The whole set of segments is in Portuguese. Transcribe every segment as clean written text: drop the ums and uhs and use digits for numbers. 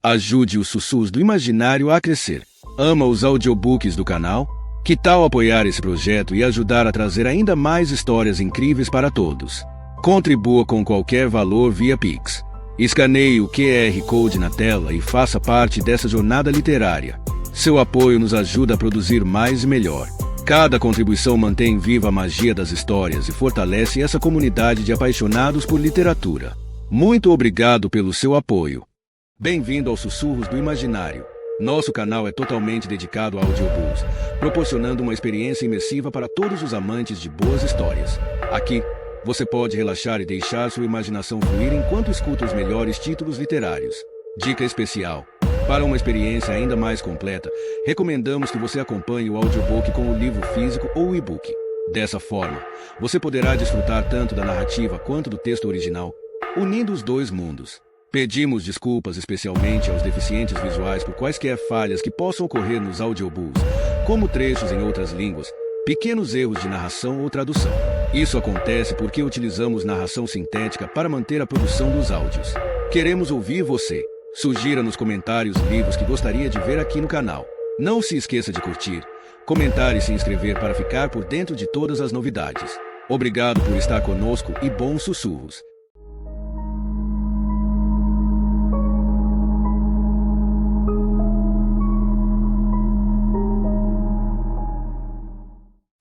Ajude os sussurros do imaginário a crescer. Ama os audiobooks do canal? Que tal apoiar esse projeto e ajudar a trazer ainda mais histórias incríveis para todos? Contribua com qualquer valor via Pix. Escaneie o QR Code na tela e faça parte dessa jornada literária. Seu apoio nos ajuda a produzir mais e melhor. Cada contribuição mantém viva a magia das histórias e fortalece essa comunidade de apaixonados por literatura. Muito obrigado pelo seu apoio. Bem-vindo aos Sussurros do Imaginário. Nosso canal é totalmente dedicado a audiobooks, proporcionando uma experiência imersiva para todos os amantes de boas histórias. Aqui, você pode relaxar e deixar sua imaginação fluir enquanto escuta os melhores títulos literários. Dica especial: para uma experiência ainda mais completa, recomendamos que você acompanhe o audiobook com o livro físico ou e-book. Dessa forma, você poderá desfrutar tanto da narrativa quanto do texto original, unindo os dois mundos. Pedimos desculpas especialmente aos deficientes visuais por quaisquer falhas que possam ocorrer nos audiobooks, como trechos em outras línguas, pequenos erros de narração ou tradução. Isso acontece porque utilizamos narração sintética para manter a produção dos áudios. Queremos ouvir você. Sugira nos comentários livros que gostaria de ver aqui no canal. Não se esqueça de curtir, comentar e se inscrever para ficar por dentro de todas as novidades. Obrigado por estar conosco e bons sussurros.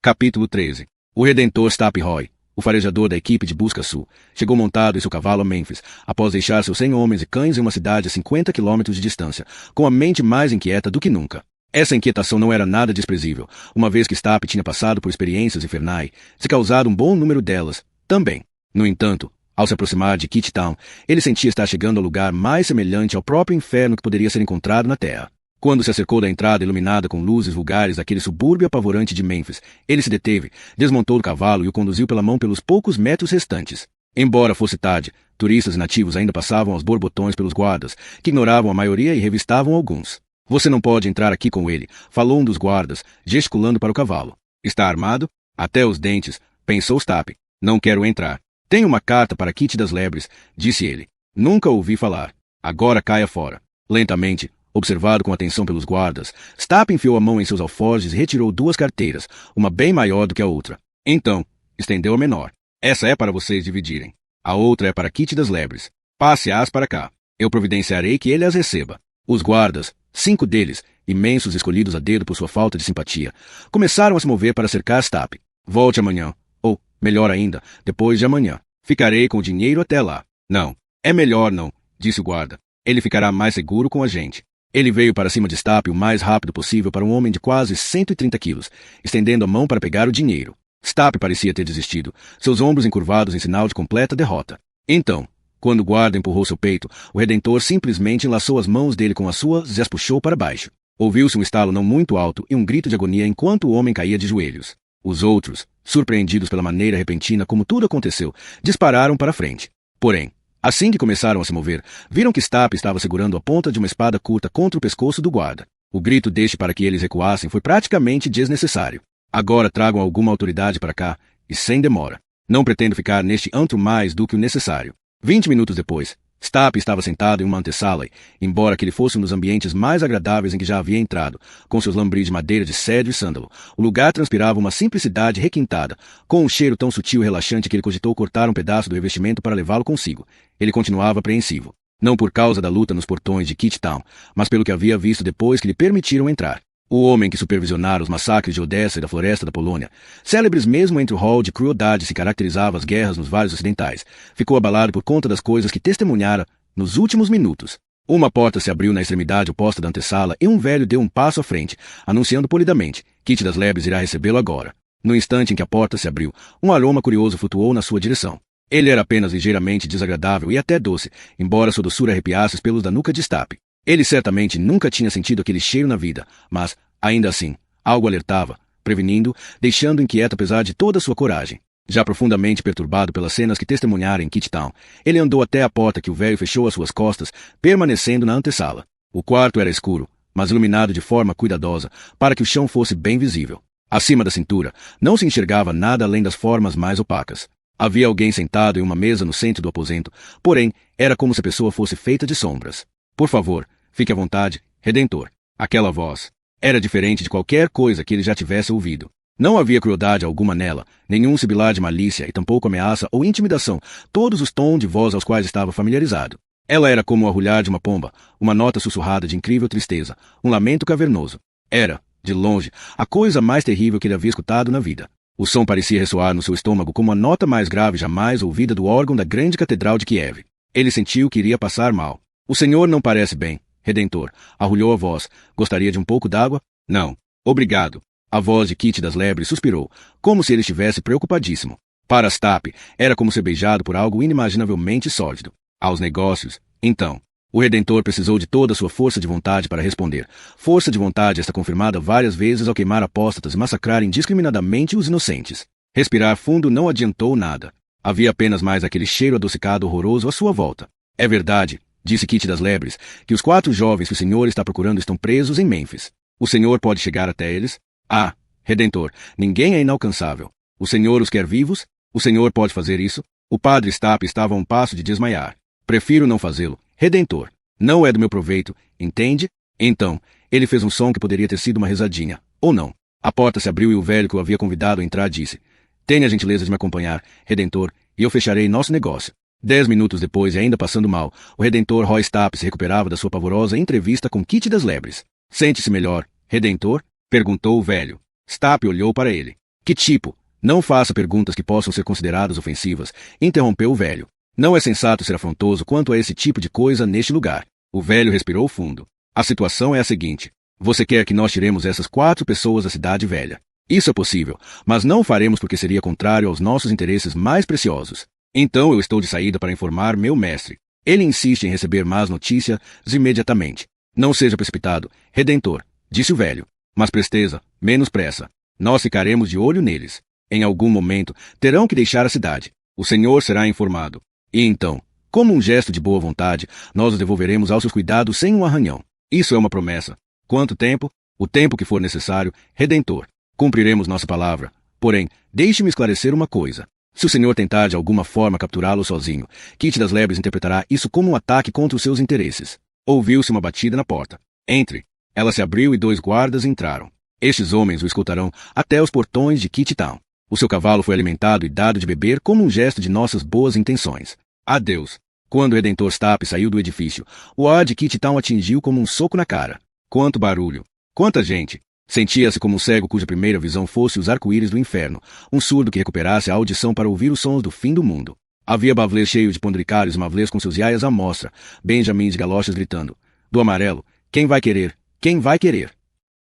Capítulo 13. O Redentor Stap Roy, o farejador da equipe de busca sul, chegou montado em seu cavalo a Memphis, após deixar seus 100 homens e cães em uma cidade a 50 quilômetros de distância, com a mente mais inquieta do que nunca. Essa inquietação não era nada desprezível, uma vez que Stap tinha passado por experiências infernais e causado um bom número delas também. No entanto, ao se aproximar de Kit Town, ele sentia estar chegando ao lugar mais semelhante ao próprio inferno que poderia ser encontrado na Terra. Quando se acercou da entrada iluminada com luzes vulgares daquele subúrbio apavorante de Memphis, ele se deteve, desmontou do cavalo e o conduziu pela mão pelos poucos metros restantes. Embora fosse tarde, turistas e nativos ainda passavam aos borbotões pelos guardas, que ignoravam a maioria e revistavam alguns. Você não pode entrar aqui com ele, falou um dos guardas, gesticulando para o cavalo. Está armado? Até os dentes, pensou Stap. Não quero entrar. Tenho uma carta para Kit das Lebres, disse ele. Nunca ouvi falar. Agora caia fora. Lentamente, observado com atenção pelos guardas, Stap enfiou a mão em seus alforjes e retirou 2 carteiras, uma bem maior do que a outra. Então, estendeu a menor. Essa é para vocês dividirem. A outra é para Kit das Lebres. Passe-as para cá. Eu providenciarei que ele as receba. Os guardas, 5 deles, imensos escolhidos a dedo por sua falta de simpatia, começaram a se mover para cercar Stap. Volte amanhã. Ou, melhor ainda, depois de amanhã. Ficarei com o dinheiro até lá. Não. É melhor não, disse o guarda. Ele ficará mais seguro com a gente. Ele veio para cima de Stap o mais rápido possível para um homem de quase 130 quilos, estendendo a mão para pegar o dinheiro. Stap parecia ter desistido, seus ombros encurvados em sinal de completa derrota. Então, quando o guarda empurrou seu peito, o Redentor simplesmente enlaçou as mãos dele com as suas e as puxou para baixo. Ouviu-se um estalo não muito alto e um grito de agonia enquanto o homem caía de joelhos. Os outros, surpreendidos pela maneira repentina como tudo aconteceu, dispararam para frente. Porém, assim que começaram a se mover, viram que Stap estava segurando a ponta de uma espada curta contra o pescoço do guarda. O grito deste para que eles recuassem foi praticamente desnecessário. Agora tragam alguma autoridade para cá, e sem demora. Não pretendo ficar neste antro mais do que o necessário. 20 minutos depois, Stap estava sentado em uma antessala e, embora aquele fosse um dos ambientes mais agradáveis em que já havia entrado, com seus lambris de madeira de cedro e sândalo, o lugar transpirava uma simplicidade requintada, com um cheiro tão sutil e relaxante que ele cogitou cortar um pedaço do revestimento para levá-lo consigo. Ele continuava apreensivo, não por causa da luta nos portões de Kit Town, mas pelo que havia visto depois que lhe permitiram entrar. O homem que supervisionara os massacres de Odessa e da floresta da Polônia, célebres mesmo entre o hall de crueldade se caracterizava as guerras nos vales ocidentais, ficou abalado por conta das coisas que testemunhara nos últimos minutos. Uma porta se abriu na extremidade oposta da antessala e um velho deu um passo à frente, anunciando polidamente: Kit das Lebres irá recebê-lo agora. No instante em que a porta se abriu, um aroma curioso flutuou na sua direção. Ele era apenas ligeiramente desagradável e até doce, embora sua doçura arrepiasse os pelos da nuca de Stap. Ele certamente nunca tinha sentido aquele cheiro na vida, mas, ainda assim, algo alertava, prevenindo, deixando inquieto apesar de toda sua coragem. Já profundamente perturbado pelas cenas que testemunhara em Kit Town, ele andou até a porta que o velho fechou às suas costas, permanecendo na antessala. O quarto era escuro, mas iluminado de forma cuidadosa, para que o chão fosse bem visível. Acima da cintura, não se enxergava nada além das formas mais opacas. Havia alguém sentado em uma mesa no centro do aposento, porém, era como se a pessoa fosse feita de sombras. Por favor, Fique à vontade, Redentor. Aquela voz era diferente de qualquer coisa que ele já tivesse ouvido. Não havia crueldade alguma nela, nenhum sibilar de malícia e tampouco ameaça ou intimidação, todos os tons de voz aos quais estava familiarizado. Ela era como o arrulhar de uma pomba, uma nota sussurrada de incrível tristeza, um lamento cavernoso. Era, de longe, a coisa mais terrível que ele havia escutado na vida. O som parecia ressoar no seu estômago como a nota mais grave jamais ouvida do órgão da grande catedral de Kiev. Ele sentiu que iria passar mal. O senhor não parece bem, Redentor, arrulhou a voz. Gostaria de um pouco d'água? Não. Obrigado. A voz de Kit das Lebres suspirou, como se ele estivesse preocupadíssimo. Para Stape, era como ser beijado por algo inimaginavelmente sórdido. Aos negócios, então. O Redentor precisou de toda a sua força de vontade para responder. Força de vontade esta confirmada várias vezes ao queimar apóstatas e massacrar indiscriminadamente os inocentes. Respirar fundo não adiantou nada. Havia apenas mais aquele cheiro adocicado horroroso à sua volta. É verdade, disse Kit das Lebres, que os 4 jovens que o senhor está procurando estão presos em Mênfis. O senhor pode chegar até eles? Ah, Redentor, ninguém é inalcançável. O senhor os quer vivos? O senhor pode fazer isso? O padre Stape estava a um passo de desmaiar. Prefiro não fazê-lo, Redentor. Não é do meu proveito, entende? Então, ele fez um som que poderia ter sido uma risadinha, ou não. A porta se abriu e o velho que o havia convidado a entrar disse: tenha a gentileza de me acompanhar, Redentor, e eu fecharei nosso negócio. 10 minutos depois, e ainda passando mal, o Redentor Roy Stape se recuperava da sua pavorosa entrevista com Kit das Lebres. Sente-se melhor, Redentor? Perguntou o velho. Stape olhou para ele. Que tipo? Não faça perguntas que possam ser consideradas ofensivas, interrompeu o velho. Não é sensato ser afrontoso quanto a esse tipo de coisa neste lugar. O velho respirou fundo. A situação é a seguinte. Você quer que nós tiremos essas 4 pessoas da cidade velha. Isso é possível, mas não o faremos porque seria contrário aos nossos interesses mais preciosos. Então eu estou de saída para informar meu mestre. Ele insiste em receber más notícias imediatamente. Não seja precipitado, Redentor, disse o velho. Mas presteza, menos pressa. Nós ficaremos de olho neles. Em algum momento, terão que deixar a cidade. O senhor será informado. E então, como um gesto de boa vontade, nós os devolveremos aos seus cuidados sem um arranhão. Isso é uma promessa. Quanto tempo? O tempo que for necessário, Redentor. Cumpriremos nossa palavra. Porém, deixe-me esclarecer uma coisa. Se o senhor tentar de alguma forma capturá-lo sozinho, Kit das Lebres interpretará isso como um ataque contra os seus interesses. Ouviu-se uma batida na porta. Entre. Ela se abriu e 2 guardas entraram. Estes homens o escoltarão até os portões de Kit Town. O seu cavalo foi alimentado e dado de beber como um gesto de nossas boas intenções. Adeus. Quando o Redentor Stape saiu do edifício, o ar de Kit Town atingiu como um soco na cara. Quanto barulho! Quanta gente! Sentia-se como um cego cuja primeira visão fosse os arco-íris do inferno, um surdo que recuperasse a audição para ouvir os sons do fim do mundo. Havia bavlês cheio de pondricários e mavlês com seus iaias à mostra, benjamins de galochas gritando. Do amarelo, quem vai querer? Quem vai querer?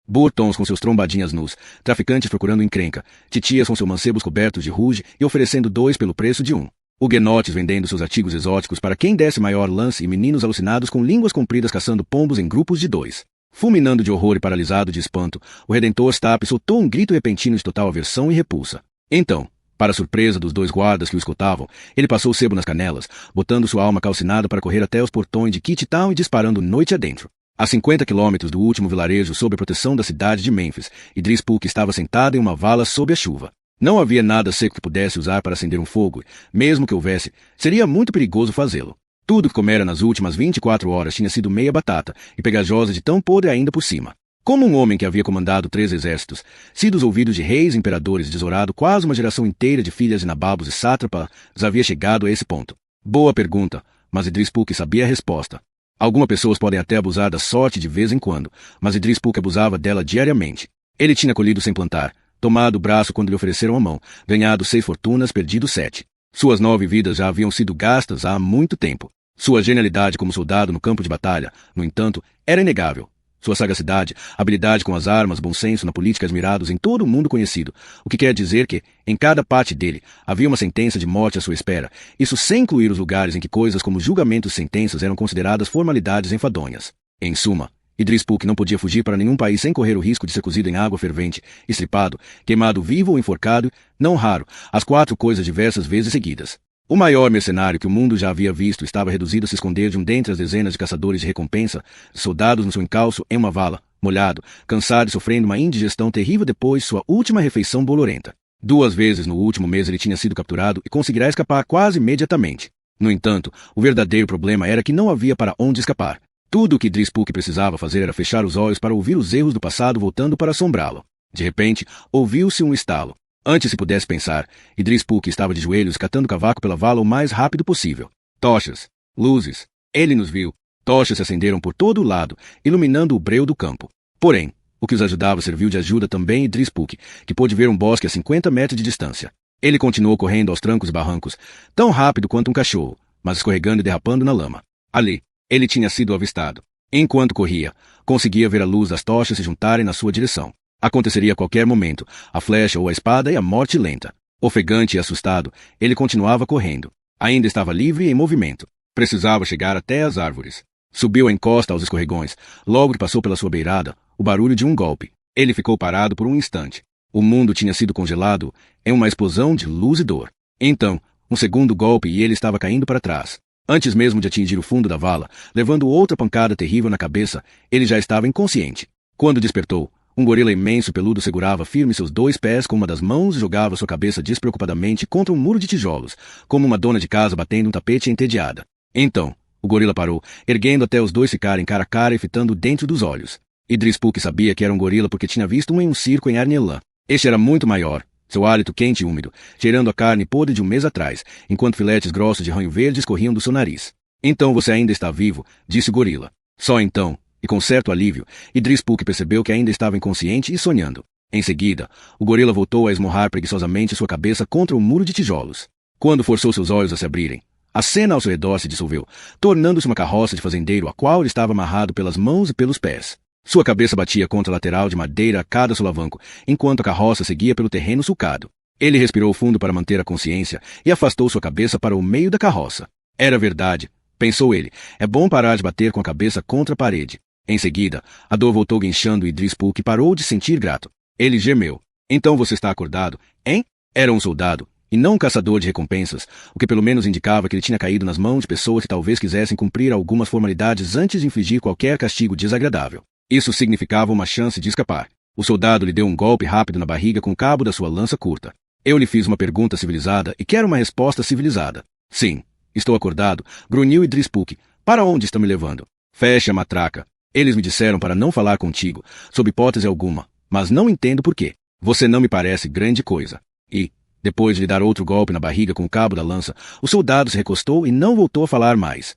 Burtons com seus trombadinhas nus, traficantes procurando encrenca, titias com seus mancebos cobertos de ruge e oferecendo 2 pelo preço de 1. Huguenotes vendendo seus artigos exóticos para quem desse maior lance e meninos alucinados com línguas compridas caçando pombos em grupos de 2. Fulminando de horror e paralisado de espanto, o Redentor Stape soltou um grito repentino de total aversão e repulsa. Então, para a surpresa dos 2 guardas que o escutavam, ele passou o sebo nas canelas, botando sua alma calcinada para correr até os portões de Kit Town e disparando noite adentro. A 50 quilômetros do último vilarejo sob a proteção da cidade de Mênfis, Idris Puk estava sentado em uma vala sob a chuva. Não havia nada seco que pudesse usar para acender um fogo, e, mesmo que houvesse, seria muito perigoso fazê-lo. Tudo que comera nas últimas 24 horas tinha sido meia batata, e pegajosa de tão podre ainda por cima. Como um homem que havia comandado 3 exércitos, sido os ouvidos de reis e imperadores e tesourado quase uma geração inteira de filhas de nababos e sátrapas, havia chegado a esse ponto. Boa pergunta, mas Idris Puk sabia a resposta. Algumas pessoas podem até abusar da sorte de vez em quando, mas Idris Puk abusava dela diariamente. Ele tinha colhido sem plantar, tomado o braço quando lhe ofereceram a mão, ganhado 6 fortunas, perdido 7. Suas 9 vidas já haviam sido gastas há muito tempo. Sua genialidade como soldado no campo de batalha, no entanto, era inegável. Sua sagacidade, habilidade com as armas, bom senso na política admirados em todo o mundo conhecido, o que quer dizer que, em cada parte dele, havia uma sentença de morte à sua espera, isso sem incluir os lugares em que coisas como julgamentos e sentenças eram consideradas formalidades enfadonhas. Em suma, Idris Puk não podia fugir para nenhum país sem correr o risco de ser cozido em água fervente, estripado, queimado vivo ou enforcado, não raro, as 4 coisas diversas vezes seguidas. O maior mercenário que o mundo já havia visto estava reduzido a se esconder de um dentre as dezenas de caçadores de recompensa, soldados no seu encalço em uma vala, molhado, cansado e sofrendo uma indigestão terrível depois sua última refeição bolorenta. 2 vezes no último mês ele tinha sido capturado e conseguirá escapar quase imediatamente. No entanto, o verdadeiro problema era que não havia para onde escapar. Tudo o que Drispuk precisava fazer era fechar os olhos para ouvir os erros do passado voltando para assombrá-lo. De repente, ouviu-se um estalo. Antes se pudesse pensar, Drispuk estava de joelhos catando cavaco pela vala o mais rápido possível. Tochas. Luzes. Ele nos viu. Tochas se acenderam por todo o lado, iluminando o breu do campo. Porém, o que os ajudava serviu de ajuda também a Drispuk, que pôde ver um bosque a 50 metros de distância. Ele continuou correndo aos trancos e barrancos, tão rápido quanto um cachorro, mas escorregando e derrapando na lama. Ali, ele tinha sido avistado. Enquanto corria, conseguia ver a luz das tochas se juntarem na sua direção. Aconteceria a qualquer momento, a flecha ou a espada e a morte lenta. Ofegante e assustado, ele continuava correndo. Ainda estava livre e em movimento. Precisava chegar até as árvores. Subiu a encosta aos escorregões. Logo que passou pela sua beirada, o barulho de um golpe. Ele ficou parado por um instante. O mundo tinha sido congelado em uma explosão de luz e dor. Então, um segundo golpe e ele estava caindo para trás. Antes mesmo de atingir o fundo da vala, levando outra pancada terrível na cabeça, ele já estava inconsciente. Quando despertou, um gorila imenso e peludo segurava firme seus 2 pés com uma das mãos e jogava sua cabeça despreocupadamente contra um muro de tijolos, como uma dona de casa batendo um tapete entediada. Então, o gorila parou, erguendo até os dois ficarem cara a cara e fitando dentro dos olhos. Drispuk sabia que era um gorila porque tinha visto um em um circo em Arnhelan. Este era muito maior, seu hálito quente e úmido, cheirando a carne podre de um mês atrás, enquanto filetes grossos de ranho verde escorriam do seu nariz. Então você ainda está vivo, disse o gorila. Só então, e com certo alívio, Drispuk percebeu que ainda estava inconsciente e sonhando. Em seguida, o gorila voltou a esmurrar preguiçosamente sua cabeça contra o muro de tijolos. Quando forçou seus olhos a se abrirem, a cena ao seu redor se dissolveu, tornando-se uma carroça de fazendeiro a qual ele estava amarrado pelas mãos e pelos pés. Sua cabeça batia contra a lateral de madeira a cada solavanco, enquanto a carroça seguia pelo terreno sulcado. Ele respirou fundo para manter a consciência e afastou sua cabeça para o meio da carroça. Era verdade, pensou ele. É bom parar de bater com a cabeça contra a parede. Em seguida, a dor voltou guinchando e Drispuk parou de sentir grato. Ele gemeu. Então você está acordado, hein? Era um soldado, e não um caçador de recompensas, o que pelo menos indicava que ele tinha caído nas mãos de pessoas que talvez quisessem cumprir algumas formalidades antes de infligir qualquer castigo desagradável. Isso significava uma chance de escapar. O soldado lhe deu um golpe rápido na barriga com o cabo da sua lança curta. Eu lhe fiz uma pergunta civilizada e quero uma resposta civilizada. Sim, estou acordado, grunhiu Drispuk. Para onde está me levando? Feche a matraca. Eles me disseram para não falar contigo, sob hipótese alguma, mas não entendo por quê. Você não me parece grande coisa. E, depois de lhe dar outro golpe na barriga com o cabo da lança, o soldado se recostou e não voltou a falar mais.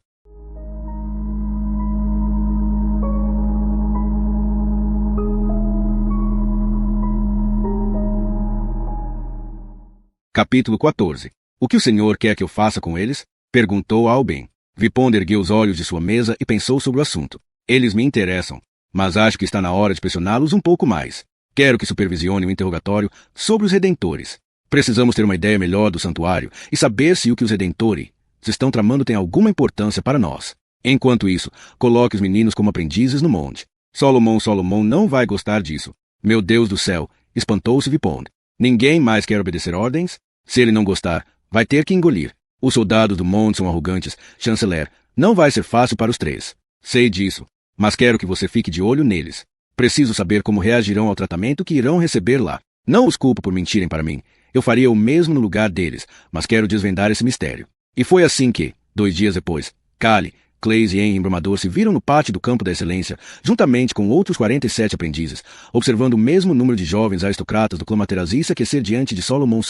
Capítulo 14. O que o Senhor quer que eu faça com eles? Perguntou Alben. Vipond ergueu os olhos de sua mesa e pensou sobre o assunto. Eles me interessam, mas acho que está na hora de pressioná-los um pouco mais. Quero que supervisione um interrogatório sobre os Redentores. Precisamos ter uma ideia melhor do santuário e saber se o que os Redentores estão tramando tem alguma importância para nós. Enquanto isso, coloque os meninos como aprendizes no monte. Solomon não vai gostar disso. Meu Deus do céu, espantou-se Vipond. Ninguém mais quer obedecer ordens? Se ele não gostar, vai ter que engolir. Os soldados do monte são arrogantes, chanceler. Não vai ser fácil para os 3. Sei disso, mas quero que você fique de olho neles. Preciso saber como reagirão ao tratamento que irão receber lá. Não os culpo por mentirem para mim. Eu faria o mesmo no lugar deles, mas quero desvendar esse mistério. E foi assim que, 2 dias depois, Kali, Clays e Henry Embrumador se viram no pátio do Campo da Excelência, juntamente com outros 47 aprendizes, observando o mesmo número de jovens aristocratas do clã Materazzi se aquecer diante de Solomon,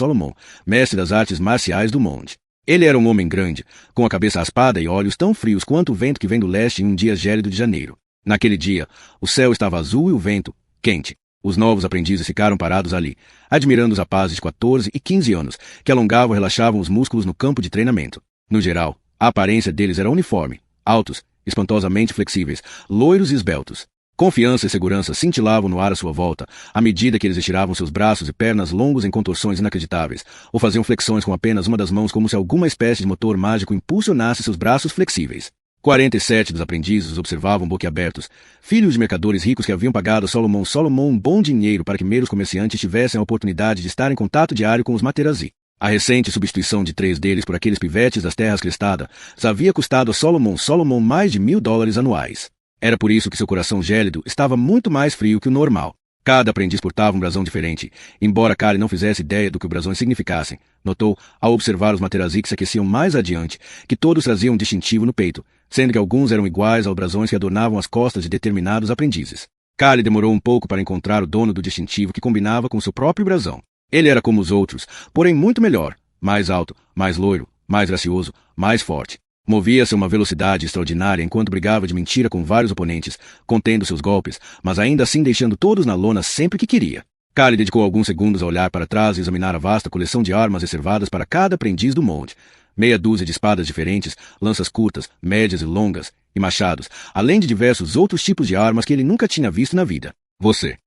mestre das artes marciais do monte. Ele era um homem grande, com a cabeça raspada e olhos tão frios quanto o vento que vem do leste em um dia gélido de janeiro. Naquele dia, o céu estava azul e o vento, quente. Os novos aprendizes ficaram parados ali, admirando os rapazes de 14 e 15 anos, que alongavam e relaxavam os músculos no campo de treinamento. No geral, a aparência deles era uniforme. Altos, espantosamente flexíveis, loiros e esbeltos. Confiança e segurança cintilavam no ar à sua volta, à medida que eles estiravam seus braços e pernas longos em contorções inacreditáveis, ou faziam flexões com apenas uma das mãos como se alguma espécie de motor mágico impulsionasse seus braços flexíveis. 47 dos aprendizes os observavam boquiabertos, filhos de mercadores ricos que haviam pagado a Solomon um bom dinheiro para que meros comerciantes tivessem a oportunidade de estar em contato diário com os Materazzi. A recente substituição de 3 deles por aqueles pivetes das terras crestadas havia custado a Solomon mais de $1.000 anuais. Era por isso que seu coração gélido estava muito mais frio que o normal. Cada aprendiz portava um brasão diferente, embora Kali não fizesse ideia do que os brasões significassem. Notou, ao observar os Materazzi que se aqueciam mais adiante, que todos traziam um distintivo no peito, sendo que alguns eram iguais aos brasões que adornavam as costas de determinados aprendizes. Kali demorou um pouco para encontrar o dono do distintivo que combinava com seu próprio brasão. Ele era como os outros, porém muito melhor, mais alto, mais loiro, mais gracioso, mais forte. Movia-se a uma velocidade extraordinária enquanto brigava de mentira com vários oponentes, contendo seus golpes, mas ainda assim deixando todos na lona sempre que queria. Kali dedicou alguns segundos a olhar para trás e examinar a vasta coleção de armas reservadas para cada aprendiz do monte. Meia dúzia de espadas diferentes, lanças curtas, médias e longas, e machados, além de diversos outros tipos de armas que ele nunca tinha visto na vida. Você,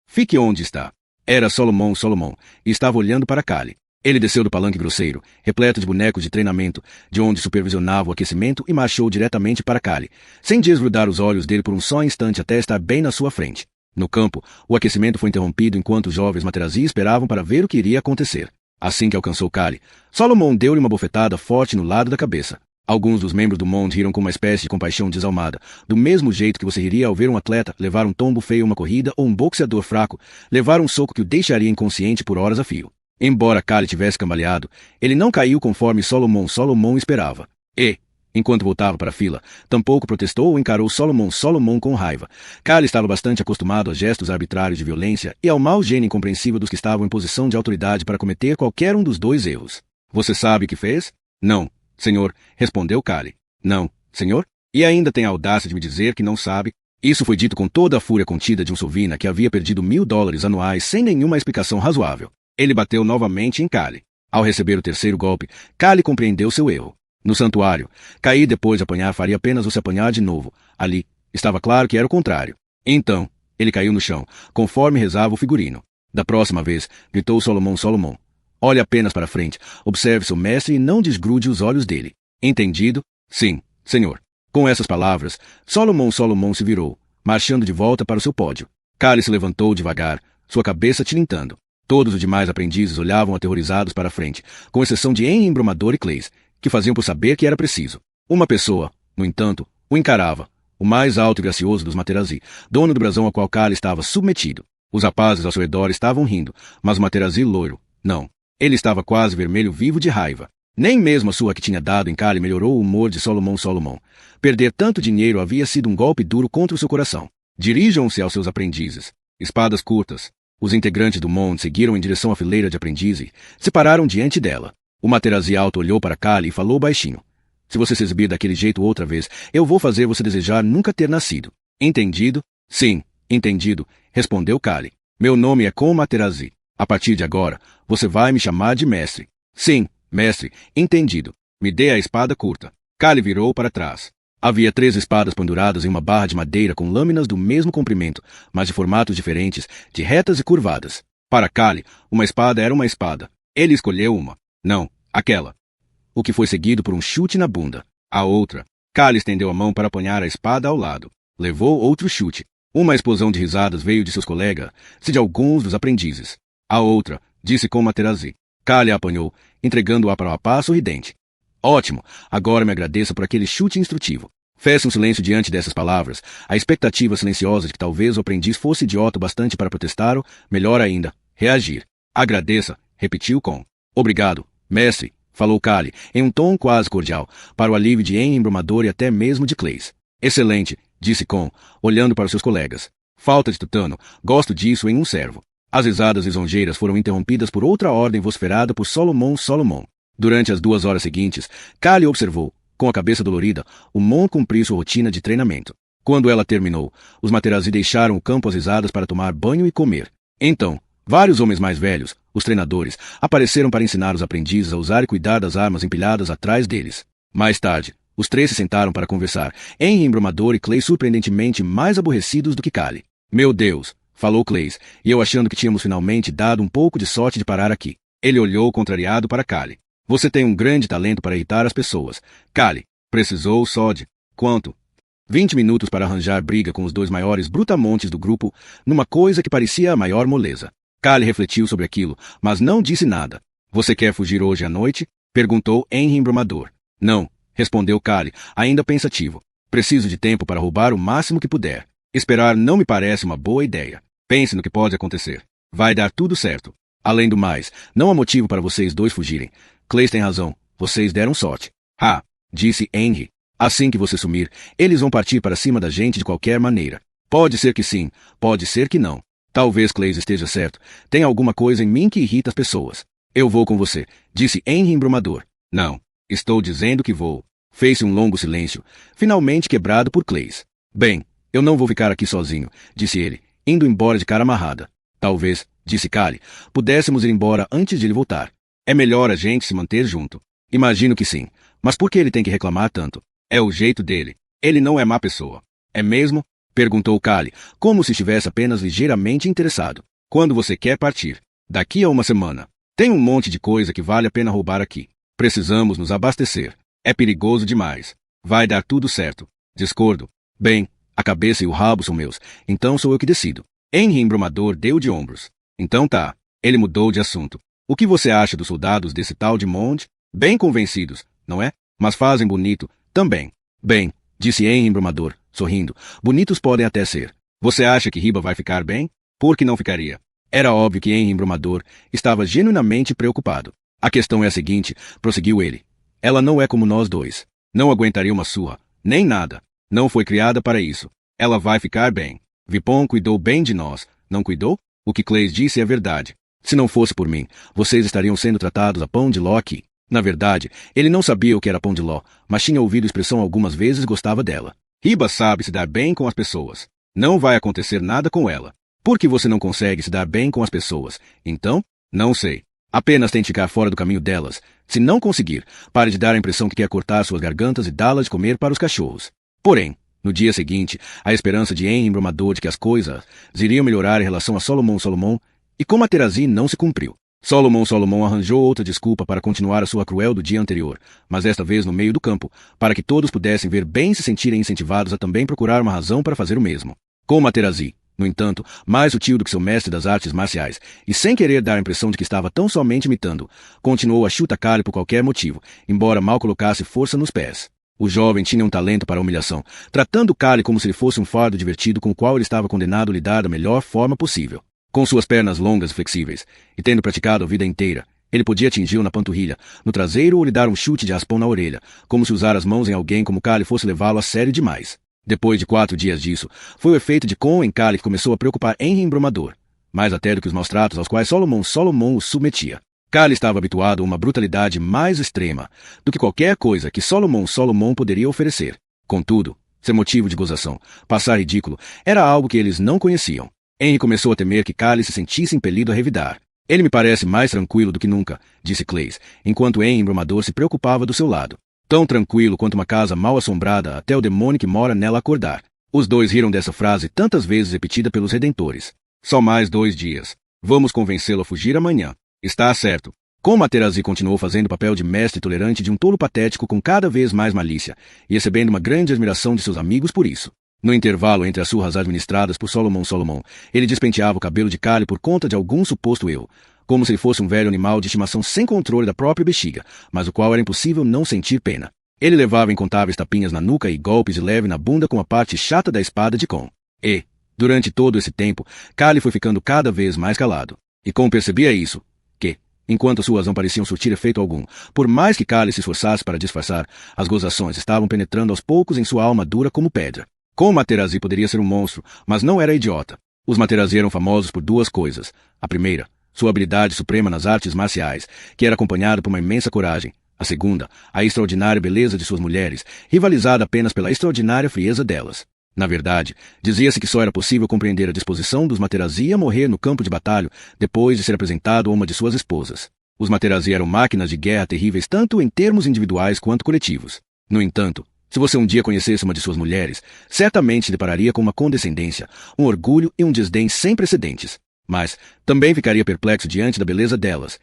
fique onde está. Era Solomon, e estava olhando para Kali. Ele desceu do palanque grosseiro, repleto de bonecos de treinamento, de onde supervisionava o aquecimento e marchou diretamente para Kali, sem desgrudar os olhos dele por um só instante até estar bem na sua frente. No campo, o aquecimento foi interrompido enquanto os jovens Materazzi esperavam para ver o que iria acontecer. Assim que alcançou Kali, Solomon deu-lhe uma bofetada forte no lado da cabeça. Alguns dos membros do monte riram com uma espécie de compaixão desalmada, do mesmo jeito que você riria ao ver um atleta levar um tombo feio em uma corrida ou um boxeador fraco levar um soco que o deixaria inconsciente por horas a fio. Embora Kali tivesse cambaleado, ele não caiu conforme Solomon esperava. E, enquanto voltava para a fila, tampouco protestou ou encarou Solomon com raiva. Kali estava bastante acostumado a gestos arbitrários de violência e ao mau gênio incompreensível dos que estavam em posição de autoridade para cometer qualquer um dos dois erros. Você sabe o que fez? Não, senhor, respondeu Kali. Não, senhor? E ainda tem a audácia de me dizer que não sabe? Isso foi dito com toda a fúria contida de um sovina que havia perdido $1000 anuais sem nenhuma explicação razoável. Ele bateu novamente em Kali. Ao receber o terceiro golpe, Kali compreendeu seu erro. No santuário, cair depois de apanhar faria apenas você apanhar de novo. Ali, estava claro que era o contrário. Então, ele caiu no chão, conforme rezava o figurino. Da próxima vez, gritou Solomon. Olhe apenas para frente, observe seu mestre e não desgrude os olhos dele. Entendido? Sim, senhor. Com essas palavras, Solomon se virou, marchando de volta para o seu pódio. Kali se levantou devagar, sua cabeça tilintando. Todos os demais aprendizes olhavam aterrorizados para a frente, com exceção de Henry Embromador e Clays, que faziam por saber que era preciso. Uma pessoa, no entanto, o encarava, o mais alto e gracioso dos Materazzi, dono do brasão ao qual Kali estava submetido. Os rapazes ao seu redor estavam rindo, mas o Materazzi loiro, não. Ele estava quase vermelho vivo de raiva. Nem mesmo a surra que tinha dado em Kali melhorou o humor de Solomon. Perder tanto dinheiro havia sido um golpe duro contra o seu coração. Dirijam-se aos seus aprendizes. Espadas curtas. Os integrantes do monte seguiram em direção à fileira de aprendizes, se pararam diante dela. O Materazzi alto olhou para Kali e falou baixinho. Se você se exibir daquele jeito outra vez, eu vou fazer você desejar nunca ter nascido. Entendido? Sim, entendido, respondeu Kali. Meu nome é Kon Materazzi. A partir de agora, você vai me chamar de mestre. Sim, mestre, entendido. Me dê a espada curta. Kali virou para trás. Havia 3 espadas penduradas em uma barra de madeira com lâminas do mesmo comprimento, mas de formatos diferentes, de retas e curvadas. Para Kali, uma espada era uma espada. Ele escolheu uma. Não, aquela. O que foi seguido por um chute na bunda. A outra. Kali estendeu a mão para apanhar a espada ao lado. Levou outro chute. Uma explosão de risadas veio de seus colegas, e de alguns dos aprendizes. A outra, disse com Materazzi. Kali a apanhou, entregando-a para o rapaz sorridente. Ótimo, agora me agradeça por aquele chute instrutivo. Fez um silêncio diante dessas palavras, a expectativa silenciosa de que talvez o aprendiz fosse idiota o bastante para protestar ou, melhor ainda, reagir. Agradeça, repetiu com. Obrigado, mestre, falou Kali, em um tom quase cordial, para o alívio de Henry Embromador e até mesmo de Clays. Excelente, disse com, olhando para os seus colegas. Falta de tutano, gosto disso em um servo. As risadas lisonjeiras foram interrompidas por outra ordem vociferada por Solomon. Durante as 2 horas seguintes, Kali observou, com a cabeça dolorida, o Mon cumprir sua rotina de treinamento. Quando ela terminou, os Materazzi deixaram o campo às risadas para tomar banho e comer. Então, vários homens mais velhos, os treinadores, apareceram para ensinar os aprendizes a usar e cuidar das armas empilhadas atrás deles. Mais tarde, os 3 se sentaram para conversar, Henry Embromador e Clays surpreendentemente mais aborrecidos do que Kali. Meu Deus, falou Clays, e eu achando que tínhamos finalmente dado um pouco de sorte de parar aqui. Ele olhou contrariado para Kali. Você tem um grande talento para irritar as pessoas. Kali, precisou só de... Quanto? 20 minutos para arranjar briga com os 2 maiores brutamontes do grupo, numa coisa que parecia a maior moleza. Kali refletiu sobre aquilo, mas não disse nada. Você quer fugir hoje à noite? Perguntou Henry Embromador. Não, respondeu Kali, ainda pensativo. Preciso de tempo para roubar o máximo que puder. Esperar não me parece uma boa ideia. Pense no que pode acontecer. Vai dar tudo certo. Além do mais, não há motivo para vocês 2 fugirem. Clays tem razão. Vocês deram sorte. Disse Henry. Assim que você sumir, eles vão partir para cima da gente de qualquer maneira. Pode ser que sim, pode ser que não. Talvez Clays esteja certo. Tem alguma coisa em mim que irrita as pessoas. Eu vou com você, disse Henry embrumador. Não, estou dizendo que vou. Fez-se um longo silêncio, finalmente quebrado por Clays. Bem, eu não vou ficar aqui sozinho, disse ele, indo embora de cara amarrada. Talvez, disse Callie, pudéssemos ir embora antes de ele voltar. É melhor a gente se manter junto. Imagino que sim, mas por que ele tem que reclamar tanto? É o jeito dele. Ele não é má pessoa. É mesmo? Perguntou Callie, como se estivesse apenas ligeiramente interessado. Quando você quer partir? Daqui a uma semana. Tem um monte de coisa que vale a pena roubar aqui. Precisamos nos abastecer. É perigoso demais. Vai dar tudo certo. Discordo. Bem, a cabeça e o rabo são meus, então sou eu que decido. Henry embrumador deu de ombros. Então tá. Ele mudou de assunto. O que você acha dos soldados desse tal de Mond? Bem convencidos, não é? Mas fazem bonito, também. Bem, disse Henry embrumador, sorrindo. Bonitos podem até ser. Você acha que Riba vai ficar bem? Por que não ficaria? Era óbvio que Henry embrumador estava genuinamente preocupado. A questão é a seguinte, prosseguiu ele. Ela não é como nós dois. Não aguentaria uma surra, nem nada. Não foi criada para isso. Ela vai ficar bem. Vipon cuidou bem de nós, não cuidou? O que Clays disse é verdade. Se não fosse por mim, vocês estariam sendo tratados a pão de ló aqui. Na verdade, ele não sabia o que era pão de ló, mas tinha ouvido a expressão algumas vezes e gostava dela. Riba sabe se dar bem com as pessoas. Não vai acontecer nada com ela. Por que você não consegue se dar bem com as pessoas? Então, não sei. Apenas tente ficar fora do caminho delas. Se não conseguir, pare de dar a impressão que quer cortar suas gargantas e dá-las de comer para os cachorros. Porém, no dia seguinte, a esperança de Henry embrumador de que as coisas iriam melhorar em relação a Solomon, e como a Terazi não se cumpriu. Solomon arranjou outra desculpa para continuar a sua cruel do dia anterior, mas desta vez no meio do campo, para que todos pudessem ver bem e se sentirem incentivados a também procurar uma razão para fazer o mesmo. Como a Terazi, no entanto, mais sutil do que seu mestre das artes marciais, e sem querer dar a impressão de que estava tão somente imitando, continuou a chutar Callie por qualquer motivo, embora mal colocasse força nos pés. O jovem tinha um talento para a humilhação, tratando Callie como se ele fosse um fardo divertido com o qual ele estava condenado a lidar da melhor forma possível. Com suas pernas longas e flexíveis, e tendo praticado a vida inteira, ele podia atingi-lo na panturrilha, no traseiro ou lhe dar um chute de raspão na orelha, como se usar as mãos em alguém como Callie fosse levá-lo a sério demais. Depois de 4 dias disso, foi o efeito de Con em Callie que começou a preocupar Henry embrumador, mais até do que os maus tratos aos quais Solomon o submetia. Callie estava habituado a uma brutalidade mais extrema do que qualquer coisa que Solomon poderia oferecer. Contudo, ser motivo de gozação, passar ridículo, era algo que eles não conheciam. Henry começou a temer que Callie se sentisse impelido a revidar. Ele me parece mais tranquilo do que nunca, disse Clays, enquanto Henry embrumador se preocupava do seu lado. Tão tranquilo quanto uma casa mal assombrada até o demônio que mora nela acordar. Os dois riram dessa frase tantas vezes repetida pelos redentores. Só mais 2 dias. Vamos convencê-lo a fugir amanhã. Está certo. Como a Terazi continuou fazendo o papel de mestre tolerante de um tolo patético com cada vez mais malícia, e recebendo uma grande admiração de seus amigos por isso. No intervalo entre as surras administradas por Solomon, ele despenteava o cabelo de Callie por conta de algum suposto erro, como se ele fosse um velho animal de estimação sem controle da própria bexiga, mas o qual era impossível não sentir pena. Ele levava incontáveis tapinhas na nuca e golpes de leve na bunda com a parte chata da espada de Con. E, durante todo esse tempo, Callie foi ficando cada vez mais calado. E Con percebia isso, que, enquanto suas não pareciam surtir efeito algum, por mais que Callie se esforçasse para disfarçar, as gozações estavam penetrando aos poucos em sua alma dura como pedra. Como Materazi poderia ser um monstro, mas não era idiota. Os Materazi eram famosos por 2 coisas. A primeira, sua habilidade suprema nas artes marciais, que era acompanhada por uma imensa coragem. A segunda, a extraordinária beleza de suas mulheres, rivalizada apenas pela extraordinária frieza delas. Na verdade, dizia-se que só era possível compreender a disposição dos Materazi a morrer no campo de batalha depois de ser apresentado a uma de suas esposas. Os Materazi eram máquinas de guerra terríveis tanto em termos individuais quanto coletivos. No entanto, se você um dia conhecesse uma de suas mulheres, certamente se depararia com uma condescendência, um orgulho e um desdém sem precedentes. Mas também ficaria perplexo diante da beleza delas,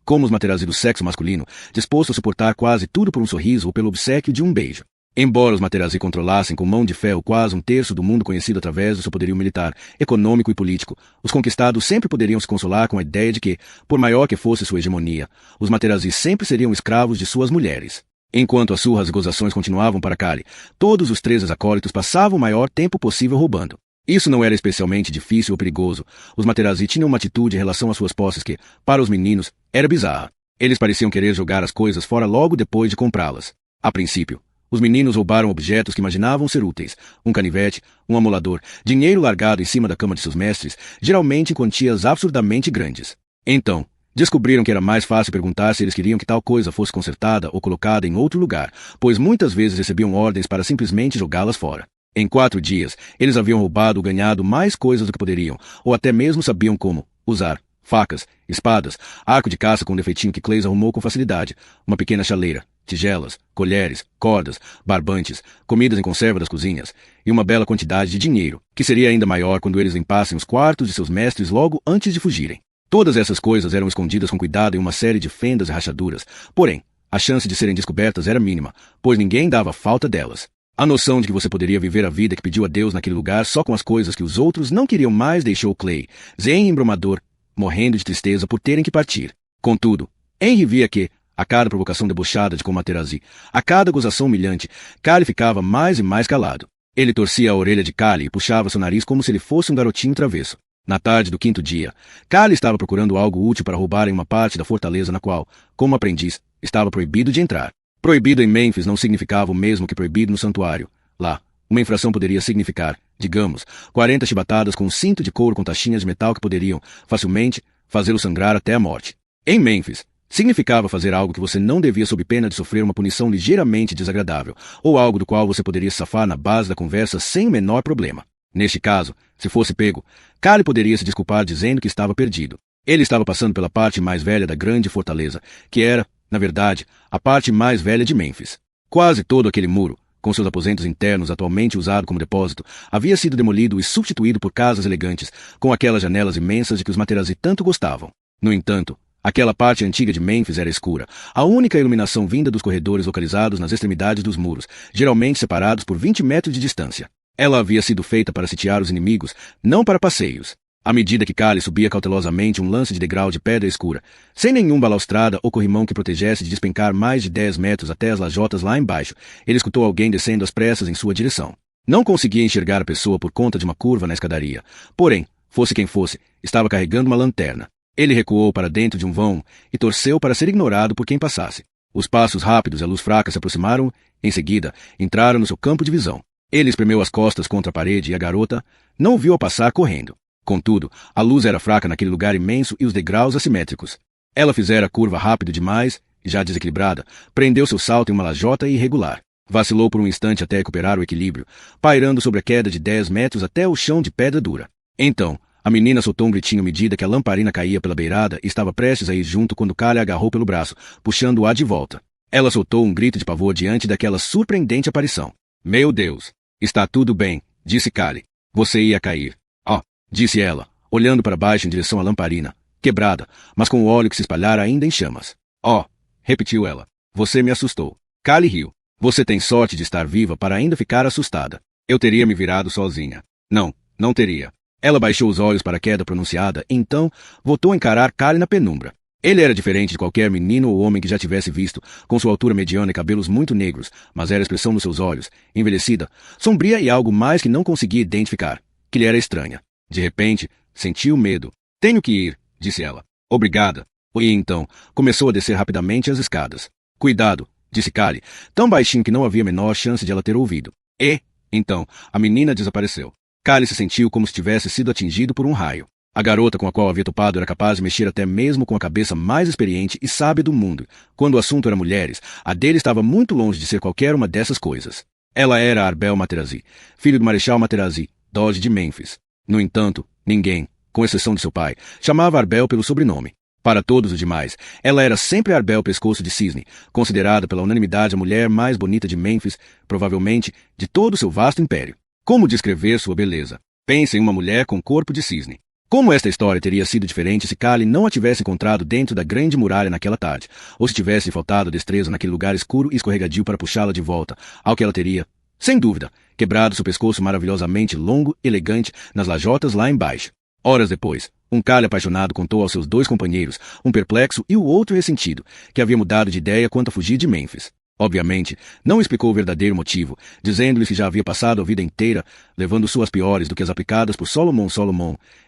como os Materazi do sexo masculino, disposto a suportar quase tudo por um sorriso ou pelo obséquio de um beijo. Embora os Materazi controlassem com mão de ferro quase 1/3 do mundo conhecido através do seu poderio militar, econômico e político, os conquistados sempre poderiam se consolar com a ideia de que, por maior que fosse sua hegemonia, os Materazi sempre seriam escravos de suas mulheres. Enquanto as surras e gozações continuavam para Callie, todos os 13 acólitos passavam o maior tempo possível roubando. Isso não era especialmente difícil ou perigoso. Os Materazi tinham uma atitude em relação às suas posses que, para os meninos, era bizarra. Eles pareciam querer jogar as coisas fora logo depois de comprá-las. A princípio, Os meninos roubaram objetos que imaginavam ser úteis, um canivete, um amolador, dinheiro largado em cima da cama de seus mestres, geralmente em quantias absurdamente grandes. Então, descobriram que era mais fácil perguntar se eles queriam que tal coisa fosse consertada ou colocada em outro lugar, pois muitas vezes recebiam ordens para simplesmente jogá-las fora. Em 4 dias, eles haviam roubado ou ganhado mais coisas do que poderiam, ou até mesmo sabiam como usar facas, espadas, arco de caça com um defeitinho que Clays arrumou com facilidade, uma pequena chaleira, tigelas, colheres, cordas, barbantes, comidas em conserva das cozinhas, e uma bela quantidade de dinheiro, que seria ainda maior quando eles limpassem os quartos de seus mestres logo antes de fugirem. Todas essas coisas eram escondidas com cuidado em uma série de fendas e rachaduras, porém, a chance de serem descobertas era mínima, pois ninguém dava falta delas. A noção de que você poderia viver a vida que pediu a Deus naquele lugar só com as coisas que os outros não queriam mais deixou Clay, zen e embromador, morrendo de tristeza por terem que partir. Contudo, Henry via que, a cada provocação debochada de Comaterazi, a cada gozação humilhante, Cale ficava mais e mais calado. Ele torcia a orelha de Cale e puxava seu nariz como se ele fosse um garotinho travesso. Na tarde do 5º dia, Cale estava procurando algo útil para roubar em uma parte da fortaleza na qual, como aprendiz, estava proibido de entrar. Proibido em Mênfis não significava o mesmo que proibido no santuário. Lá, uma infração poderia significar, digamos, 40 chibatadas com um cinto de couro com taxinhas de metal que poderiam, facilmente, fazê-lo sangrar até a morte. Em Mênfis, significava fazer algo que você não devia sob pena de sofrer uma punição ligeiramente desagradável, ou algo do qual você poderia se safar na base da conversa sem o menor problema. Neste caso, se fosse pego, Cale poderia se desculpar dizendo que estava perdido. Ele estava passando pela parte mais velha da grande fortaleza, que era, na verdade, a parte mais velha de Mênfis. Quase todo aquele muro, com seus aposentos internos atualmente usado como depósito, havia sido demolido e substituído por casas elegantes, com aquelas janelas imensas de que os Materazi tanto gostavam. No entanto, aquela parte antiga de Mênfis era escura, a única iluminação vinda dos corredores localizados nas extremidades dos muros, geralmente separados por 20 metros de distância. Ela havia sido feita para sitiar os inimigos, não para passeios. À medida que Cale subia cautelosamente um lance de degrau de pedra escura, sem nenhum balaustrada ou corrimão que protegesse de despencar mais de 10 metros até as lajotas lá embaixo, ele escutou alguém descendo às pressas em sua direção. Não conseguia enxergar a pessoa por conta de uma curva na escadaria. Porém, fosse quem fosse, estava carregando uma lanterna. Ele recuou para dentro de um vão e torceu para ser ignorado por quem passasse. Os passos rápidos e a luz fraca se aproximaram, em seguida, entraram no seu campo de visão. Ele espremeu as costas contra a parede e a garota não o viu passar correndo. Contudo, a luz era fraca naquele lugar imenso e os degraus assimétricos. Ela fizera a curva rápido demais e, já desequilibrada, prendeu seu salto em uma lajota irregular. Vacilou por um instante até recuperar o equilíbrio, pairando sobre a queda de 10 metros até o chão de pedra dura. Então, a menina soltou um gritinho à medida que a lamparina caía pela beirada e estava prestes a ir junto quando Cale a agarrou pelo braço, puxando-a de volta. Ela soltou um grito de pavor diante daquela surpreendente aparição. Meu Deus! Está tudo bem, disse Cale. Você ia cair. Oh, disse ela, olhando para baixo em direção à lamparina, quebrada, mas com o óleo que se espalhara ainda em chamas. Oh, repetiu ela. Você me assustou. Cale riu. Você tem sorte de estar viva para ainda ficar assustada. Eu teria me virado sozinha. Não, não teria. Ela baixou os olhos para a queda pronunciada e então voltou a encarar Cale na penumbra. Ele era diferente de qualquer menino ou homem que já tivesse visto, com sua altura mediana e cabelos muito negros, mas era a expressão nos seus olhos, envelhecida, sombria e algo mais que não conseguia identificar, que lhe era estranha. De repente, sentiu medo. Tenho que ir, disse ela. Obrigada. E então, começou a descer rapidamente as escadas. Cuidado, disse Cale, tão baixinho que não havia a menor chance de ela ter ouvido. E, então, a menina desapareceu. Cale se sentiu como se tivesse sido atingido por um raio. A garota com a qual havia topado era capaz de mexer até mesmo com a cabeça mais experiente e sábia do mundo. Quando o assunto era mulheres, a dele estava muito longe de ser qualquer uma dessas coisas. Ela era Arbel Materazi, filho do Marechal Materazi, Doge de Mênfis. No entanto, ninguém, com exceção de seu pai, chamava Arbel pelo sobrenome. Para todos os demais, ela era sempre Arbel Pescoço de Cisne, considerada pela unanimidade a mulher mais bonita de Mênfis, provavelmente de todo o seu vasto império. Como descrever sua beleza? Pense em uma mulher com corpo de cisne. Como esta história teria sido diferente se Cale não a tivesse encontrado dentro da grande muralha naquela tarde, ou se tivesse faltado destreza naquele lugar escuro e escorregadio para puxá-la de volta, ao que ela teria, sem dúvida, quebrado seu pescoço maravilhosamente longo e elegante nas lajotas lá embaixo. Horas depois, um Cale apaixonado contou aos seus 2 companheiros, um perplexo e o outro ressentido, que havia mudado de ideia quanto a fugir de Mênfis. Obviamente, não explicou o verdadeiro motivo, dizendo-lhes que já havia passado a vida inteira levando suas piores do que as aplicadas por Solomon,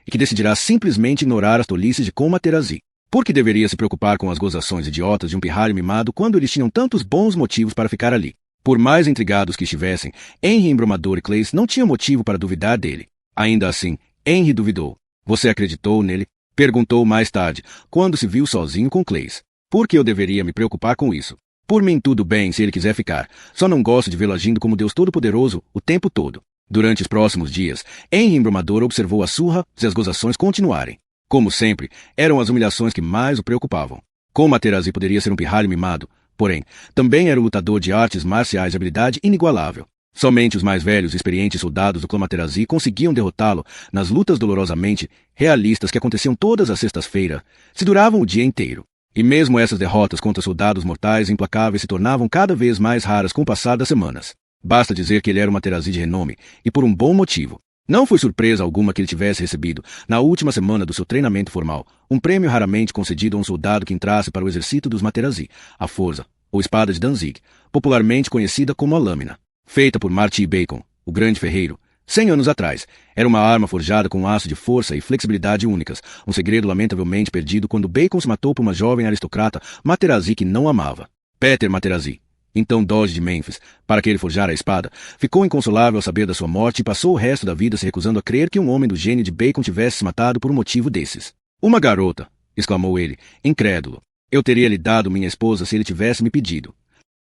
e que decidirá simplesmente ignorar as tolices de Comaterazi. Por que deveria se preocupar com as gozações idiotas de um pirralho mimado quando eles tinham tantos bons motivos para ficar ali? Por mais intrigados que estivessem, Henry Embrumador e Clays não tinham motivo para duvidar dele. Ainda assim, Henry duvidou. Você acreditou nele? Perguntou mais tarde, quando se viu sozinho com Clays. Por que eu deveria me preocupar com isso? Por mim tudo bem se ele quiser ficar. Só não gosto de vê-lo agindo como Deus Todo-Poderoso o tempo todo. Durante os próximos dias, Henry Embrumador observou as surras e as gozações continuarem. Como sempre, eram as humilhações que mais o preocupavam. Comaterazi poderia ser um pirralho mimado, porém, também era um lutador de artes marciais de habilidade inigualável. Somente os mais velhos e experientes soldados do clã Materazzi conseguiam derrotá-lo nas lutas dolorosamente realistas que aconteciam todas as sextas-feiras, se duravam o dia inteiro. E mesmo essas derrotas contra soldados mortais implacáveis se tornavam cada vez mais raras com o passar das semanas. Basta dizer que ele era um Materazzi de renome, e por um bom motivo. Não foi surpresa alguma que ele tivesse recebido, na última semana do seu treinamento formal, um prêmio raramente concedido a um soldado que entrasse para o exército dos Materazzi, a Forza, ou Espada de Danzig, popularmente conhecida como a Lâmina. Feita por Marty Bacon, o grande ferreiro, 100 anos atrás, era uma arma forjada com um aço de força e flexibilidade únicas, um segredo lamentavelmente perdido quando Bacon se matou por uma jovem aristocrata Materazzi que não amava. Peter Materazzi, então Doge de Memphis, para que ele forjara a espada, ficou inconsolável ao saber da sua morte e passou o resto da vida se recusando a crer que um homem do gênio de Bacon tivesse se matado por um motivo desses. Uma garota, exclamou ele, incrédulo. Eu teria lhe dado minha esposa se ele tivesse me pedido.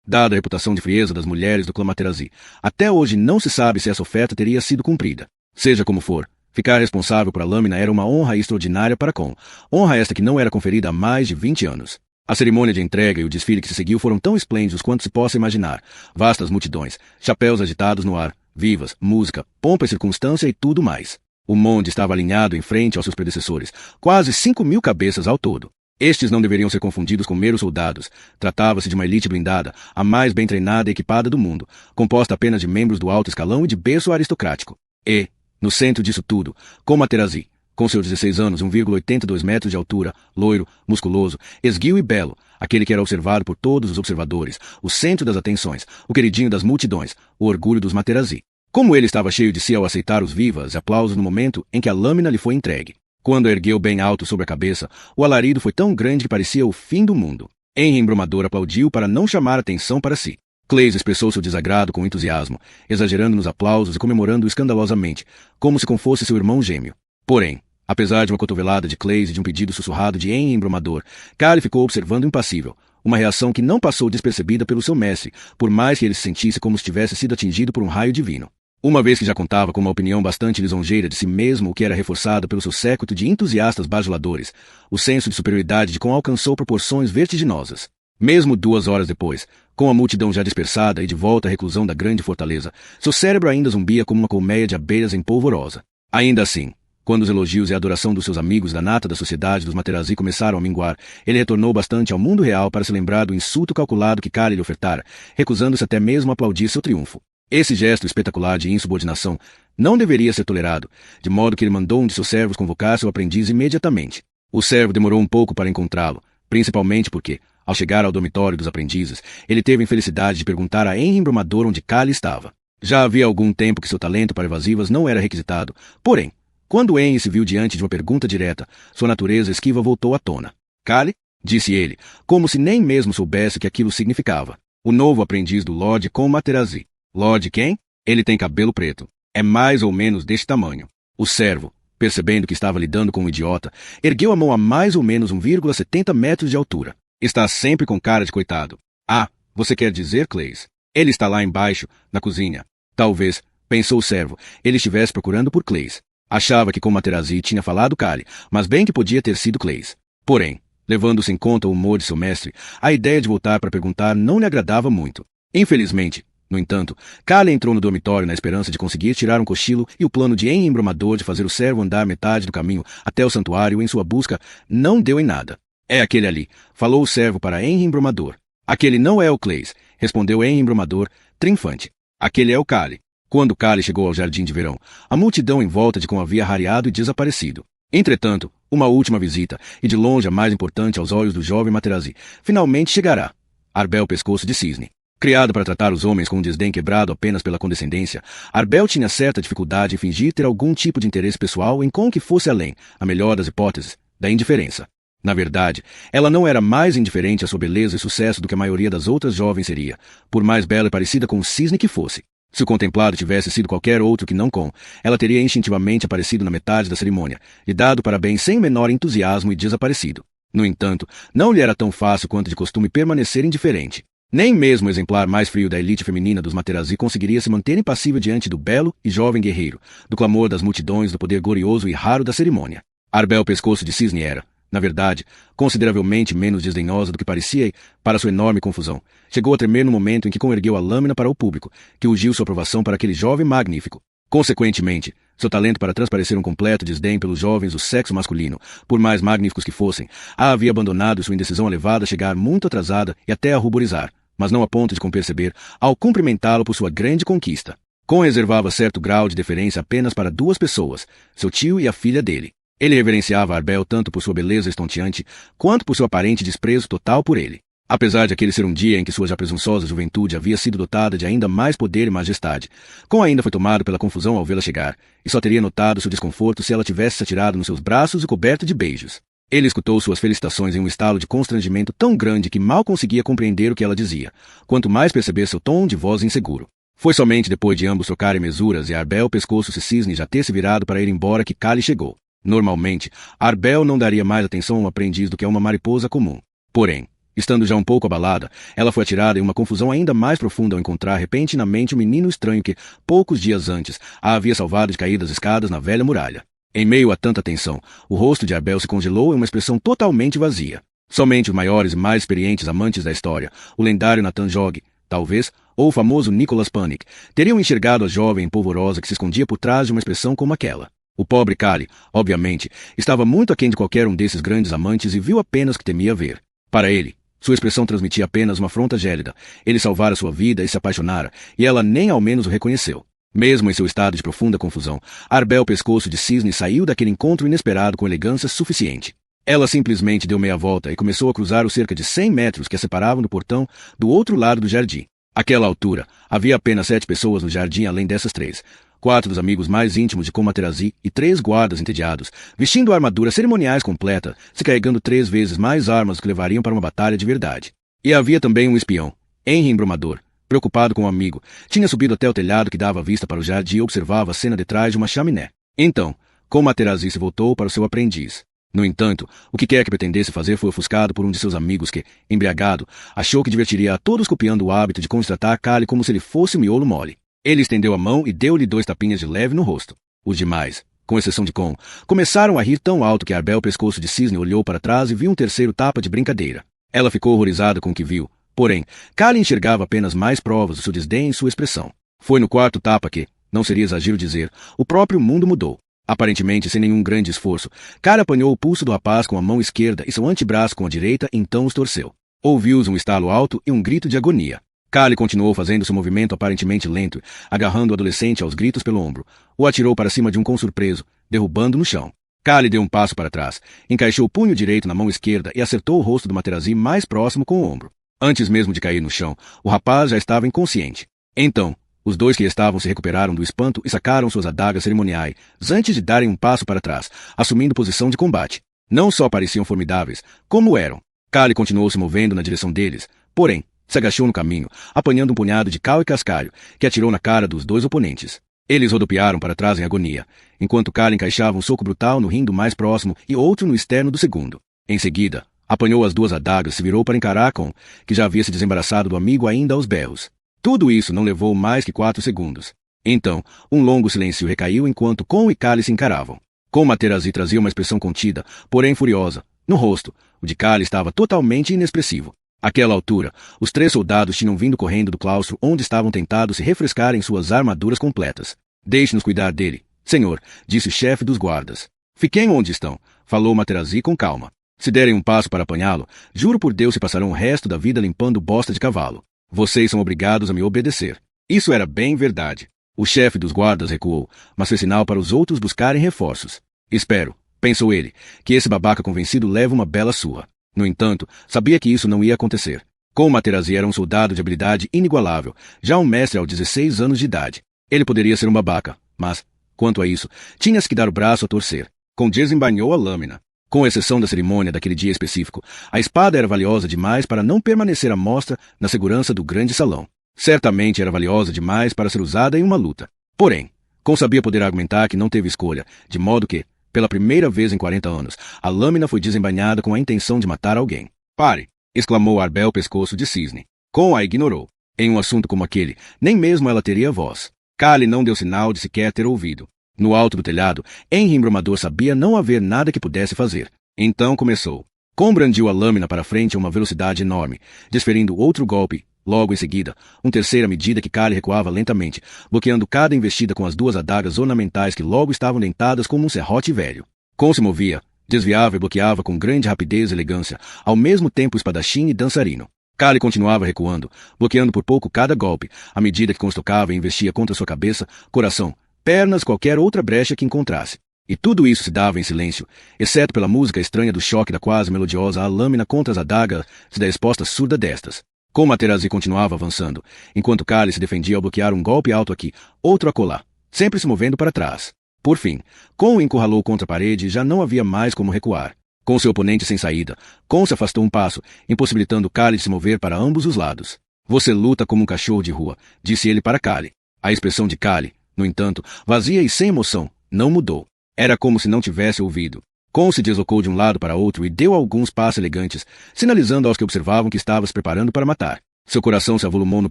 Dada a reputação de frieza das mulheres do clã Materazzi, até hoje não se sabe se essa oferta teria sido cumprida. Seja como for, ficar responsável por a lâmina era uma honra extraordinária para Com, honra esta que não era conferida há mais de 20 anos. A cerimônia de entrega e o desfile que se seguiu foram tão esplêndidos quanto se possa imaginar. Vastas multidões, chapéus agitados no ar, vivas, música, pompa e circunstância e tudo mais. O monte estava alinhado em frente aos seus predecessores, quase 5.000 cabeças ao todo. Estes não deveriam ser confundidos com meros soldados. Tratava-se de uma elite blindada, a mais bem treinada e equipada do mundo, composta apenas de membros do alto escalão e de berço aristocrático. E, no centro disso tudo, Com Materazzi, com seus 16 anos e 1,82 metros de altura, loiro, musculoso, esguio e belo, aquele que era observado por todos os observadores, o centro das atenções, o queridinho das multidões, o orgulho dos Materazzi. Como ele estava cheio de si ao aceitar os vivas e aplausos no momento em que a lâmina lhe foi entregue. Quando a ergueu bem alto sobre a cabeça, o alarido foi tão grande que parecia o fim do mundo. Henry Embrumador aplaudiu para não chamar atenção para si. Clays expressou seu desagrado com entusiasmo, exagerando nos aplausos e comemorando escandalosamente, como se fosse seu irmão gêmeo. Porém, apesar de uma cotovelada de Clays e de um pedido sussurrado de Henry Embrumador, Cale ficou observando impassível, uma reação que não passou despercebida pelo seu mestre, por mais que ele se sentisse como se tivesse sido atingido por um raio divino. Uma vez que já contava com uma opinião bastante lisonjeira de si mesmo, o que era reforçada pelo seu séquito de entusiastas bajuladores, o senso de superioridade de Com alcançou proporções vertiginosas. Mesmo 2 horas depois, com a multidão já dispersada e de volta à reclusão da grande fortaleza, seu cérebro ainda zumbia como uma colmeia de abelhas em polvorosa. Ainda assim, quando os elogios e a adoração dos seus amigos da nata da sociedade dos Materazzi começaram a minguar, ele retornou bastante ao mundo real para se lembrar do insulto calculado que Cale lhe ofertara, recusando-se até mesmo a aplaudir seu triunfo. Esse gesto espetacular de insubordinação não deveria ser tolerado, de modo que ele mandou um de seus servos convocar seu aprendiz imediatamente. O servo demorou um pouco para encontrá-lo, principalmente porque, ao chegar ao dormitório dos aprendizes, ele teve a infelicidade de perguntar a Henry Embrumador onde Cale estava. Já havia algum tempo que seu talento para evasivas não era requisitado, porém, quando Henry se viu diante de uma pergunta direta, sua natureza esquiva voltou à tona. Cale, disse ele, como se nem mesmo soubesse o que aquilo significava. O novo aprendiz do Lord Com Materazzi. Lord quem? Ele tem cabelo preto. É mais ou menos deste tamanho. O servo, percebendo que estava lidando com um idiota, ergueu a mão a mais ou menos 1,70 metros de altura. Está sempre com cara de coitado. Ah, você quer dizer, Clays? Ele está lá embaixo, na cozinha. Talvez, pensou o servo, ele estivesse procurando por Clays. Achava que Com Materazzi tinha falado Cale, mas bem que podia ter sido Clays. Porém, levando-se em conta o humor de seu mestre, a ideia de voltar para perguntar não lhe agradava muito. Infelizmente, no entanto, Cale entrou no dormitório na esperança de conseguir tirar um cochilo e o plano de Henry Embrumador de fazer o servo andar metade do caminho até o santuário em sua busca não deu em nada. É aquele ali, falou o servo para Henry Embrumador. Aquele não é o Clays, respondeu Henry Embrumador, triunfante. Aquele é o Cale. Quando Cale chegou ao jardim de verão, a multidão em volta de Com havia rareado e desaparecido. Entretanto, uma última visita, e de longe a mais importante aos olhos do jovem Materazzi, finalmente chegará. Arbel Pescoço de Cisne. Criado para tratar os homens com um desdém quebrado apenas pela condescendência, Arbel tinha certa dificuldade em fingir ter algum tipo de interesse pessoal em Com que fosse além, a melhor das hipóteses, da indiferença. Na verdade, ela não era mais indiferente à sua beleza e sucesso do que a maioria das outras jovens seria, por mais bela e parecida com o cisne que fosse. Se o contemplado tivesse sido qualquer outro que não Com, ela teria instintivamente aparecido na metade da cerimônia, e dado parabéns sem o menor entusiasmo e desaparecido. No entanto, não lhe era tão fácil quanto de costume permanecer indiferente. Nem mesmo o exemplar mais frio da elite feminina dos Materazzi conseguiria se manter impassível diante do belo e jovem guerreiro, do clamor das multidões, do poder glorioso e raro da cerimônia. Arbel Pescoço de Cisne era, na verdade, consideravelmente menos desdenhosa do que parecia e, para sua enorme confusão, chegou a tremer no momento em que ergueu a lâmina para o público, que ungiu sua aprovação para aquele jovem magnífico. Consequentemente, seu talento para transparecer um completo desdém pelos jovens do sexo masculino, por mais magníficos que fossem, a havia abandonado e sua indecisão levado a chegar muito atrasada e até a ruborizar, mas não a ponto de comperceber, ao cumprimentá-lo por sua grande conquista. Com reservava certo grau de deferência apenas para duas pessoas, seu tio e a filha dele. Ele reverenciava Arbel tanto por sua beleza estonteante, quanto por seu aparente desprezo total por ele. Apesar de aquele ser um dia em que sua já presunçosa juventude havia sido dotada de ainda mais poder e majestade, Com ainda foi tomado pela confusão ao vê-la chegar, e só teria notado seu desconforto se ela tivesse se atirado nos seus braços e coberto de beijos. Ele escutou suas felicitações em um estalo de constrangimento tão grande que mal conseguia compreender o que ela dizia, quanto mais perceber seu tom de voz inseguro. Foi somente depois de ambos trocarem mesuras e Arbel Pescoço se Cisne já ter se virado para ir embora que Kali chegou. Normalmente, Arbel não daria mais atenção a um aprendiz do que a uma mariposa comum. Porém, estando já um pouco abalada, ela foi atirada em uma confusão ainda mais profunda ao encontrar repentinamente o menino estranho que, poucos dias antes, a havia salvado de cair das escadas na velha muralha. Em meio a tanta tensão, o rosto de Arbel se congelou em uma expressão totalmente vazia. Somente os maiores e mais experientes amantes da história, o lendário Nathan Jog, talvez, ou o famoso Nicholas Panic, teriam enxergado a jovem polvorosa que se escondia por trás de uma expressão como aquela. O pobre Kali, obviamente, estava muito aquém de qualquer um desses grandes amantes e viu apenas o que temia ver. Para ele, sua expressão transmitia apenas uma afronta gélida. Ele salvara sua vida e se apaixonara, e ela nem ao menos o reconheceu. Mesmo em seu estado de profunda confusão, Arbel Pescoço de Cisne saiu daquele encontro inesperado com elegância suficiente. Ela simplesmente deu meia volta e começou a cruzar os cerca de 100 metros que a separavam do portão do outro lado do jardim. Àquela altura, havia apenas 7 pessoas no jardim além dessas 3. 4 dos amigos mais íntimos de Com Materazzi e 3 guardas entediados, vestindo a armadura cerimoniais completa, se carregando 3 vezes mais armas do que levariam para uma batalha de verdade. E havia também um espião, Henry Embrumador, preocupado com o amigo, tinha subido até o telhado que dava vista para o jardim e observava a cena detrás de uma chaminé. Então, Com Materazzi se voltou para o seu aprendiz. No entanto, o que quer que pretendesse fazer foi ofuscado por um de seus amigos que, embriagado, achou que divertiria a todos copiando o hábito de constratar Kali como se ele fosse um miolo mole. Ele estendeu a mão e deu-lhe 2 tapinhas de leve no rosto. Os demais, com exceção de Com, começaram a rir tão alto que Arbel Pescoço de Cisne olhou para trás e viu um terceiro tapa de brincadeira. Ela ficou horrorizada com o que viu, porém, Kali enxergava apenas mais provas do seu desdém em sua expressão. Foi no 4º tapa que, não seria exagero dizer, o próprio mundo mudou. Aparentemente sem nenhum grande esforço, Kali apanhou o pulso do rapaz com a mão esquerda e seu antebraço com a direita, então os torceu. Ouviu-se um estalo alto e um grito de agonia. Kali continuou fazendo seu movimento aparentemente lento, agarrando o adolescente aos gritos pelo ombro. O atirou para cima de um Com surpreso, derrubando no chão. Kali deu um passo para trás, encaixou o punho direito na mão esquerda e acertou o rosto do Materazzi mais próximo com o ombro. Antes mesmo de cair no chão, o rapaz já estava inconsciente. Então, os 2 que estavam se recuperaram do espanto e sacaram suas adagas cerimoniais, antes de darem um passo para trás, assumindo posição de combate. Não só pareciam formidáveis, como eram. Kali continuou se movendo na direção deles, porém, se agachou no caminho, apanhando um punhado de cal e cascalho, que atirou na cara dos 2 oponentes. Eles rodopiaram para trás em agonia, enquanto Kali encaixava um soco brutal no rim do mais próximo e outro no externo do segundo. Em seguida, apanhou as 2 adagas e se virou para encarar Com, que já havia se desembaraçado do amigo ainda aos berros. Tudo isso não levou mais que 4 segundos. Então, um longo silêncio recaiu enquanto Com e Kali se encaravam. Com Materazzi trazia uma expressão contida, porém furiosa, no rosto. O de Kali estava totalmente inexpressivo. Àquela altura, os 3 soldados tinham vindo correndo do claustro onde estavam tentando se refrescar em suas armaduras completas. Deixe-nos cuidar dele, senhor, disse o chefe dos guardas. Fiquem onde estão, falou Materazzi com calma. Se derem um passo para apanhá-lo, juro por Deus se passarão o resto da vida limpando bosta de cavalo. Vocês são obrigados a me obedecer. Isso era bem verdade. O chefe dos guardas recuou, mas fez sinal para os outros buscarem reforços. Espero, pensou ele, que esse babaca convencido leve uma bela surra. No entanto, sabia que isso não ia acontecer. Com Materazzi era um soldado de habilidade inigualável, já um mestre aos 16 anos de idade. Ele poderia ser um babaca, mas, quanto a isso, tinha-se que dar o braço a torcer. Com desembainhou a lâmina. Com exceção da cerimônia daquele dia específico, a espada era valiosa demais para não permanecer à mostra na segurança do grande salão. Certamente era valiosa demais para ser usada em uma luta. Porém, Con sabia poder argumentar que não teve escolha, de modo que, pela primeira vez em 40 anos, a lâmina foi desembainhada com a intenção de matar alguém. Pare! Exclamou Arbel Pescoço de Cisne. Con a ignorou. Em um assunto como aquele, nem mesmo ela teria voz. Kali não deu sinal de sequer ter ouvido. No alto do telhado, Henry Embrumador sabia não haver nada que pudesse fazer. Então começou. Con brandiu a lâmina para frente a uma velocidade enorme, desferindo outro golpe. Logo em seguida, um terceiro à medida que Kali recuava lentamente, bloqueando cada investida com as duas adagas ornamentais que logo estavam dentadas como um serrote velho. Con se movia, desviava e bloqueava com grande rapidez e elegância, ao mesmo tempo espadachim e dançarino. Kali continuava recuando, bloqueando por pouco cada golpe, à medida que Con estocava e investia contra sua cabeça, coração, pernas, qualquer outra brecha que encontrasse. E tudo isso se dava em silêncio, exceto pela música estranha do choque da quase melodiosa lâmina contra as adagas da resposta surda destas. Con Materazzi continuava avançando, enquanto Kali se defendia ao bloquear um golpe alto aqui, outro acolá, sempre se movendo para trás. Por fim, Con o encurralou contra a parede e já não havia mais como recuar. Com seu oponente sem saída, Con se afastou um passo, impossibilitando Kali de se mover para ambos os lados. Você luta como um cachorro de rua, disse ele para Kali. A expressão de Kali, no entanto, vazia e sem emoção, não mudou. Era como se não tivesse ouvido. Con se deslocou de um lado para outro e deu alguns passos elegantes, sinalizando aos que observavam que estava se preparando para matar. Seu coração se avolumou no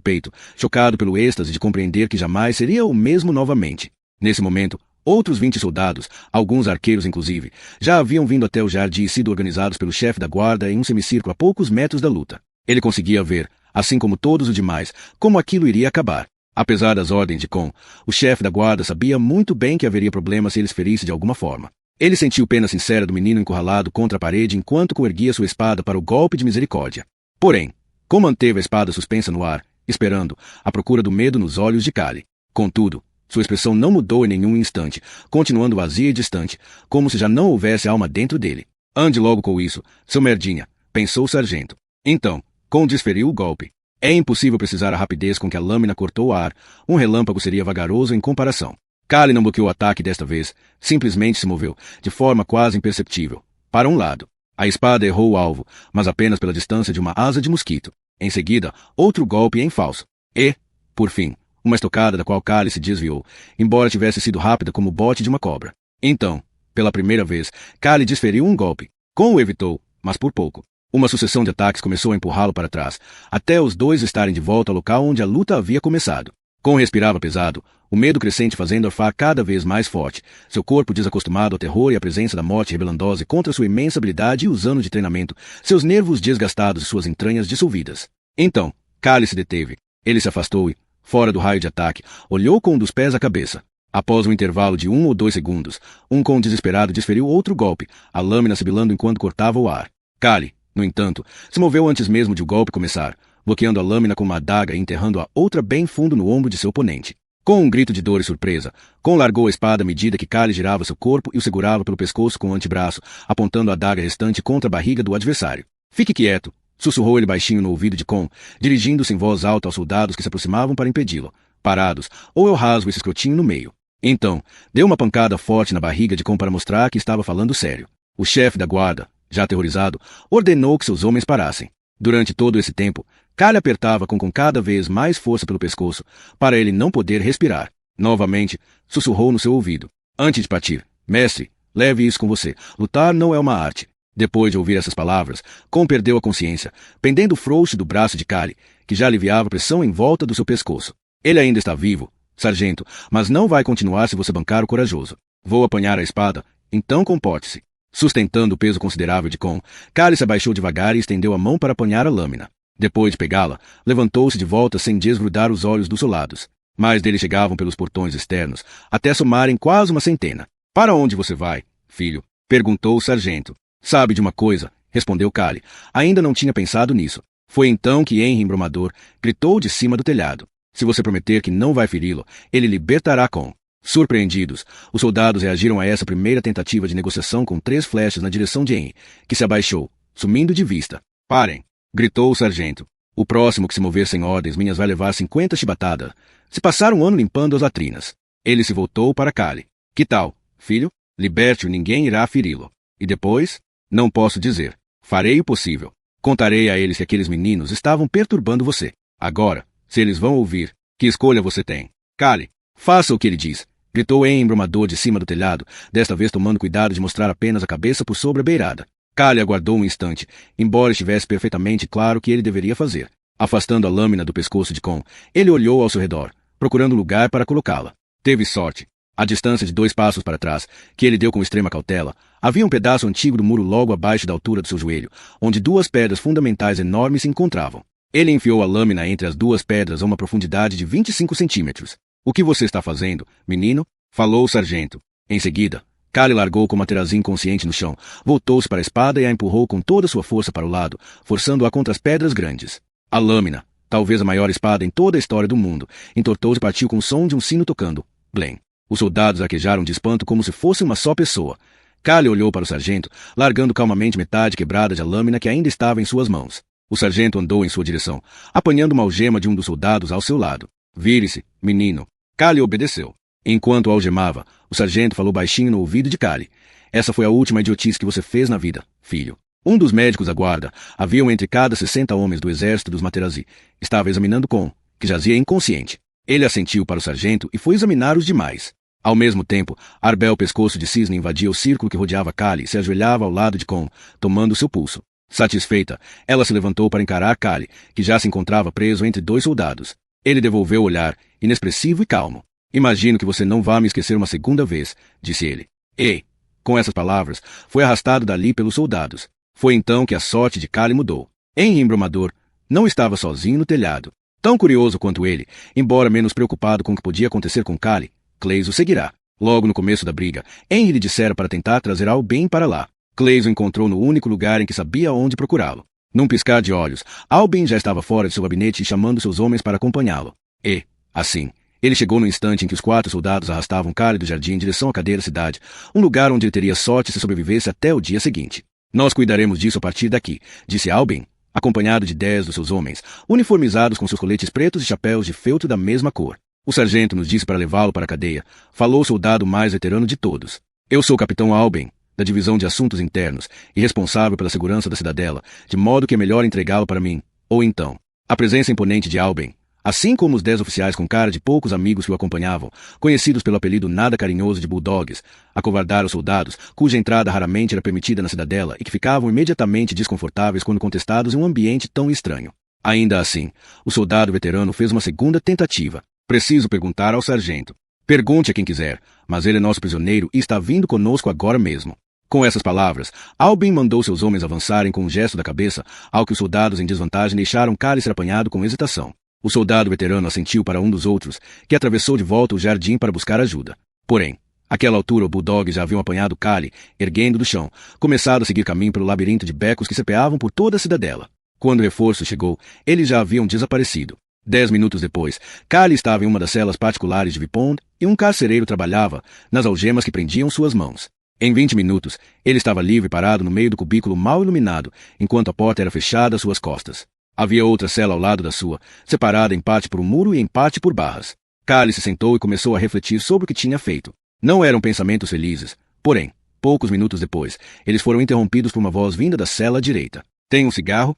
peito, chocado pelo êxtase de compreender que jamais seria o mesmo novamente. Nesse momento, outros 20 soldados, alguns arqueiros inclusive, já haviam vindo até o jardim e sido organizados pelo chefe da guarda em um semicírculo a poucos metros da luta. Ele conseguia ver, assim como todos os demais, como aquilo iria acabar. Apesar das ordens de Con, o chefe da guarda sabia muito bem que haveria problema se eles ferisse de alguma forma. Ele sentiu pena sincera do menino encurralado contra a parede enquanto Con erguia sua espada para o golpe de misericórdia. Porém, Con manteve a espada suspensa no ar, esperando, à procura do medo nos olhos de Kali. Contudo, sua expressão não mudou em nenhum instante, continuando vazia e distante, como se já não houvesse alma dentro dele. Ande logo com isso, seu merdinha, pensou o sargento. Então, Con desferiu o golpe. É impossível precisar a rapidez com que a lâmina cortou o ar. Um relâmpago seria vagaroso em comparação. Kali não bloqueou o ataque desta vez. Simplesmente se moveu, de forma quase imperceptível, para um lado. A espada errou o alvo, mas apenas pela distância de uma asa de mosquito. Em seguida, outro golpe em falso. E, por fim, uma estocada da qual Kali se desviou, embora tivesse sido rápida como o bote de uma cobra. Então, pela primeira vez, Kali desferiu um golpe. Con o evitou, mas por pouco. Uma sucessão de ataques começou a empurrá-lo para trás, até os dois estarem de volta ao local onde a luta havia começado. Con respirava pesado, o medo crescente fazendo Arfar cada vez mais forte, seu corpo desacostumado ao terror e à presença da morte rebelandosa contra sua imensa habilidade e os anos de treinamento, seus nervos desgastados e suas entranhas dissolvidas. Então, Kali se deteve. Ele se afastou e, fora do raio de ataque, olhou com um dos pés à cabeça. Após um intervalo de 1 ou 2 segundos, Con desesperado desferiu outro golpe, a lâmina sibilando enquanto cortava o ar. Kali, no entanto, se moveu antes mesmo de o golpe começar, bloqueando a lâmina com uma adaga e enterrando a outra bem fundo no ombro de seu oponente. Com um grito de dor e surpresa, Con largou a espada à medida que Kali girava seu corpo e o segurava pelo pescoço com o antebraço, apontando a adaga restante contra a barriga do adversário. Fique quieto, sussurrou ele baixinho no ouvido de Con, dirigindo-se em voz alta aos soldados que se aproximavam para impedi-lo. Parados, ou eu rasgo esse escrotinho no meio. Então, deu uma pancada forte na barriga de Con para mostrar que estava falando sério. O chefe da guarda, já aterrorizado, ordenou que seus homens parassem. Durante todo esse tempo, Kali apertava com cada vez mais força pelo pescoço, para ele não poder respirar. Novamente, sussurrou no seu ouvido. Antes de partir, mestre, leve isso com você. Lutar não é uma arte. Depois de ouvir essas palavras, Con perdeu a consciência, pendendo frouxo do braço de Kali, que já aliviava a pressão em volta do seu pescoço. Ele ainda está vivo, sargento, mas não vai continuar se você bancar o corajoso. Vou apanhar a espada, então comporte-se. Sustentando o peso considerável de Con, Kali se abaixou devagar e estendeu a mão para apanhar a lâmina. Depois de pegá-la, levantou-se de volta sem desgrudar os olhos dos soldados. Mais deles chegavam pelos portões externos, até somarem quase uma centena. Para onde você vai, filho? Perguntou o sargento. Sabe de uma coisa, respondeu Kali. Ainda não tinha pensado nisso. Foi então que Henry Embrumador gritou de cima do telhado. Se você prometer que não vai feri-lo, ele libertará Con. Surpreendidos, os soldados reagiram a essa primeira tentativa de negociação com 3 flechas na direção de Henry, que se abaixou, sumindo de vista. Parem! Gritou o sargento. O próximo que se mover sem ordens minhas vai levar 50 chibatadas. Se passar um ano limpando as latrinas. Ele se voltou para Kali. Que tal, filho? Liberte-o, ninguém irá feri-lo. E depois? Não posso dizer. Farei o possível. Contarei a eles que aqueles meninos estavam perturbando você. Agora, se eles vão ouvir, que escolha você tem? Cale. Faça o que ele diz. Gritou em embromador de cima do telhado, desta vez tomando cuidado de mostrar apenas a cabeça por sobre a beirada. Cale aguardou um instante, embora estivesse perfeitamente claro o que ele deveria fazer. Afastando a lâmina do pescoço de Con, ele olhou ao seu redor, procurando lugar para colocá-la. Teve sorte. À distância de 2 passos para trás, que ele deu com extrema cautela, havia um pedaço antigo do muro logo abaixo da altura do seu joelho, onde 2 pedras fundamentais enormes se encontravam. Ele enfiou a lâmina entre as 2 pedras a uma profundidade de 25 centímetros. O que você está fazendo, menino? Falou o sargento. Em seguida, Cale largou com Materazzi inconsciente no chão, voltou-se para a espada e a empurrou com toda sua força para o lado, forçando-a contra as pedras grandes. A lâmina, talvez a maior espada em toda a história do mundo, entortou-se e partiu com o som de um sino tocando. Blém. Os soldados arquejaram de espanto como se fosse uma só pessoa. Cale olhou para o sargento, largando calmamente metade quebrada de lâmina que ainda estava em suas mãos. O sargento andou em sua direção, apanhando uma algema de um dos soldados ao seu lado. Vire-se, menino. Cale obedeceu. Enquanto o algemava, o sargento falou baixinho no ouvido de Cale. Essa foi a última idiotice que você fez na vida, filho. Um dos médicos da guarda, haviam entre cada 60 homens do exército dos Materazzi, estava examinando Con, que jazia inconsciente. Ele assentiu para o sargento e foi examinar os demais. Ao mesmo tempo, Arbel Pescoço de Cisne invadia o círculo que rodeava Cale e se ajoelhava ao lado de Con, tomando seu pulso. Satisfeita, ela se levantou para encarar Cale, que já se encontrava preso entre 2 soldados. Ele devolveu o olhar, inexpressivo e calmo. Imagino que você não vá me esquecer uma segunda vez, disse ele. E, com essas palavras, foi arrastado dali pelos soldados. Foi então que a sorte de Cale mudou. Henry Embromador não estava sozinho no telhado. Tão curioso quanto ele, embora menos preocupado com o que podia acontecer com Cale, Clays o seguirá. Logo no começo da briga, Henry lhe dissera para tentar trazer Albin para lá. Clays o encontrou no único lugar em que sabia onde procurá-lo. Num piscar de olhos, Albin já estava fora de seu gabinete e chamando seus homens para acompanhá-lo. E, assim, ele chegou no instante em que os 4 soldados arrastavam Cale do jardim em direção à cadeira cidade, um lugar onde ele teria sorte se sobrevivesse até o dia seguinte. Nós cuidaremos disso a partir daqui, disse Albin, acompanhado de 10 dos seus homens, uniformizados com seus coletes pretos e chapéus de feltro da mesma cor. O sargento nos disse para levá-lo para a cadeia. Falou o soldado mais veterano de todos. Eu sou o capitão Albin, da Divisão de Assuntos Internos, e responsável pela segurança da cidadela, de modo que é melhor entregá-lo para mim. Ou então, a presença imponente de Albin, assim como os 10 oficiais com cara de poucos amigos que o acompanhavam, conhecidos pelo apelido nada carinhoso de bulldogs, acovardaram os soldados, cuja entrada raramente era permitida na cidadela e que ficavam imediatamente desconfortáveis quando contestados em um ambiente tão estranho. Ainda assim, o soldado veterano fez uma segunda tentativa. Preciso perguntar ao sargento. Pergunte a quem quiser, mas ele é nosso prisioneiro e está vindo conosco agora mesmo. Com essas palavras, Albin mandou seus homens avançarem com um gesto da cabeça, ao que os soldados em desvantagem deixaram Cale ser apanhado com hesitação. O soldado veterano assentiu para um dos outros, que atravessou de volta o jardim para buscar ajuda. Porém, àquela altura o bulldog já haviam apanhado Cale, erguendo do chão, começado a seguir caminho pelo labirinto de becos que serpeavam por toda a cidadela. Quando o reforço chegou, eles já haviam desaparecido. 10 minutos depois, Cale estava em uma das celas particulares de Vipond e um carcereiro trabalhava nas algemas que prendiam suas mãos. Em 20 minutos, ele estava livre parado no meio do cubículo mal iluminado, enquanto a porta era fechada às suas costas. Havia outra cela ao lado da sua, separada em parte por um muro e em parte por barras. Cale se sentou e começou a refletir sobre o que tinha feito. Não eram pensamentos felizes. Porém, poucos minutos depois, eles foram interrompidos por uma voz vinda da cela à direita. Tem um cigarro?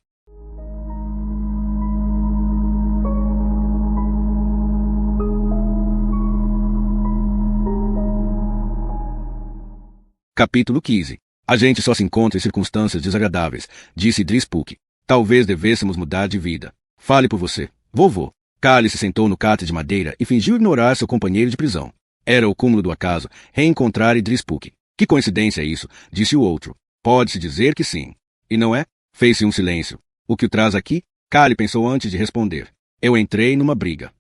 Capítulo 15. A gente só se encontra em circunstâncias desagradáveis, disse Drispuk. Talvez devêssemos mudar de vida. Fale por você, vovô. Cale se sentou no catre de madeira e fingiu ignorar seu companheiro de prisão. Era o cúmulo do acaso reencontrar Drispuk. Que coincidência é isso, disse o outro. Pode-se dizer que sim. E não é? Fez-se um silêncio. O que o traz aqui? Cale pensou antes de responder. Eu entrei numa briga.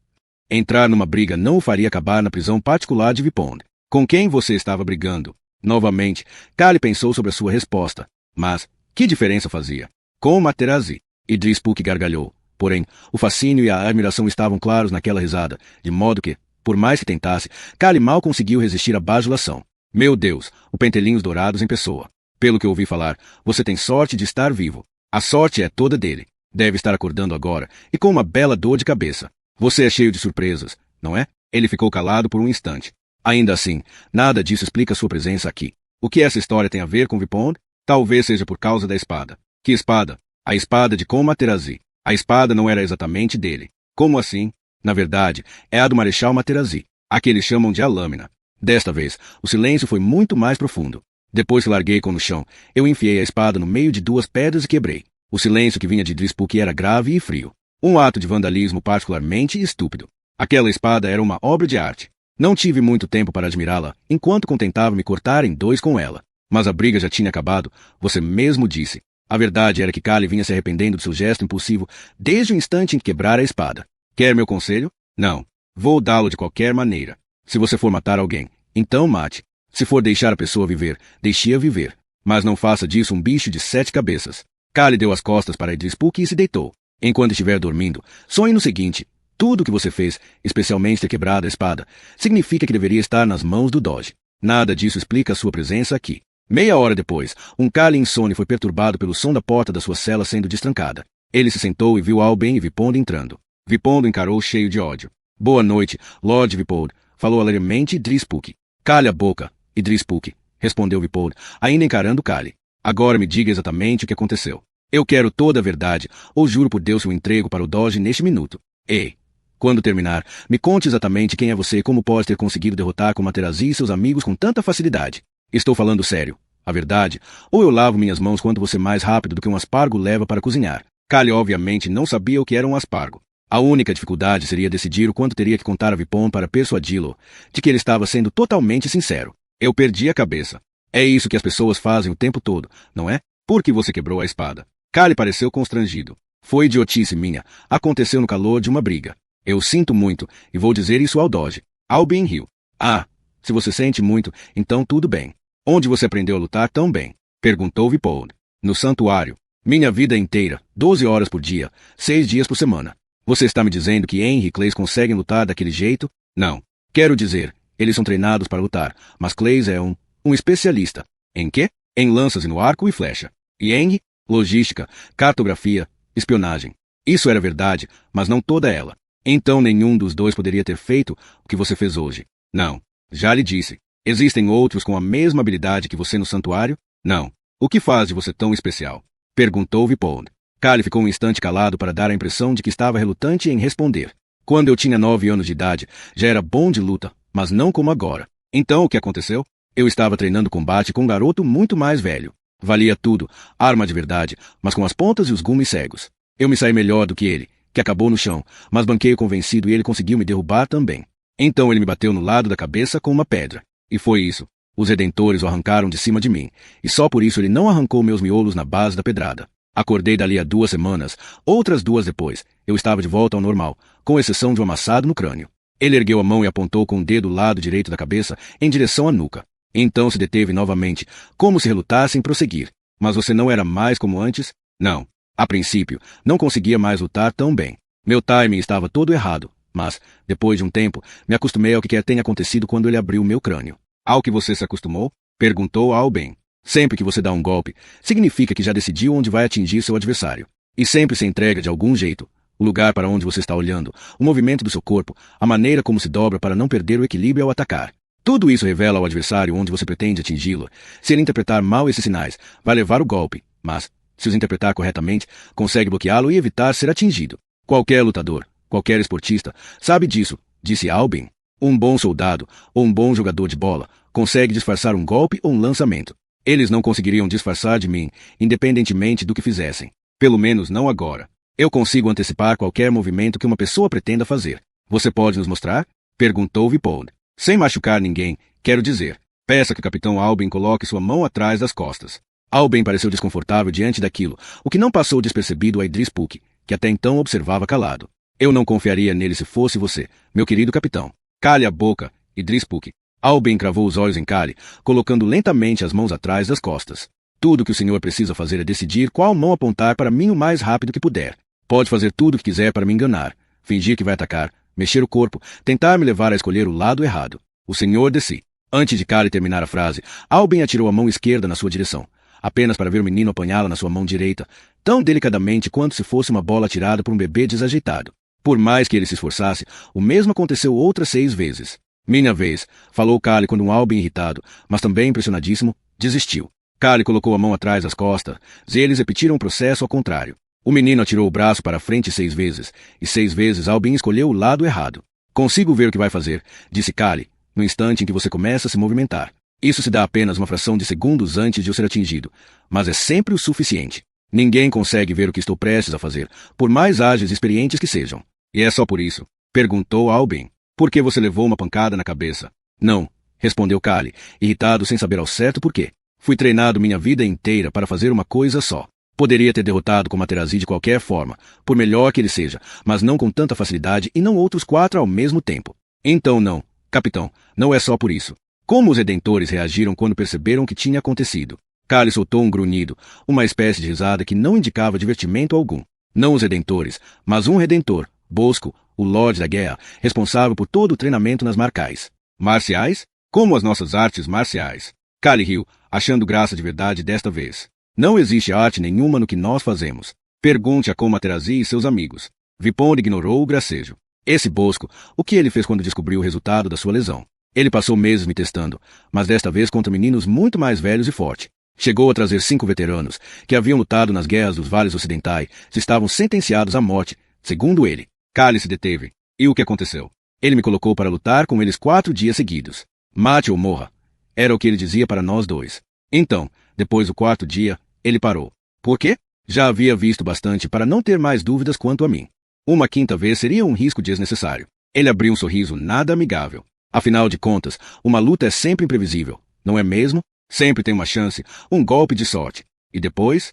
Entrar numa briga não o faria acabar na prisão particular de Vipond. Com quem você estava brigando? Novamente, Cale pensou sobre a sua resposta. Mas, que diferença fazia? Com Materazzi. E Drispuk gargalhou. Porém, o fascínio e a admiração estavam claros naquela risada, de modo que, por mais que tentasse, Cale mal conseguiu resistir à bajulação. Meu Deus, o Pentelinhos Dourados em pessoa. Pelo que ouvi falar, você tem sorte de estar vivo. A sorte é toda dele. Deve estar acordando agora, e com uma bela dor de cabeça. Você é cheio de surpresas, não é? Ele ficou calado por um instante. Ainda assim, nada disso explica sua presença aqui. O que essa história tem a ver com Vipond? Talvez seja por causa da espada. Que espada? A espada de Con-Materazzi. A espada não era exatamente dele. Como assim? Na verdade, é a do Marechal Materazzi, a que eles chamam de a lâmina. Desta vez, o silêncio foi muito mais profundo. Depois que larguei Con no chão, eu enfiei a espada no meio de duas pedras e quebrei. O silêncio que vinha de Drispuk era grave e frio. Um ato de vandalismo particularmente estúpido. Aquela espada era uma obra de arte. Não tive muito tempo para admirá-la, enquanto contentava me cortar em dois com ela. Mas a briga já tinha acabado, você mesmo disse. A verdade era que Kali vinha se arrependendo do seu gesto impulsivo desde o instante em que quebrara a espada. Quer meu conselho? Não. Vou dá-lo de qualquer maneira. Se você for matar alguém, então mate. Se for deixar a pessoa viver, deixe-a viver. Mas não faça disso um bicho de 7 cabeças. Kali deu as costas para Drispuk e se deitou. Enquanto estiver dormindo, sonhe no seguinte. Tudo o que você fez, especialmente ter quebrado a espada, significa que deveria estar nas mãos do Doge. Nada disso explica a sua presença aqui. Meia hora depois, um Kali insone foi perturbado pelo som da porta da sua cela sendo destrancada. Ele se sentou e viu Alben e Vipond entrando. Vipond encarou cheio de ódio. Boa noite, Lord Vipond, falou alegremente Drispuk. Cale a boca, Drispuk, respondeu Vipond, ainda encarando Kali. Agora me diga exatamente o que aconteceu. Eu quero toda a verdade, ou juro por Deus que o entrego para o Doge neste minuto. Ei! Quando terminar, me conte exatamente quem é você e como pode ter conseguido derrotar Con-Materazzi e seus amigos com tanta facilidade. Estou falando sério. A verdade, ou eu lavo minhas mãos quanto você mais rápido do que um aspargo leva para cozinhar. Kali obviamente não sabia o que era um aspargo. A única dificuldade seria decidir o quanto teria que contar a Vipond para persuadi-lo de que ele estava sendo totalmente sincero. Eu perdi a cabeça. É isso que as pessoas fazem o tempo todo, não é? Por que você quebrou a espada? Kali pareceu constrangido. Foi idiotice minha. Aconteceu no calor de uma briga. Eu sinto muito, e vou dizer isso ao Doge. Alben riu. Ah, se você sente muito, então tudo bem. Onde você aprendeu a lutar tão bem? Perguntou Vipond. No santuário. Minha vida inteira, 12 horas por dia, 6 dias por semana. Você está me dizendo que Henry e Clays conseguem lutar daquele jeito? Não. Quero dizer, eles são treinados para lutar, mas Clays é um especialista. Em quê? Em lanças e no arco e flecha. E Henry? Logística, cartografia, espionagem. Isso era verdade, mas não toda ela. Então nenhum dos dois poderia ter feito o que você fez hoje. Não. Já lhe disse. Existem outros com a mesma habilidade que você no santuário? Não. O que faz de você tão especial? Perguntou Vipond. Kali ficou um instante calado para dar a impressão de que estava relutante em responder. Quando eu tinha 9 anos de idade, já era bom de luta, mas não como agora. Então o que aconteceu? Eu estava treinando combate com um garoto muito mais velho. Valia tudo, arma de verdade, mas com as pontas e os gumes cegos. Eu me saí melhor do que ele, que acabou no chão, mas banquei convencido e ele conseguiu me derrubar também. Então ele me bateu no lado da cabeça com uma pedra. E foi isso. Os redentores o arrancaram de cima de mim, e só por isso ele não arrancou meus miolos na base da pedrada. Acordei dali a 2 semanas, outras 2 depois, eu estava de volta ao normal, com exceção de um amassado no crânio. Ele ergueu a mão e apontou com o dedo o lado direito da cabeça em direção à nuca. Então se deteve novamente, como se relutasse em prosseguir. Mas você não era mais como antes? Não. A princípio, não conseguia mais lutar tão bem. Meu timing estava todo errado, mas, depois de um tempo, me acostumei ao que quer tenha acontecido quando ele abriu meu crânio. Ao que você se acostumou? Perguntou Alben. Sempre que você dá um golpe, significa que já decidiu onde vai atingir seu adversário. E sempre se entrega de algum jeito. O lugar para onde você está olhando, o movimento do seu corpo, a maneira como se dobra para não perder o equilíbrio ao atacar. Tudo isso revela ao adversário onde você pretende atingi-lo. Se ele interpretar mal esses sinais, vai levar o golpe, mas, se os interpretar corretamente, consegue bloqueá-lo e evitar ser atingido. Qualquer lutador, qualquer esportista, sabe disso, disse Alben. Um bom soldado, ou um bom jogador de bola, consegue disfarçar um golpe ou um lançamento. Eles não conseguiriam disfarçar de mim, independentemente do que fizessem. Pelo menos não agora. Eu consigo antecipar qualquer movimento que uma pessoa pretenda fazer. Você pode nos mostrar? Perguntou Vipond. Sem machucar ninguém, quero dizer. Peça que o capitão Alben coloque sua mão atrás das costas. Alben pareceu desconfortável diante daquilo, o que não passou despercebido a Drispuk, que até então observava calado. Eu não confiaria nele se fosse você, meu querido capitão. Cale a boca, Drispuk. Alben cravou os olhos em Kali, colocando lentamente as mãos atrás das costas. Tudo o que o senhor precisa fazer é decidir qual mão apontar para mim o mais rápido que puder. Pode fazer tudo o que quiser para me enganar, fingir que vai atacar, mexer o corpo, tentar me levar a escolher o lado errado. O senhor decide. Antes de Kali terminar a frase, Alben atirou a mão esquerda na sua direção, apenas para ver o menino apanhá-la na sua mão direita, tão delicadamente quanto se fosse uma bola atirada por um bebê desajeitado. Por mais que ele se esforçasse, o mesmo aconteceu outras 6 vezes. Minha vez, falou Kali quando um Alben irritado, mas também impressionadíssimo, desistiu. Kali colocou a mão atrás das costas, e eles repetiram o processo ao contrário. O menino atirou o braço para a frente 6 vezes, e 6 vezes Albin escolheu o lado errado. Consigo ver o que vai fazer, disse Kali, no instante em que você começa a se movimentar. Isso se dá apenas uma fração de segundos antes de eu ser atingido, mas é sempre o suficiente. Ninguém consegue ver o que estou prestes a fazer, por mais ágeis e experientes que sejam. E é só por isso? Perguntou Albin. Por que você levou uma pancada na cabeça? Não, respondeu Kali, irritado sem saber ao certo por quê. Fui treinado minha vida inteira para fazer uma coisa só. Poderia ter derrotado com Materazzi de qualquer forma, por melhor que ele seja, mas não com tanta facilidade e não outros 4 ao mesmo tempo. Então não, capitão, não é só por isso. Como os Redentores reagiram quando perceberam o que tinha acontecido? Kali soltou um grunhido, uma espécie de risada que não indicava divertimento algum. Não os Redentores, mas um Redentor, Bosco, o Lorde da Guerra, responsável por todo o treinamento nas marciais. Marciais? Como as nossas artes marciais. Kali riu, achando graça de verdade desta vez. Não existe arte nenhuma no que nós fazemos. Pergunte a Materazzi e seus amigos. Vipond ignorou o gracejo. Esse Bosco, o que ele fez quando descobriu o resultado da sua lesão? Ele passou meses me testando, mas desta vez contra meninos muito mais velhos e fortes. Chegou a trazer 5 veteranos, que haviam lutado nas guerras dos vales ocidentais, e estavam sentenciados à morte, segundo ele. Kali se deteve. E o que aconteceu? Ele me colocou para lutar com eles 4 dias seguidos. Mate ou morra. Era o que ele dizia para nós dois. Então, depois do 4º dia, ele parou. Por quê? Já havia visto bastante para não ter mais dúvidas quanto a mim. Uma 5ª vez seria um risco desnecessário. Ele abriu um sorriso nada amigável. Afinal de contas, uma luta é sempre imprevisível, não é mesmo? Sempre tem uma chance, um golpe de sorte. E depois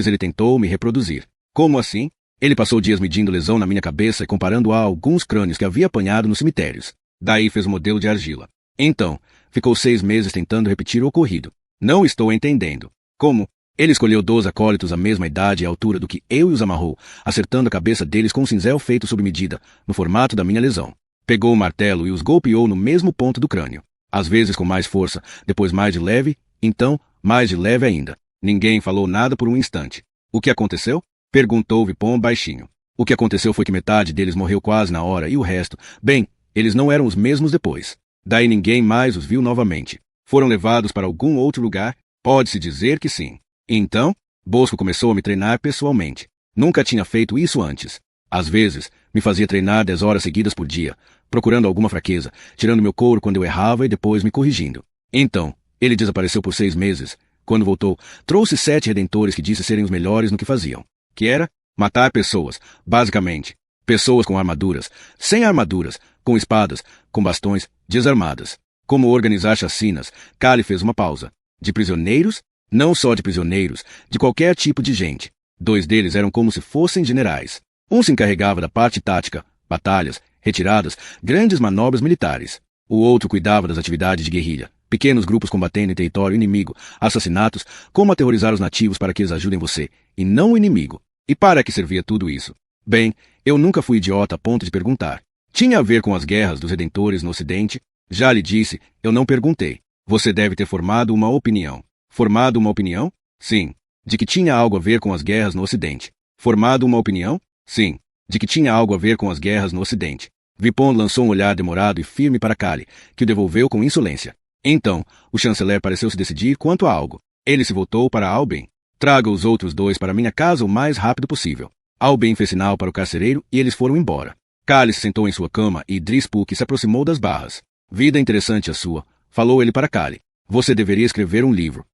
ele tentou me reproduzir. Como assim? Ele passou dias medindo lesão na minha cabeça e comparando-a a alguns crânios que havia apanhado nos cemitérios. Daí fez um modelo de argila. Então, ficou 6 meses tentando repetir o ocorrido. Não estou entendendo. Como? Ele escolheu 12 acólitos à mesma idade e altura do que eu e os amarrou, acertando a cabeça deles com um cinzel feito sob medida, no formato da minha lesão. Pegou o martelo e os golpeou no mesmo ponto do crânio. Às vezes com mais força, depois mais de leve, então mais de leve ainda. Ninguém falou nada por um instante. O que aconteceu? Perguntou Vipond baixinho. O que aconteceu foi que metade deles morreu quase na hora e o resto, bem, eles não eram os mesmos depois. Daí ninguém mais os viu novamente. Foram levados para algum outro lugar? Pode-se dizer que sim. Então, Bosco começou a me treinar pessoalmente. Nunca tinha feito isso antes. Às vezes, me fazia treinar 10 horas seguidas por dia, procurando alguma fraqueza, tirando meu couro quando eu errava e depois me corrigindo. Então, ele desapareceu por 6 meses. Quando voltou, trouxe 7 redentores que disse serem os melhores no que faziam. Que era? Matar pessoas, basicamente. Pessoas com armaduras, sem armaduras, com espadas, com bastões, desarmadas. Como organizar chacinas, Kali fez uma pausa. De prisioneiros? Não só de prisioneiros, de qualquer tipo de gente. 2 deles eram como se fossem generais. Um se encarregava da parte tática, batalhas, retiradas, grandes manobras militares. O outro cuidava das atividades de guerrilha, pequenos grupos combatendo em território inimigo, assassinatos, como aterrorizar os nativos para que eles ajudem você, e não o inimigo. E para que servia tudo isso? Bem, eu nunca fui idiota a ponto de perguntar. Tinha a ver com as guerras dos redentores no Ocidente? Já lhe disse, eu não perguntei. Você deve ter formado uma opinião. Formado uma opinião? Sim. De que tinha algo a ver com as guerras no Ocidente. Formado uma opinião? Sim. De que tinha algo a ver com as guerras no Ocidente. Vipond lançou um olhar demorado e firme para Kali, que o devolveu com insolência. Então, o chanceler pareceu se decidir quanto a algo. Ele se voltou para Albin. Traga os outros 2 para minha casa o mais rápido possível. Albin fez sinal para o carcereiro e eles foram embora. Kali se sentou em sua cama e Drispuk se aproximou das barras. Vida interessante a sua, falou ele para Kali. Você deveria escrever um livro.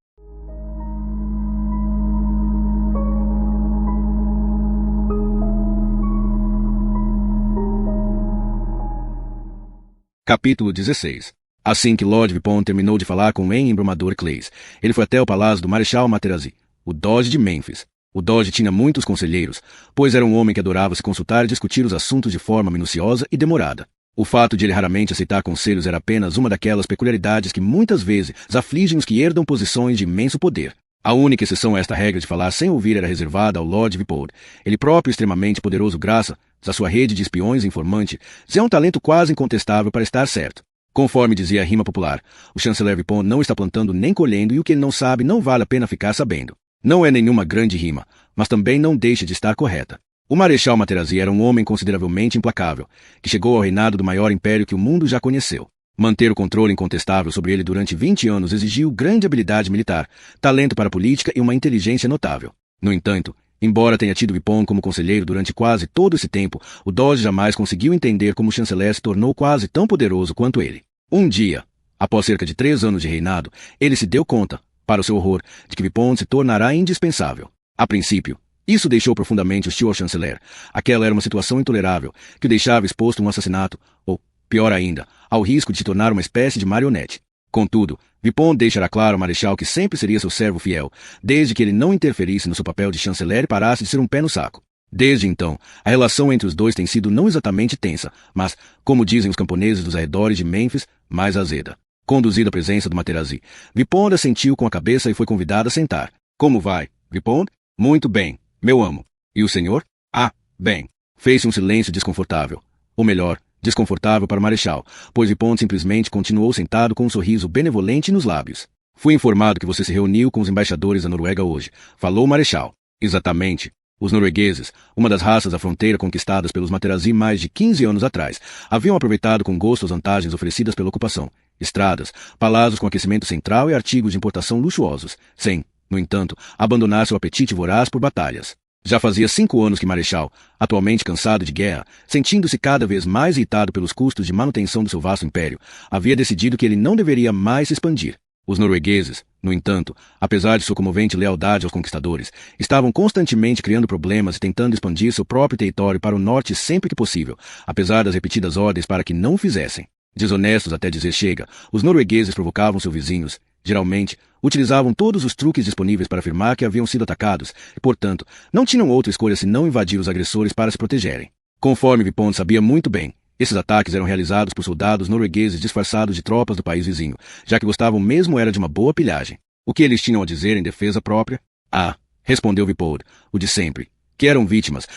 Capítulo 16. Assim que Lord Vipond terminou de falar com o embrumador Clays, ele foi até o palácio do Marechal Materazzi, o Doge de Memphis. O Doge tinha muitos conselheiros, pois era um homem que adorava se consultar e discutir os assuntos de forma minuciosa e demorada. O fato de ele raramente aceitar conselhos era apenas uma daquelas peculiaridades que muitas vezes afligem os que herdam posições de imenso poder. A única exceção a esta regra de falar sem ouvir era reservada ao Lord Vipond. Ele próprio, extremamente poderoso graças à sua rede de espiões e informantes, é um talento quase incontestável para estar certo. Conforme dizia a rima popular, o chanceler Vipond não está plantando nem colhendo e o que ele não sabe não vale a pena ficar sabendo. Não é nenhuma grande rima, mas também não deixa de estar correta. O Marechal Materazzi era um homem consideravelmente implacável, que chegou ao reinado do maior império que o mundo já conheceu. Manter o controle incontestável sobre ele durante 20 anos exigiu grande habilidade militar, talento para a política e uma inteligência notável. No entanto, embora tenha tido Vipon como conselheiro durante quase todo esse tempo, o Doge jamais conseguiu entender como o chanceler se tornou quase tão poderoso quanto ele. Um dia, após cerca de 3 anos de reinado, ele se deu conta, para o seu horror, de que Vipon se tornará indispensável. A princípio, isso deixou profundamente hostil ao chanceler. Aquela era uma situação intolerável, que o deixava exposto a um assassinato, ou, pior ainda, ao risco de se tornar uma espécie de marionete. Contudo, Vipon deixará claro ao marechal que sempre seria seu servo fiel, desde que ele não interferisse no seu papel de chanceler e parasse de ser um pé no saco. Desde então, a relação entre os dois tem sido não exatamente tensa, mas, como dizem os camponeses dos arredores de Mênfis, mais azeda. Conduzido à presença do Materazzi, Vipond assentiu com a cabeça e foi convidado a sentar. Como vai, Vipond? Muito bem, meu amo. E o senhor? Ah, bem. Fez-se um silêncio desconfortável. Ou melhor, desconfortável para o marechal, pois Vipond simplesmente continuou sentado com um sorriso benevolente nos lábios. Fui informado que você se reuniu com os embaixadores da Noruega hoje, falou o marechal. Exatamente. Os noruegueses, uma das raças da fronteira conquistadas pelos Materazzi mais de 15 anos atrás, haviam aproveitado com gosto as vantagens oferecidas pela ocupação. Estradas, palácios com aquecimento central e artigos de importação luxuosos, sem, no entanto, abandonar seu apetite voraz por batalhas. Já fazia 5 anos que Marechal, atualmente cansado de guerra, sentindo-se cada vez mais irritado pelos custos de manutenção do seu vasto império, havia decidido que ele não deveria mais se expandir. Os noruegueses, no entanto, apesar de sua comovente lealdade aos conquistadores, estavam constantemente criando problemas e tentando expandir seu próprio território para o norte sempre que possível, apesar das repetidas ordens para que não o fizessem. Desonestos até dizer chega, os noruegueses provocavam seus vizinhos. Geralmente, utilizavam todos os truques disponíveis para afirmar que haviam sido atacados e, portanto, não tinham outra escolha senão invadir os agressores para se protegerem. Conforme Vipond sabia muito bem, esses ataques eram realizados por soldados noruegueses disfarçados de tropas do país vizinho, já que gostavam mesmo era de uma boa pilhagem. O que eles tinham a dizer em defesa própria? Ah, respondeu Vipond, o de sempre, que eram vítimas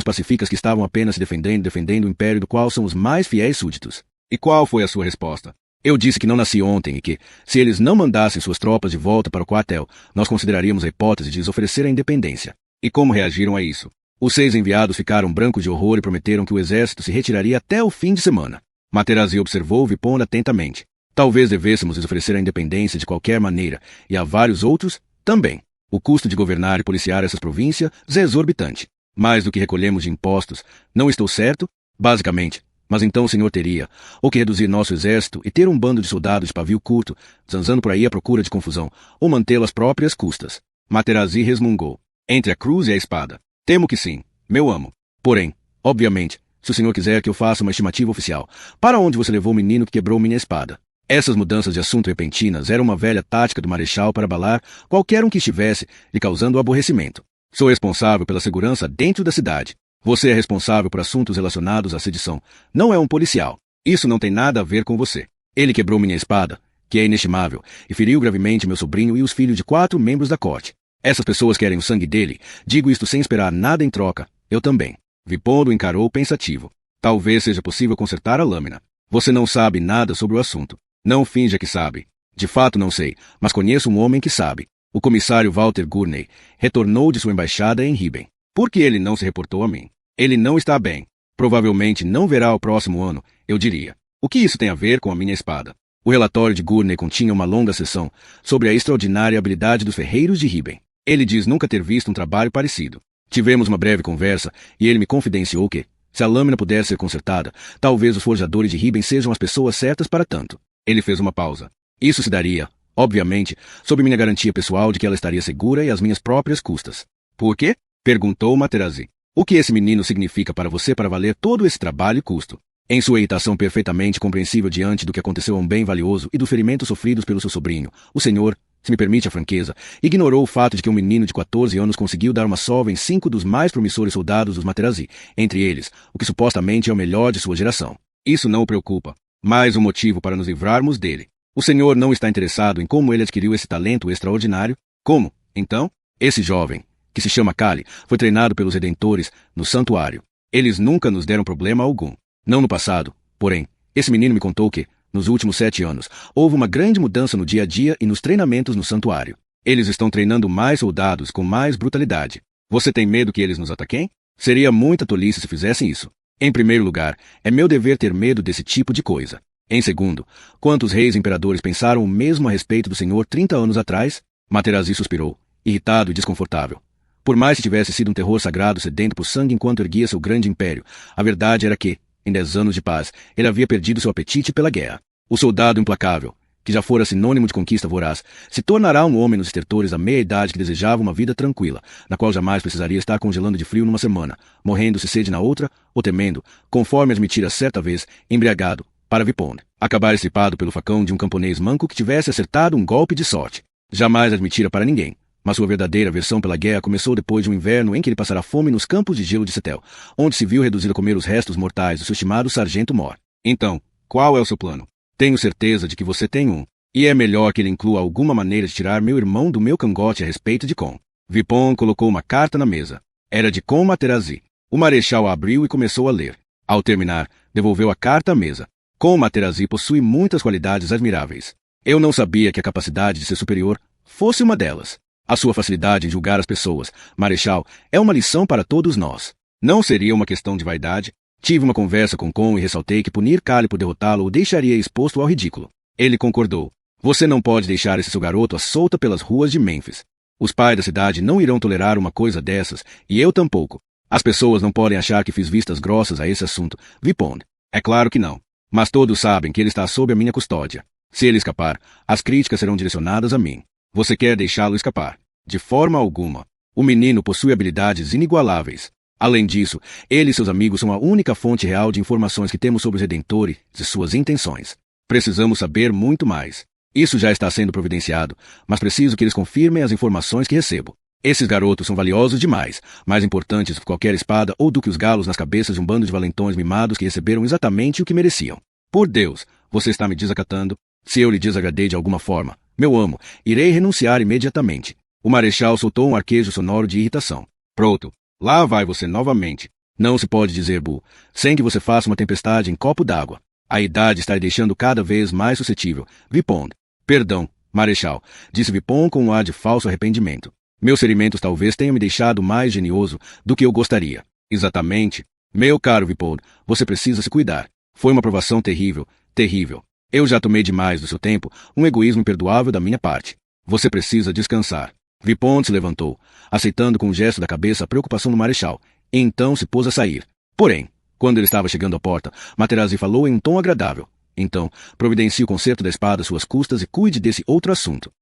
pacíficas que estavam apenas se defendendo o império do qual são os mais fiéis súditos. E qual foi a sua resposta? Eu disse que não nasci ontem e que, se eles não mandassem suas tropas de volta para o quartel, nós consideraríamos a hipótese de lhes oferecer a independência. E como reagiram a isso? Os 6 enviados ficaram brancos de horror e prometeram que o exército se retiraria até o fim de semana. Materazzi observou Vipond atentamente. Talvez devêssemos lhes oferecer a independência de qualquer maneira, e a vários outros também. O custo de governar e policiar essas províncias é exorbitante. Mais do que recolhemos de impostos. Não estou certo? Basicamente. Mas então o senhor teria, ou que reduzir nosso exército e ter um bando de soldados de pavio curto, zanzando por aí à procura de confusão, ou mantê-lo às próprias custas. Materazzi resmungou. Entre a cruz e a espada. Temo que sim, meu amo. Porém, obviamente, se o senhor quiser que eu faça uma estimativa oficial, para onde você levou o menino que quebrou minha espada? Essas mudanças de assunto repentinas eram uma velha tática do marechal para abalar qualquer um que estivesse lhe causando aborrecimento. Sou responsável pela segurança dentro da cidade. Você é responsável por assuntos relacionados à sedição. Não é um policial. Isso não tem nada a ver com você. Ele quebrou minha espada, que é inestimável, e feriu gravemente meu sobrinho e os filhos de 4 membros da corte. Essas pessoas querem o sangue dele. Digo isto sem esperar nada em troca. Eu também. Vipond o encarou pensativo. Talvez seja possível consertar a lâmina. Você não sabe nada sobre o assunto. Não finja que sabe. De fato não sei, mas conheço um homem que sabe. O comissário Walter Gurney retornou de sua embaixada em Riben. Por que ele não se reportou a mim? Ele não está bem. Provavelmente não verá o próximo ano, eu diria. O que isso tem a ver com a minha espada? O relatório de Gurney continha uma longa sessão sobre a extraordinária habilidade dos ferreiros de Riben. Ele diz nunca ter visto um trabalho parecido. Tivemos uma breve conversa e ele me confidenciou que, se a lâmina pudesse ser consertada, talvez os forjadores de Riben sejam as pessoas certas para tanto. Ele fez uma pausa. Isso se daria, obviamente, sob minha garantia pessoal de que ela estaria segura e às minhas próprias custas. Por quê? Perguntou Materazzi. O que esse menino significa para você para valer todo esse trabalho e custo? Em sua irritação perfeitamente compreensível diante do que aconteceu a um bem valioso e dos ferimentos sofridos pelo seu sobrinho, o senhor, se me permite a franqueza, ignorou o fato de que um menino de 14 anos conseguiu dar uma sova em 5 dos mais promissores soldados dos Materazzi, entre eles, o que supostamente é o melhor de sua geração. Isso não o preocupa. Mais um motivo para nos livrarmos dele. O senhor não está interessado em como ele adquiriu esse talento extraordinário? Como, então? Esse jovem, que se chama Kali, foi treinado pelos Redentores no santuário. Eles nunca nos deram problema algum. Não no passado, porém, esse menino me contou que, nos últimos 7 anos, houve uma grande mudança no dia a dia e nos treinamentos no santuário. Eles estão treinando mais soldados com mais brutalidade. Você tem medo que eles nos ataquem? Seria muita tolice se fizessem isso. Em primeiro lugar, é meu dever ter medo desse tipo de coisa. Em segundo, quantos reis e imperadores pensaram o mesmo a respeito do Senhor 30 anos atrás? Materazzi suspirou, irritado e desconfortável. Por mais que tivesse sido um terror sagrado sedento por sangue enquanto erguia seu grande império, a verdade era que, em 10 anos de paz, ele havia perdido seu apetite pela guerra. O soldado implacável, que já fora sinônimo de conquista voraz, se tornará um homem nos estertores à meia-idade que desejava uma vida tranquila, na qual jamais precisaria estar congelando de frio numa semana, morrendo de sede na outra, ou temendo, conforme admitira certa vez, embriagado, para Vipond, acabar estripado pelo facão de um camponês manco que tivesse acertado um golpe de sorte. Jamais admitira para ninguém, mas sua verdadeira aversão pela guerra começou depois de um inverno em que ele passara fome nos campos de gelo de Setel, onde se viu reduzido a comer os restos mortais do seu estimado sargento Mor. Então, qual é o seu plano? Tenho certeza de que você tem um, e é melhor que ele inclua alguma maneira de tirar meu irmão do meu cangote a respeito de Com. Vipond colocou uma carta na mesa. Era de Com Materazzi. O marechal a abriu e começou a ler. Ao terminar, devolveu a carta à mesa. Com Materazzi possui muitas qualidades admiráveis. Eu não sabia que a capacidade de ser superior fosse uma delas. A sua facilidade em julgar as pessoas, marechal, é uma lição para todos nós. Não seria uma questão de vaidade? Tive uma conversa com e ressaltei que punir Kali por derrotá-lo o deixaria exposto ao ridículo. Ele concordou. Você não pode deixar esse seu garoto à solta pelas ruas de Mêmfis. Os pais da cidade não irão tolerar uma coisa dessas, e eu tampouco. As pessoas não podem achar que fiz vistas grossas a esse assunto, Vipond. É claro que não. Mas todos sabem que ele está sob a minha custódia. Se ele escapar, as críticas serão direcionadas a mim. Você quer deixá-lo escapar? De forma alguma. O menino possui habilidades inigualáveis. Além disso, ele e seus amigos são a única fonte real de informações que temos sobre os Redentores e suas intenções. Precisamos saber muito mais. Isso já está sendo providenciado, mas preciso que eles confirmem as informações que recebo. Esses garotos são valiosos demais, mais importantes do que qualquer espada ou do que os galos nas cabeças de um bando de valentões mimados que receberam exatamente o que mereciam. Por Deus, você está me desacatando? Se eu lhe desagradei de alguma forma, meu amo, irei renunciar imediatamente. O marechal soltou um arquejo sonoro de irritação. Pronto. Lá vai você novamente. Não se pode dizer bu, sem que você faça uma tempestade em copo d'água. A idade está lhe deixando cada vez mais suscetível. Vipond. Perdão, marechal, disse Vipond com um ar de falso arrependimento. Meus ferimentos talvez tenham me deixado mais genioso do que eu gostaria. Exatamente. Meu caro Vipond, você precisa se cuidar. Foi uma provação terrível, terrível. Eu já tomei demais do seu tempo, um egoísmo imperdoável da minha parte. Você precisa descansar. Vipond se levantou, aceitando com um gesto da cabeça a preocupação do marechal, e então se pôs a sair. Porém, quando ele estava chegando à porta, Materazzi falou em um tom agradável. Então, providencie o conserto da espada às suas custas e cuide desse outro assunto.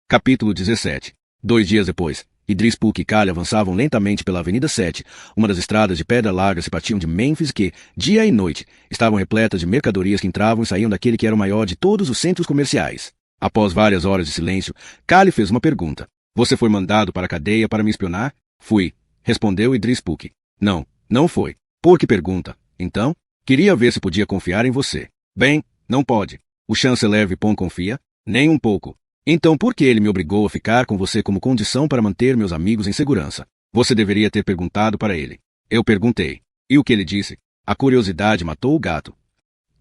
Capítulo 17. 2 dias depois, Idris-Puk e Kali avançavam lentamente pela Avenida 7, uma das estradas de pedra larga se partiam de Mêmfis que, dia e noite, estavam repletas de mercadorias que entravam e saíam daquele que era o maior de todos os centros comerciais. Após várias horas de silêncio, Kali fez uma pergunta. Você foi mandado para a cadeia para me espionar? Fui, respondeu Idris-Puk. Não, não foi. Por que pergunta? Então, queria ver se podia confiar em você. Bem, não pode. O chanceler Vipond confia? Nem um pouco. Então por que ele me obrigou a ficar com você como condição para manter meus amigos em segurança? Você deveria ter perguntado para ele. Eu perguntei. E o que ele disse? A curiosidade matou o gato.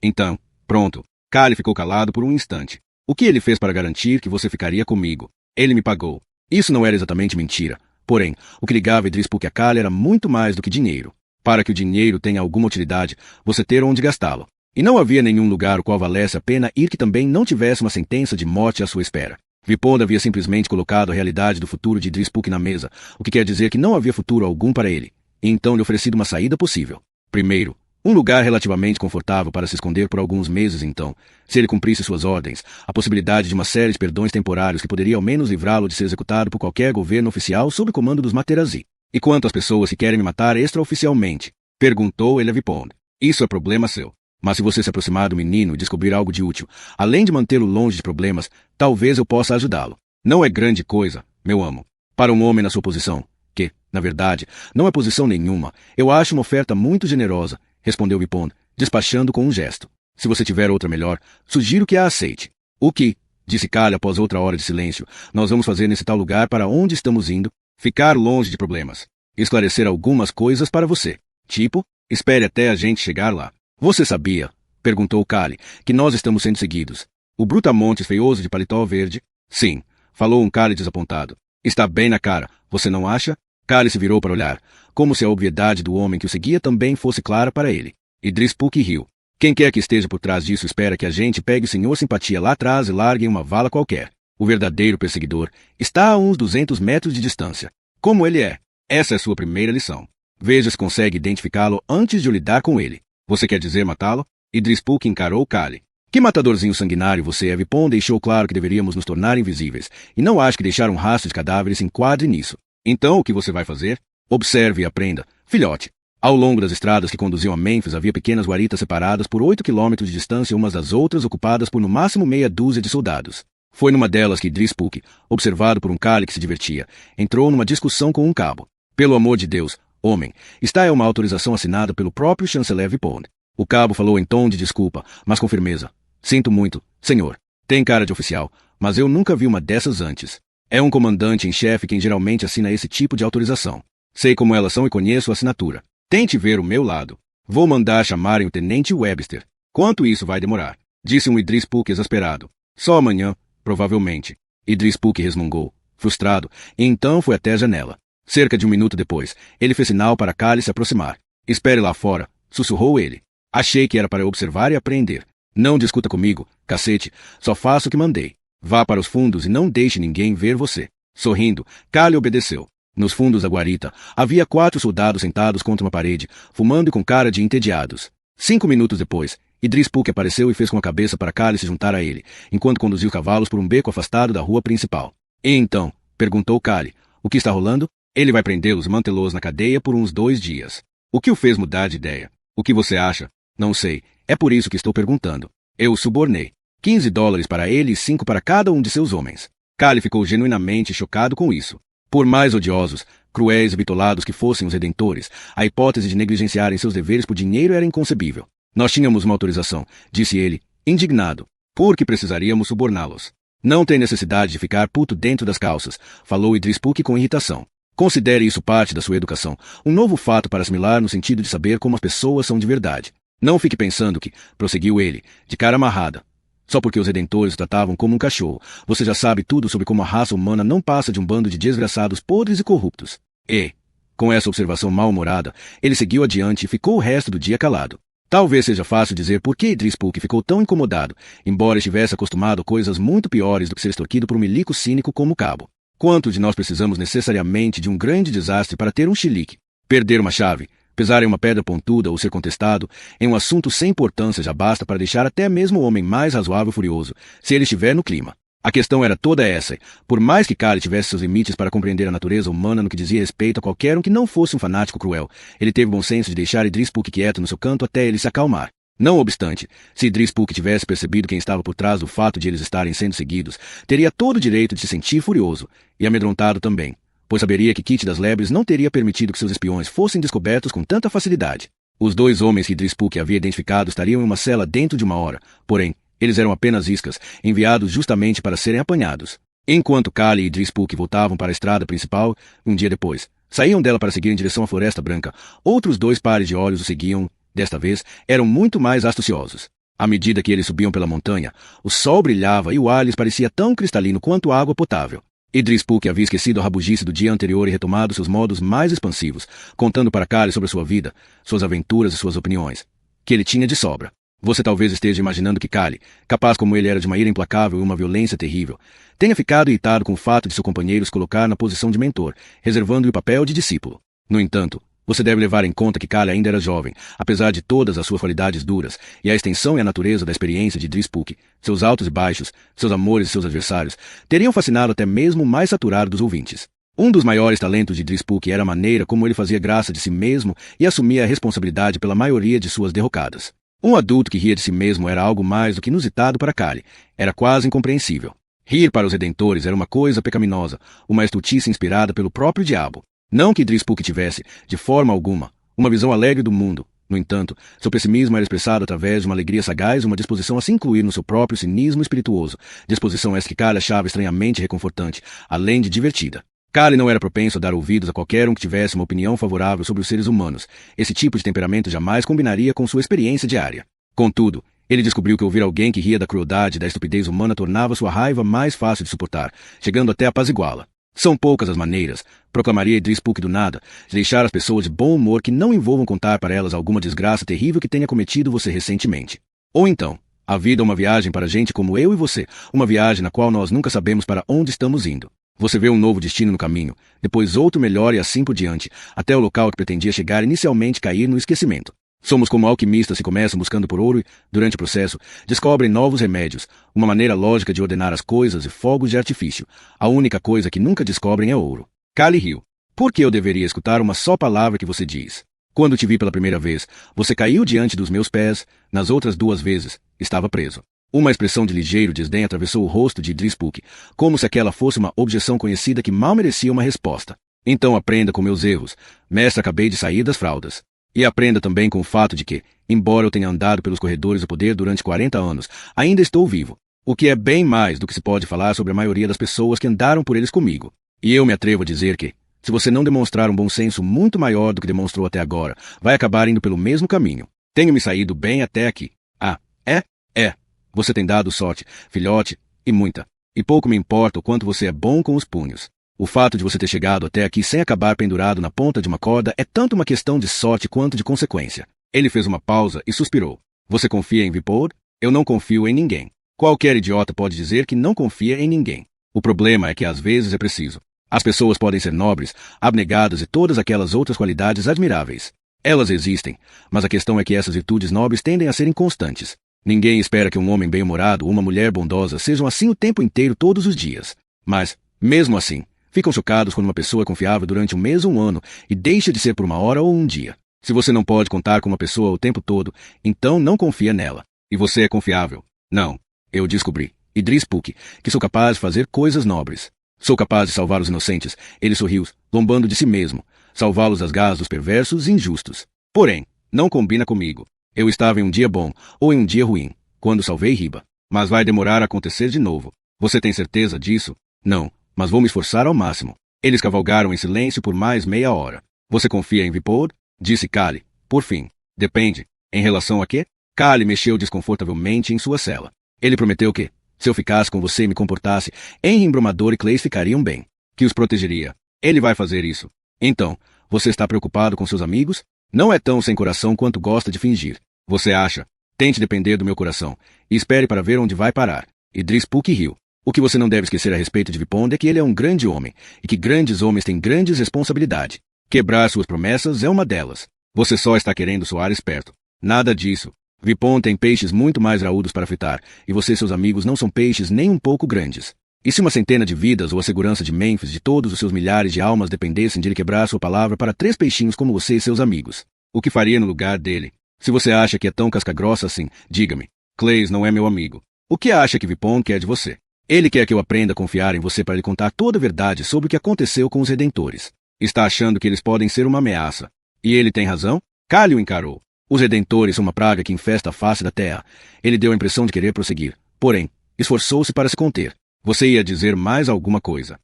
Então, pronto. Kali ficou calado por um instante. O que ele fez para garantir que você ficaria comigo? Ele me pagou. Isso não era exatamente mentira. Porém, o que ligava Idris-Puk a Kali era muito mais do que dinheiro. Para que o dinheiro tenha alguma utilidade, você ter onde gastá-lo. E não havia nenhum lugar o qual valesse a pena ir que também não tivesse uma sentença de morte à sua espera. Vipond havia simplesmente colocado a realidade do futuro de Idris-Puk na mesa, o que quer dizer que não havia futuro algum para ele, e então lhe oferecido uma saída possível. Primeiro, um lugar relativamente confortável para se esconder por alguns meses então, se ele cumprisse suas ordens, a possibilidade de uma série de perdões temporários que poderia ao menos livrá-lo de ser executado por qualquer governo oficial sob o comando dos Materazzi. E quanto às pessoas que querem me matar extraoficialmente? Perguntou ele a Vipond. Isso é problema seu. Mas se você se aproximar do menino e descobrir algo de útil, além de mantê-lo longe de problemas, talvez eu possa ajudá-lo. Não é grande coisa, meu amo. Para um homem na sua posição, que, na verdade, não é posição nenhuma, eu acho uma oferta muito generosa, respondeu Vipond, despachando com um gesto. Se você tiver outra melhor, sugiro que a aceite. O que? Disse Kali após outra hora de silêncio. Nós vamos fazer nesse tal lugar para onde estamos indo? Ficar longe de problemas. Esclarecer algumas coisas para você. Tipo, espere até a gente chegar lá. Você sabia, perguntou Kali, que nós estamos sendo seguidos. O brutamontes feioso de paletó verde? Sim, falou um Kali desapontado. Está bem na cara, você não acha? Kali se virou para olhar, como se a obviedade do homem que o seguia também fosse clara para ele. Idris Puk riu. Quem quer que esteja por trás disso espera que a gente pegue o senhor Simpatia lá atrás e largue em uma vala qualquer. O verdadeiro perseguidor está a uns 200 metros de distância. Como ele é? Essa é sua primeira lição. Veja se consegue identificá-lo antes de lidar com ele. Você quer dizer matá-lo? Idris Puk encarou Kali. Que matadorzinho sanguinário você é, Vipon deixou claro que deveríamos nos tornar invisíveis, e não acho que deixar um rastro de cadáveres se enquadre nisso. Então o que você vai fazer? Observe e aprenda. Filhote. Ao longo das estradas que conduziam a Mênfis havia pequenas guaritas separadas por 8 quilômetros de distância umas das outras, ocupadas por no máximo meia dúzia de soldados. Foi numa delas que Idris Puk, observado por um Kali que se divertia, entrou numa discussão com um cabo. Pelo amor de Deus, homem, está é uma autorização assinada pelo próprio chanceler Vipon. O cabo falou em tom de desculpa, mas com firmeza. Sinto muito, senhor. Tem cara de oficial, mas eu nunca vi uma dessas antes. É um comandante em chefe quem geralmente assina esse tipo de autorização. Sei como elas são e conheço a assinatura. Tente ver o meu lado. Vou mandar chamarem o tenente Webster. Quanto isso vai demorar? Disse um Idris Puk exasperado. Só amanhã, provavelmente. Idris Puk resmungou, frustrado, e então foi até a janela. Cerca de um minuto depois, ele fez sinal para Kali se aproximar. Espere lá fora, sussurrou ele. Achei que era para observar e apreender. Não discuta comigo, cacete, só faça o que mandei. Vá para os fundos e não deixe ninguém ver você. Sorrindo, Kali obedeceu. Nos fundos da guarita, havia 4 soldados sentados contra uma parede, fumando e com cara de entediados. 5 minutos depois, Idris Puk apareceu e fez com a cabeça para Kali se juntar a ele, enquanto conduzia os cavalos por um beco afastado da rua principal. E então, perguntou Kali, o que está rolando? Ele vai prendê-los e mantê-los na cadeia por uns 2 dias. O que o fez mudar de ideia? O que você acha? Não sei, é por isso que estou perguntando. Eu o subornei. $15 para ele e 5 para cada um de seus homens. Kali ficou genuinamente chocado com isso. Por mais odiosos, cruéis e bitolados que fossem os redentores, a hipótese de negligenciarem seus deveres por dinheiro era inconcebível. Nós tínhamos uma autorização, disse ele, indignado. Por que precisaríamos suborná-los? Não tem necessidade de ficar puto dentro das calças, falou Idris Puk com irritação. Considere isso parte da sua educação, um novo fato para assimilar no sentido de saber como as pessoas são de verdade. Não fique pensando que, prosseguiu ele, de cara amarrada. Só porque os redentores o tratavam como um cachorro, você já sabe tudo sobre como a raça humana não passa de um bando de desgraçados podres e corruptos. E, com essa observação mal-humorada, ele seguiu adiante e ficou o resto do dia calado. Talvez seja fácil dizer por que Idris Puk ficou tão incomodado, embora estivesse acostumado a coisas muito piores do que ser extorquido por um milico cínico como o cabo. Quanto de nós precisamos necessariamente de um grande desastre para ter um chilique? Perder uma chave, pesar em uma pedra pontuda ou ser contestado, em um assunto sem importância já basta para deixar até mesmo o homem mais razoável furioso, se ele estiver no clima. A questão era toda essa, por mais que Kali tivesse seus limites para compreender a natureza humana no que dizia respeito a qualquer um que não fosse um fanático cruel, ele teve bom senso de deixar Idris Puk quieto no seu canto até ele se acalmar. Não obstante, se Idris Puk tivesse percebido quem estava por trás do fato de eles estarem sendo seguidos, teria todo o direito de se sentir furioso, e amedrontado também, pois saberia que Kit das Lebres não teria permitido que seus espiões fossem descobertos com tanta facilidade. Os 2 homens que Idris Puk havia identificado estariam em uma cela dentro de uma hora, porém, eles eram apenas iscas, enviados justamente para serem apanhados. Enquanto Kali e Idris Puk voltavam para a estrada principal, um dia depois, saíam dela para seguir em direção à Floresta Branca, outros 2 pares de olhos o seguiam. Desta vez, eram muito mais astuciosos. À medida que eles subiam pela montanha, o sol brilhava e o ar lhes parecia tão cristalino quanto a água potável. Idris Puk havia esquecido a rabugice do dia anterior e retomado seus modos mais expansivos, contando para Kali sobre sua vida, suas aventuras e suas opiniões, que ele tinha de sobra. Você talvez esteja imaginando que Kali, capaz como ele era de uma ira implacável e uma violência terrível, tenha ficado irritado com o fato de seu companheiro se colocar na posição de mentor, reservando-lhe o papel de discípulo. No entanto, você deve levar em conta que Kali ainda era jovem, apesar de todas as suas qualidades duras, e a extensão e a natureza da experiência de Idris Puk, seus altos e baixos, seus amores e seus adversários, teriam fascinado até mesmo o mais saturado dos ouvintes. Um dos maiores talentos de Idris Puk era a maneira como ele fazia graça de si mesmo e assumia a responsabilidade pela maioria de suas derrocadas. Um adulto que ria de si mesmo era algo mais do que inusitado para Kali, era quase incompreensível. Rir para os redentores era uma coisa pecaminosa, uma estultice inspirada pelo próprio diabo. Não que Idris Puk tivesse, de forma alguma, uma visão alegre do mundo. No entanto, seu pessimismo era expressado através de uma alegria sagaz e uma disposição a se incluir no seu próprio cinismo espirituoso, disposição essa que Kali achava estranhamente reconfortante, além de divertida. Kali não era propenso a dar ouvidos a qualquer um que tivesse uma opinião favorável sobre os seres humanos. Esse tipo de temperamento jamais combinaria com sua experiência diária. Contudo, Ele descobriu que ouvir alguém que ria da crueldade e da estupidez humana tornava sua raiva mais fácil de suportar, chegando até apaziguá-la. São poucas as maneiras, proclamaria Idris Puk do nada, de deixar as pessoas de bom humor que não envolvam contar para elas alguma desgraça terrível que tenha cometido você recentemente. Ou então, a vida é uma viagem para gente como eu e você, uma viagem na qual nós nunca sabemos para onde estamos indo. Você vê um novo destino no caminho, depois outro melhor e assim por diante, até o local que pretendia chegar inicialmente cair no esquecimento. Somos como alquimistas que começam buscando por ouro e, durante o processo, descobrem novos remédios, uma maneira lógica de ordenar as coisas e fogos de artifício. A única coisa que nunca descobrem é ouro. Kali riu. Por que eu deveria escutar uma só palavra que você diz? Quando te vi pela primeira vez, você caiu diante dos meus pés, nas outras 2 vezes, estava preso. Uma expressão de ligeiro desdém atravessou o rosto de Idris Puk, como se aquela fosse uma objeção conhecida que mal merecia uma resposta. Então aprenda com meus erros. Mestre, acabei de sair das fraldas. E aprenda também com o fato de que, embora eu tenha andado pelos corredores do poder durante 40 anos, ainda estou vivo. O que é bem mais do que se pode falar sobre a maioria das pessoas que andaram por eles comigo. E eu me atrevo a dizer que, se você não demonstrar um bom senso muito maior do que demonstrou até agora, vai acabar indo pelo mesmo caminho. Tenho me saído bem até aqui. Ah, é? É. Você tem dado sorte, filhote, e muita. E pouco me importa o quanto você é bom com os punhos. O fato de você ter chegado até aqui sem acabar pendurado na ponta de uma corda é tanto uma questão de sorte quanto de consequência. Ele fez uma pausa e suspirou. Você confia em Vipor? Eu não confio em ninguém. Qualquer idiota pode dizer que não confia em ninguém. O problema é que às vezes é preciso. As pessoas podem ser nobres, abnegadas e todas aquelas outras qualidades admiráveis. Elas existem, mas a questão é que essas virtudes nobres tendem a ser inconstantes. Ninguém espera que um homem bem-humorado ou uma mulher bondosa sejam assim o tempo inteiro todos os dias. Mas, mesmo assim, ficam chocados quando uma pessoa é confiável durante um mês ou um ano e deixa de ser por uma hora ou um dia. Se você não pode contar com uma pessoa o tempo todo, então não confia nela. E você é confiável? Não. Eu descobri, Idris Puk, que sou capaz de fazer coisas nobres. Sou capaz de salvar os inocentes. Ele sorriu, zombando de si mesmo. Salvá-los das garras dos perversos e injustos. Porém, não combina comigo. Eu estava em um dia bom, ou em um dia ruim, quando salvei Riba. Mas vai demorar a acontecer de novo. Você tem certeza disso? Não, mas vou me esforçar ao máximo. Eles cavalgaram em silêncio por mais meia hora. Você confia em Vipor? Disse Kali. Por fim. Depende. Em relação a quê? Kali mexeu desconfortavelmente em sua cela. Ele prometeu que, se eu ficasse com você e me comportasse, Henry, Embrumador e Clays ficariam bem. Que os protegeria. Ele vai fazer isso. Então, você está preocupado com seus amigos? Não é tão sem coração quanto gosta de fingir. Você acha? Tente depender do meu coração. E espere para ver onde vai parar. Idris Puk riu. O que você não deve esquecer a respeito de Vipond é que ele é um grande homem, e que grandes homens têm grandes responsabilidades. Quebrar suas promessas é uma delas. Você só está querendo soar esperto. Nada disso. Vipond tem peixes muito mais graúdos para fritar, e você e seus amigos não são peixes nem um pouco grandes. E se uma centena de vidas ou a segurança de Memphis de todos os seus milhares de almas dependessem de ele quebrar sua palavra para 3 peixinhos como você e seus amigos? O que faria no lugar dele? Se você acha que é tão casca-grossa assim, diga-me. Clays não é meu amigo. O que acha que Vipond quer de você? Ele quer que eu aprenda a confiar em você para lhe contar toda a verdade sobre o que aconteceu com os Redentores. Está achando que eles podem ser uma ameaça. E ele tem razão? Kali o encarou. Os Redentores são uma praga que infesta a face da terra. Ele deu a impressão de querer prosseguir. Porém, esforçou-se para se conter. Você ia dizer mais alguma coisa.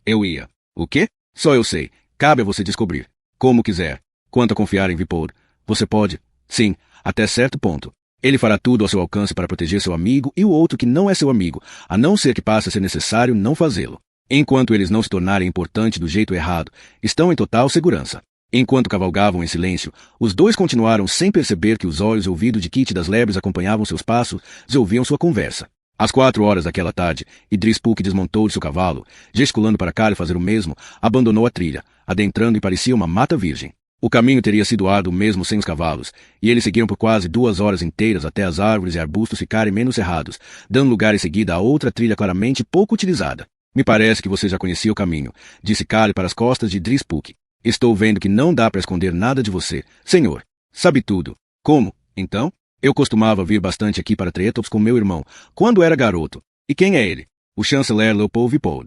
Eu ia. O quê? Só eu sei. Cabe a você descobrir. Como quiser. Quanto a confiar em Vipor, você pode. Sim, até certo ponto. Ele fará tudo ao seu alcance para proteger seu amigo e o outro que não é seu amigo, a não ser que passe a ser necessário não fazê-lo. Enquanto eles não se tornarem importantes do jeito errado, estão em total segurança. Enquanto cavalgavam em silêncio, os dois continuaram sem perceber que os olhos e ouvidos de Kit das Lebres acompanhavam seus passos e ouviam sua conversa. Às 4 horas daquela tarde, Idris Puk desmontou de seu cavalo, gesticulando para Kali fazer o mesmo, abandonou a trilha, adentrando e parecia uma mata virgem. O caminho teria sido árduo mesmo sem os cavalos, e eles seguiram por quase 2 horas inteiras até as árvores e arbustos ficarem menos cerrados, dando lugar em seguida a outra trilha claramente pouco utilizada. Me parece que você já conhecia o caminho, disse Kali para as costas de Idris Puk. Estou vendo que não dá para esconder nada de você, senhor. Sabe tudo. Como, então? Eu costumava vir bastante aqui para Tretops com meu irmão, quando era garoto. E quem é ele? O chanceler Leopold Vipond.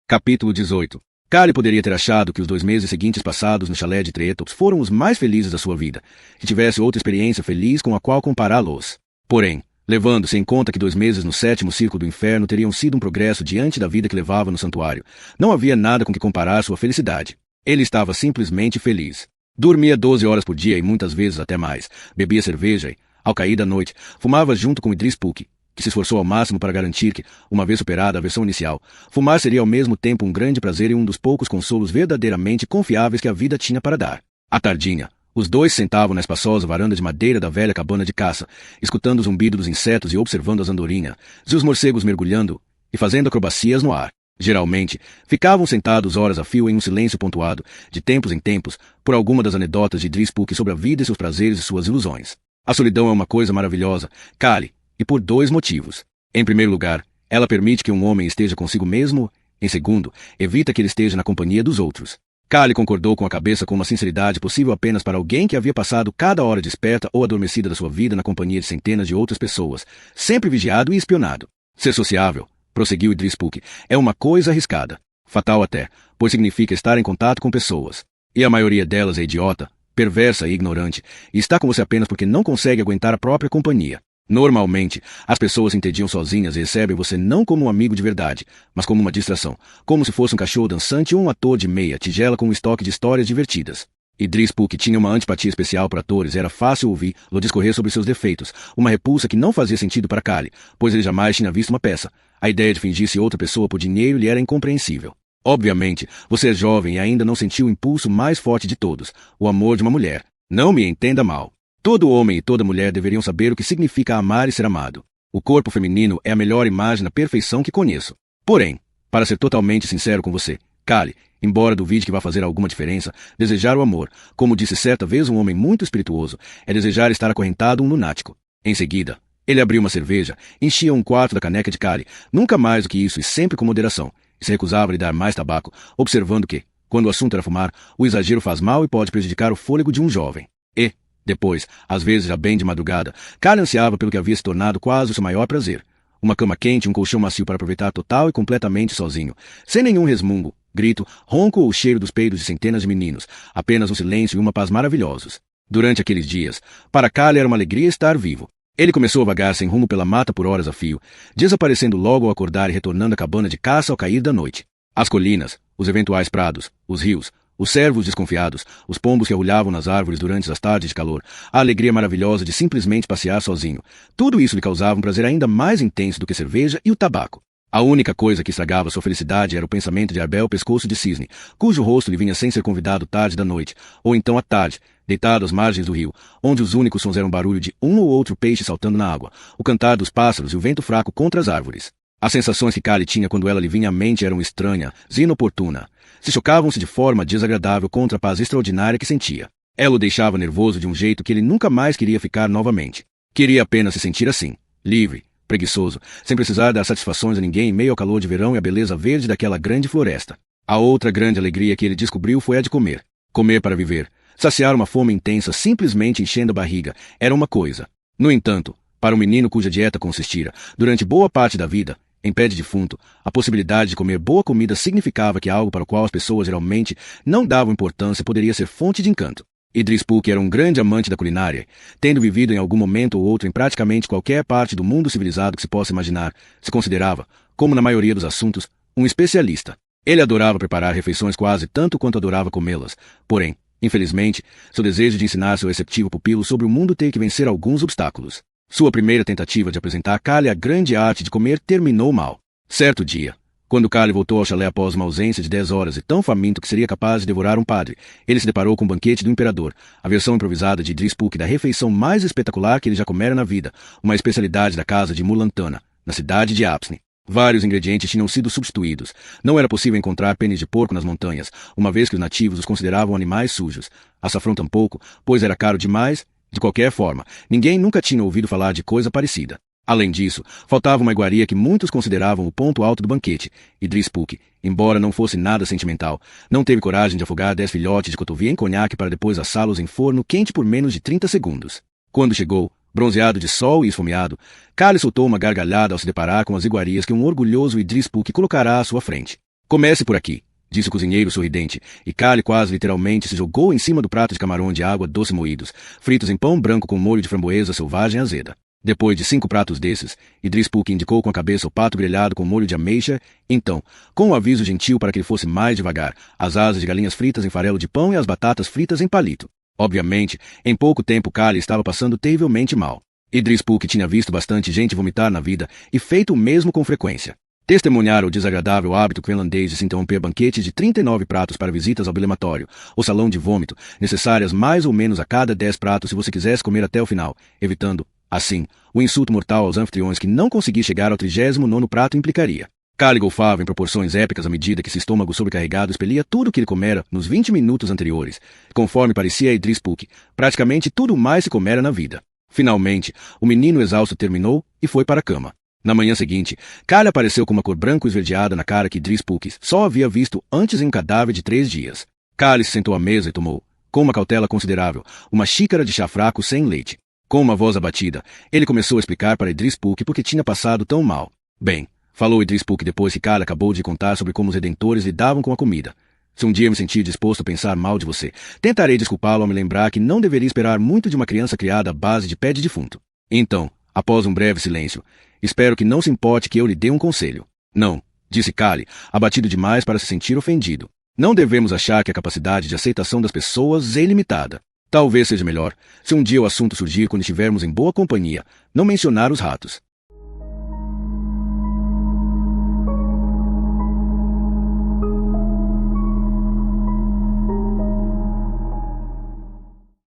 Capítulo 18. Kali poderia ter achado que os 2 meses seguintes passados no chalé de Tretops foram os mais felizes da sua vida, se tivesse outra experiência feliz com a qual compará-los. Porém, levando-se em conta que 2 meses no 7º círculo do inferno teriam sido um progresso diante da vida que levava no santuário. Não havia nada com que comparar sua felicidade. Ele estava simplesmente feliz. Dormia 12 horas por dia e muitas vezes até mais. Bebia cerveja e, ao cair da noite, fumava junto com Idris Puk, que se esforçou ao máximo para garantir que, uma vez superada a versão inicial, fumar seria ao mesmo tempo um grande prazer e um dos poucos consolos verdadeiramente confiáveis que a vida tinha para dar. À tardinha, os dois sentavam na espaçosa varanda de madeira da velha cabana de caça, escutando o zumbido dos insetos e observando as andorinhas e os morcegos mergulhando e fazendo acrobacias no ar. Geralmente, ficavam sentados horas a fio em um silêncio pontuado, de tempos em tempos, por alguma das anedotas de Idris Puk sobre a vida e seus prazeres e suas ilusões. A solidão é uma coisa maravilhosa, Kali, e por 2 motivos. Em primeiro lugar, ela permite que um homem esteja consigo mesmo. Em segundo, evita que ele esteja na companhia dos outros. Kali concordou com a cabeça com uma sinceridade possível apenas para alguém que havia passado cada hora desperta ou adormecida da sua vida na companhia de centenas de outras pessoas, sempre vigiado e espionado. Ser sociável, prosseguiu Idris Puk, é uma coisa arriscada. Fatal até, pois significa estar em contato com pessoas. E a maioria delas é idiota, perversa e ignorante, e está com você apenas porque não consegue aguentar a própria companhia. Normalmente, as pessoas se entediam sozinhas e recebem você não como um amigo de verdade, mas como uma distração, como se fosse um cachorro dançante ou um ator de meia tigela com um estoque de histórias divertidas. Idris Puk tinha uma antipatia especial por atores e era fácil ouvi-lo discorrer sobre seus defeitos, uma repulsa que não fazia sentido para Kali, pois ele jamais tinha visto uma peça. A ideia de fingir-se outra pessoa por dinheiro lhe era incompreensível. Obviamente, você é jovem e ainda não sentiu o impulso mais forte de todos, o amor de uma mulher. Não me entenda mal. Todo homem e toda mulher deveriam saber o que significa amar e ser amado. O corpo feminino é a melhor imagem da perfeição que conheço. Porém, para ser totalmente sincero com você, Kali, embora duvide que vá fazer alguma diferença, desejar o amor, como disse certa vez um homem muito espirituoso, é desejar estar acorrentado um lunático. Em seguida, ele abriu uma cerveja, enchia 1/4 da caneca de Kali, nunca mais do que isso e sempre com moderação, e se recusava a lhe dar mais tabaco, observando que, quando o assunto era fumar, o exagero faz mal e pode prejudicar o fôlego de um jovem. E, depois, às vezes já bem de madrugada, Kali ansiava pelo que havia se tornado quase o seu maior prazer. Uma cama quente e um colchão macio para aproveitar total e completamente sozinho, sem nenhum resmungo, grito, ronco ou cheiro dos peidos de centenas de meninos, apenas um silêncio e uma paz maravilhosos. Durante aqueles dias, para Kali era uma alegria estar vivo. Ele começou a vagar sem rumo pela mata por horas a fio, desaparecendo logo ao acordar e retornando à cabana de caça ao cair da noite. As colinas, os eventuais prados, os rios, os cervos desconfiados, os pombos que arrulhavam nas árvores durante as tardes de calor, a alegria maravilhosa de simplesmente passear sozinho. Tudo isso lhe causava um prazer ainda mais intenso do que a cerveja e o tabaco. A única coisa que estragava sua felicidade era o pensamento de Arbel Pescoço de Cisne, cujo rosto lhe vinha sem ser convidado tarde da noite, ou então à tarde, deitado às margens do rio, onde os únicos sons eram o barulho de um ou outro peixe saltando na água, o cantar dos pássaros e o vento fraco contra as árvores. As sensações que Kali tinha quando ela lhe vinha à mente eram estranhas e inoportunas. Se chocavam-se de forma desagradável contra a paz extraordinária que sentia. Ela o deixava nervoso de um jeito que ele nunca mais queria ficar novamente. Queria apenas se sentir assim, livre, preguiçoso, sem precisar dar satisfações a ninguém em meio ao calor de verão e à beleza verde daquela grande floresta. A outra grande alegria que ele descobriu foi a de comer. Comer para viver. Saciar uma fome intensa simplesmente enchendo a barriga era uma coisa. No entanto, para um menino cuja dieta consistira, durante boa parte da vida, em pé de defunto, a possibilidade de comer boa comida significava que algo para o qual as pessoas geralmente não davam importância poderia ser fonte de encanto. Idris Puk era um grande amante da culinária, tendo vivido em algum momento ou outro em praticamente qualquer parte do mundo civilizado que se possa imaginar, se considerava, como na maioria dos assuntos, um especialista. Ele adorava preparar refeições quase tanto quanto adorava comê-las, porém, infelizmente, seu desejo de ensinar seu receptivo pupilo sobre o mundo teve que vencer alguns obstáculos. Sua primeira tentativa de apresentar a Kali a grande arte de comer terminou mal. Certo dia, quando Kali voltou ao chalé após uma ausência de 10 horas e tão faminto que seria capaz de devorar um padre, ele se deparou com o banquete do imperador, a versão improvisada de Idris Puk da refeição mais espetacular que ele já comera na vida, uma especialidade da casa de Mulantana, na cidade de Apsni. Vários ingredientes tinham sido substituídos. Não era possível encontrar penes de porco nas montanhas, uma vez que os nativos os consideravam animais sujos. Açafrão tampouco, pois era caro demais. De qualquer forma, ninguém nunca tinha ouvido falar de coisa parecida. Além disso, faltava uma iguaria que muitos consideravam o ponto alto do banquete. Idris Puk, embora não fosse nada sentimental, não teve coragem de afogar 10 filhotes de cotovia em conhaque para depois assá-los em forno quente por menos de 30 segundos. Quando chegou, bronzeado de sol e esfomeado, Kali soltou uma gargalhada ao se deparar com as iguarias que um orgulhoso Idris Puk colocará à sua frente. Comece por aqui, disse o cozinheiro sorridente, e Kali quase literalmente se jogou em cima do prato de camarão de água doce moídos, fritos em pão branco com molho de framboesa selvagem azeda. Depois de 5 pratos desses, Idris Puk indicou com a cabeça o pato grelhado com molho de ameixa, então, com um aviso gentil para que ele fosse mais devagar, as asas de galinhas fritas em farelo de pão e as batatas fritas em palito. Obviamente, em pouco tempo Kali estava passando terrivelmente mal. Idris Puk tinha visto bastante gente vomitar na vida e feito o mesmo com frequência. Testemunhar o desagradável hábito finlandês de se interromper banquetes de 39 pratos para visitas ao bilematório, ou salão de vômito, necessárias mais ou menos a cada 10 pratos se você quisesse comer até o final, evitando, assim, o insulto mortal aos anfitriões que não conseguir chegar ao 39º prato implicaria. Kali golfava em proporções épicas à medida que seu estômago sobrecarregado expelia tudo o que ele comera nos 20 minutos anteriores, conforme parecia a Idris Puk, praticamente tudo mais se comera na vida. Finalmente, o menino exausto terminou e foi para a cama. Na manhã seguinte, Kali apareceu com uma cor branco esverdeada na cara que Idris Puk só havia visto antes em um cadáver de 3 dias. Kali se sentou à mesa e tomou, com uma cautela considerável, uma xícara de chá fraco sem leite. Com uma voz abatida, ele começou a explicar para Idris Puk por que tinha passado tão mal. Bem, falou Idris Puk depois que Kali acabou de contar sobre como os redentores lidavam com a comida. Se um dia eu me sentir disposto a pensar mal de você, tentarei desculpá-lo ao me lembrar que não deveria esperar muito de uma criança criada à base de pé de defunto. Então, após um breve silêncio, espero que não se importe que eu lhe dê um conselho. Não, disse Kali, abatido demais para se sentir ofendido. Não devemos achar que a capacidade de aceitação das pessoas é ilimitada. Talvez seja melhor, se um dia o assunto surgir quando estivermos em boa companhia, não mencionar os ratos.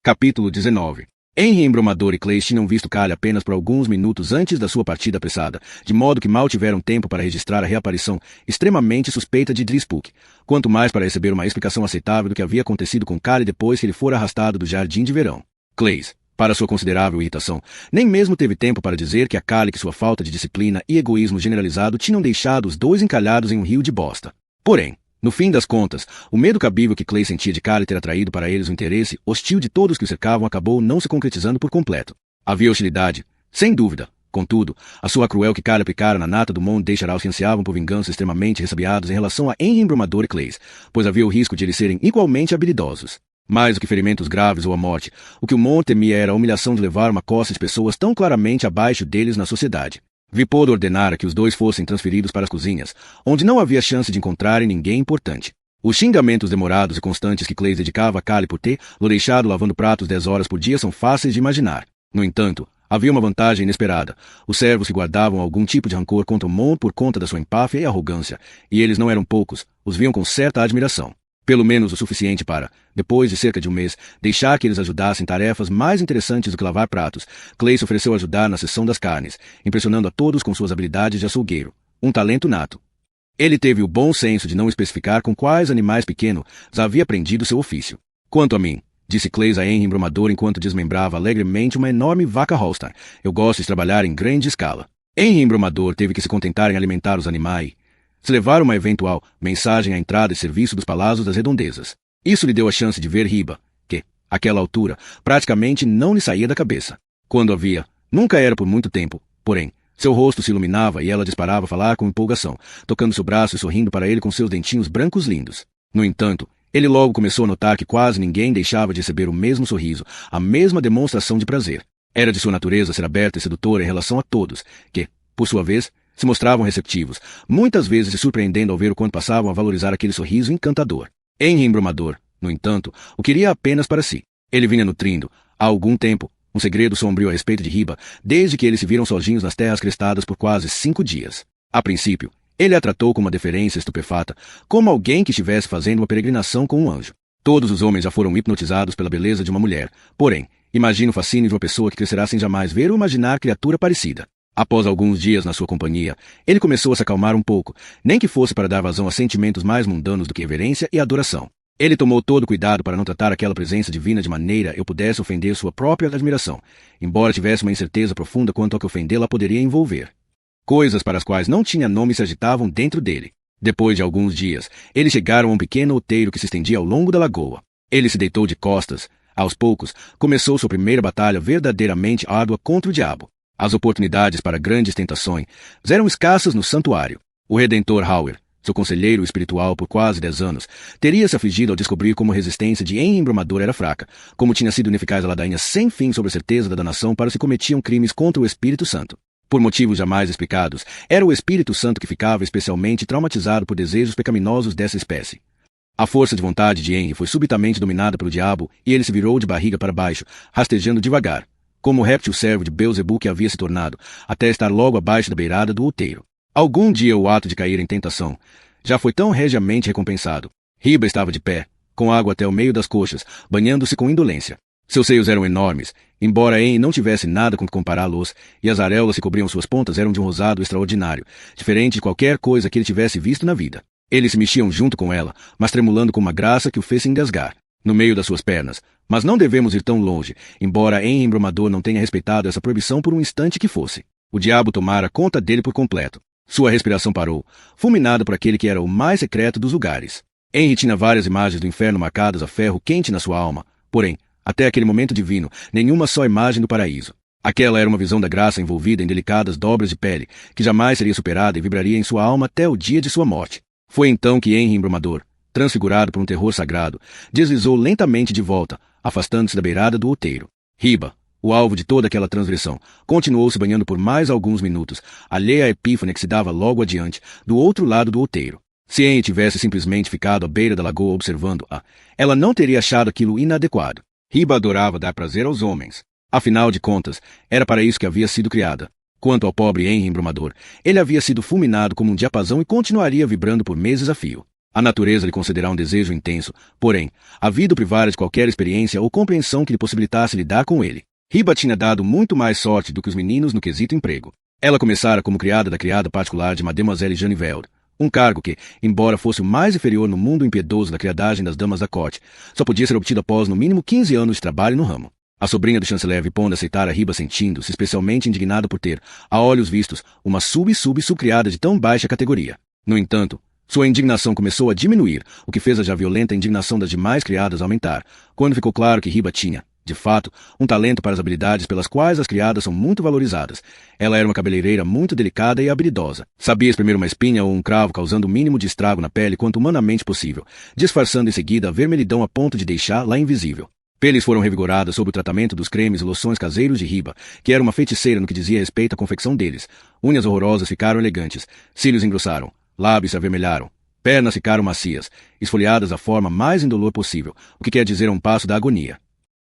Capítulo 19. Henry Embromador e Clays tinham visto Kali apenas por alguns minutos antes da sua partida apressada, de modo que mal tiveram tempo para registrar a reaparição extremamente suspeita de Idris Puk, quanto mais para receber uma explicação aceitável do que havia acontecido com Kali depois que ele fora arrastado do jardim de verão. Clays, para sua considerável irritação, nem mesmo teve tempo para dizer que a Kali que sua falta de disciplina e egoísmo generalizado tinham deixado os dois encalhados em um rio de bosta. Porém, no fim das contas, o medo cabível que Clay sentia de Kali ter atraído para eles o interesse hostil de todos que o cercavam acabou não se concretizando por completo. Havia hostilidade, sem dúvida. Contudo, a sua cruel que Kali aplicara na nata do Monte deixará os que ansiavam por vingança extremamente ressabiados em relação a Henry Embromador e Clays, pois havia o risco de eles serem igualmente habilidosos. Mais do que ferimentos graves ou a morte, o que o Monte temia era a humilhação de levar uma costa de pessoas tão claramente abaixo deles na sociedade. Vipodo ordenara que os dois fossem transferidos para as cozinhas, onde não havia chance de encontrarem ninguém importante. Os xingamentos demorados e constantes que Clays dedicava a Kali por ter lo deixado lavando pratos 10 horas por dia são fáceis de imaginar. No entanto, havia uma vantagem inesperada. Os servos que guardavam algum tipo de rancor contra o Mon por conta da sua empáfia e arrogância, e eles não eram poucos, os viam com certa admiração. Pelo menos o suficiente para, depois de cerca de um mês, deixar que eles ajudassem em tarefas mais interessantes do que lavar pratos. Clay se ofereceu a ajudar na seção das carnes, impressionando a todos com suas habilidades de açougueiro, um talento nato. Ele teve o bom senso de não especificar com quais animais pequenos havia aprendido seu ofício. Quanto a mim, disse Clay a Henry Embromador enquanto desmembrava alegremente uma enorme vaca Holstein, eu gosto de trabalhar em grande escala. Henry Embromador teve que se contentar em alimentar os animais, se levar uma eventual mensagem à entrada e serviço dos palácios das redondezas. Isso lhe deu a chance de ver Riba, que, àquela altura, praticamente não lhe saía da cabeça. Quando a via, nunca era por muito tempo, porém, seu rosto se iluminava e ela disparava a falar com empolgação, tocando seu braço e sorrindo para ele com seus dentinhos brancos lindos. No entanto, ele logo começou a notar que quase ninguém deixava de receber o mesmo sorriso, a mesma demonstração de prazer. Era de sua natureza ser aberta e sedutora em relação a todos, que, por sua vez, se mostravam receptivos, muitas vezes se surpreendendo ao ver o quanto passavam a valorizar aquele sorriso encantador. Henry Embromador, no entanto, o queria apenas para si. Ele vinha nutrindo, há algum tempo, um segredo sombrio a respeito de Riba, desde que eles se viram sozinhos nas terras crestadas por quase 5 dias. A princípio, ele a tratou com uma deferência estupefata, como alguém que estivesse fazendo uma peregrinação com um anjo. Todos os homens já foram hipnotizados pela beleza de uma mulher, porém, imagine o fascínio de uma pessoa que crescerá sem jamais ver ou imaginar criatura parecida. Após alguns dias na sua companhia, ele começou a se acalmar um pouco, nem que fosse para dar vazão a sentimentos mais mundanos do que reverência e adoração. Ele tomou todo cuidado para não tratar aquela presença divina de maneira eu pudesse ofender sua própria admiração, embora tivesse uma incerteza profunda quanto ao que ofendê-la poderia envolver. Coisas para as quais não tinha nome se agitavam dentro dele. Depois de alguns dias, eles chegaram a um pequeno outeiro que se estendia ao longo da lagoa. Ele se deitou de costas. Aos poucos, começou sua primeira batalha verdadeiramente árdua contra o diabo. As oportunidades para grandes tentações eram escassas no santuário. O Redentor Hauer, seu conselheiro espiritual por quase 10 anos, teria se afligido ao descobrir como a resistência de Henry Embrumador era fraca, como tinha sido ineficaz a ladainha sem fim sobre a certeza da danação para se cometiam crimes contra o Espírito Santo. Por motivos jamais explicados, era o Espírito Santo que ficava especialmente traumatizado por desejos pecaminosos dessa espécie. A força de vontade de Henry foi subitamente dominada pelo diabo e ele se virou de barriga para baixo, rastejando devagar, como o réptil servo de Beelzebu que havia se tornado, até estar logo abaixo da beirada do outeiro. Algum dia o ato de cair em tentação já foi tão regiamente recompensado. Riba estava de pé, com água até o meio das coxas, banhando-se com indolência. Seus seios eram enormes, embora Henry não tivesse nada com que compará-los, e as areolas que cobriam suas pontas eram de um rosado extraordinário, diferente de qualquer coisa que ele tivesse visto na vida. Eles se mexiam junto com ela, mas tremulando com uma graça que o fez se engasgar, no meio das suas pernas. Mas não devemos ir tão longe, embora Henry Embrumador não tenha respeitado essa proibição por um instante que fosse. O diabo tomara conta dele por completo. Sua respiração parou, fulminada por aquele que era o mais secreto dos lugares. Henry tinha várias imagens do inferno marcadas a ferro quente na sua alma, porém, até aquele momento divino, nenhuma só imagem do paraíso. Aquela era uma visão da graça envolvida em delicadas dobras de pele, que jamais seria superada e vibraria em sua alma até o dia de sua morte. Foi então que Henry Embrumador, transfigurado por um terror sagrado, deslizou lentamente de volta, afastando-se da beirada do outeiro. Riba, o alvo de toda aquela transgressão, continuou se banhando por mais alguns minutos, alheia à epífania que se dava logo adiante, do outro lado do outeiro. Se Henry tivesse simplesmente ficado à beira da lagoa observando-a, ela não teria achado aquilo inadequado. Riba adorava dar prazer aos homens. Afinal de contas, era para isso que havia sido criada. Quanto ao pobre Henry Embrumador, ele havia sido fulminado como um diapasão e continuaria vibrando por meses a fio. A natureza lhe concederá um desejo intenso, porém, a vida o privara de qualquer experiência ou compreensão que lhe possibilitasse lidar com ele. Riba tinha dado muito mais sorte do que os meninos no quesito emprego. Ela começara como criada da criada particular de Mademoiselle Janivelde, um cargo que, embora fosse o mais inferior no mundo impiedoso da criadagem das damas da corte, só podia ser obtido após no mínimo 15 anos de trabalho no ramo. A sobrinha do chanceler Vipond aceitara Riba sentindo-se especialmente indignada por ter, a olhos vistos, uma subcriada de tão baixa categoria. No entanto, sua indignação começou a diminuir, o que fez a já violenta indignação das demais criadas aumentar, quando ficou claro que Riba tinha, de fato, um talento para as habilidades pelas quais as criadas são muito valorizadas. Ela era uma cabeleireira muito delicada e habilidosa. Sabia exprimir uma espinha ou um cravo causando o mínimo de estrago na pele quanto humanamente possível, disfarçando em seguida a vermelhidão a ponto de deixá-la invisível. Peles foram revigoradas sob o tratamento dos cremes e loções caseiros de Riba, que era uma feiticeira no que dizia respeito à confecção deles. Unhas horrorosas ficaram elegantes, cílios engrossaram, lábios se avermelharam, pernas ficaram macias, esfoliadas da forma mais indolor possível, o que quer dizer a um passo da agonia.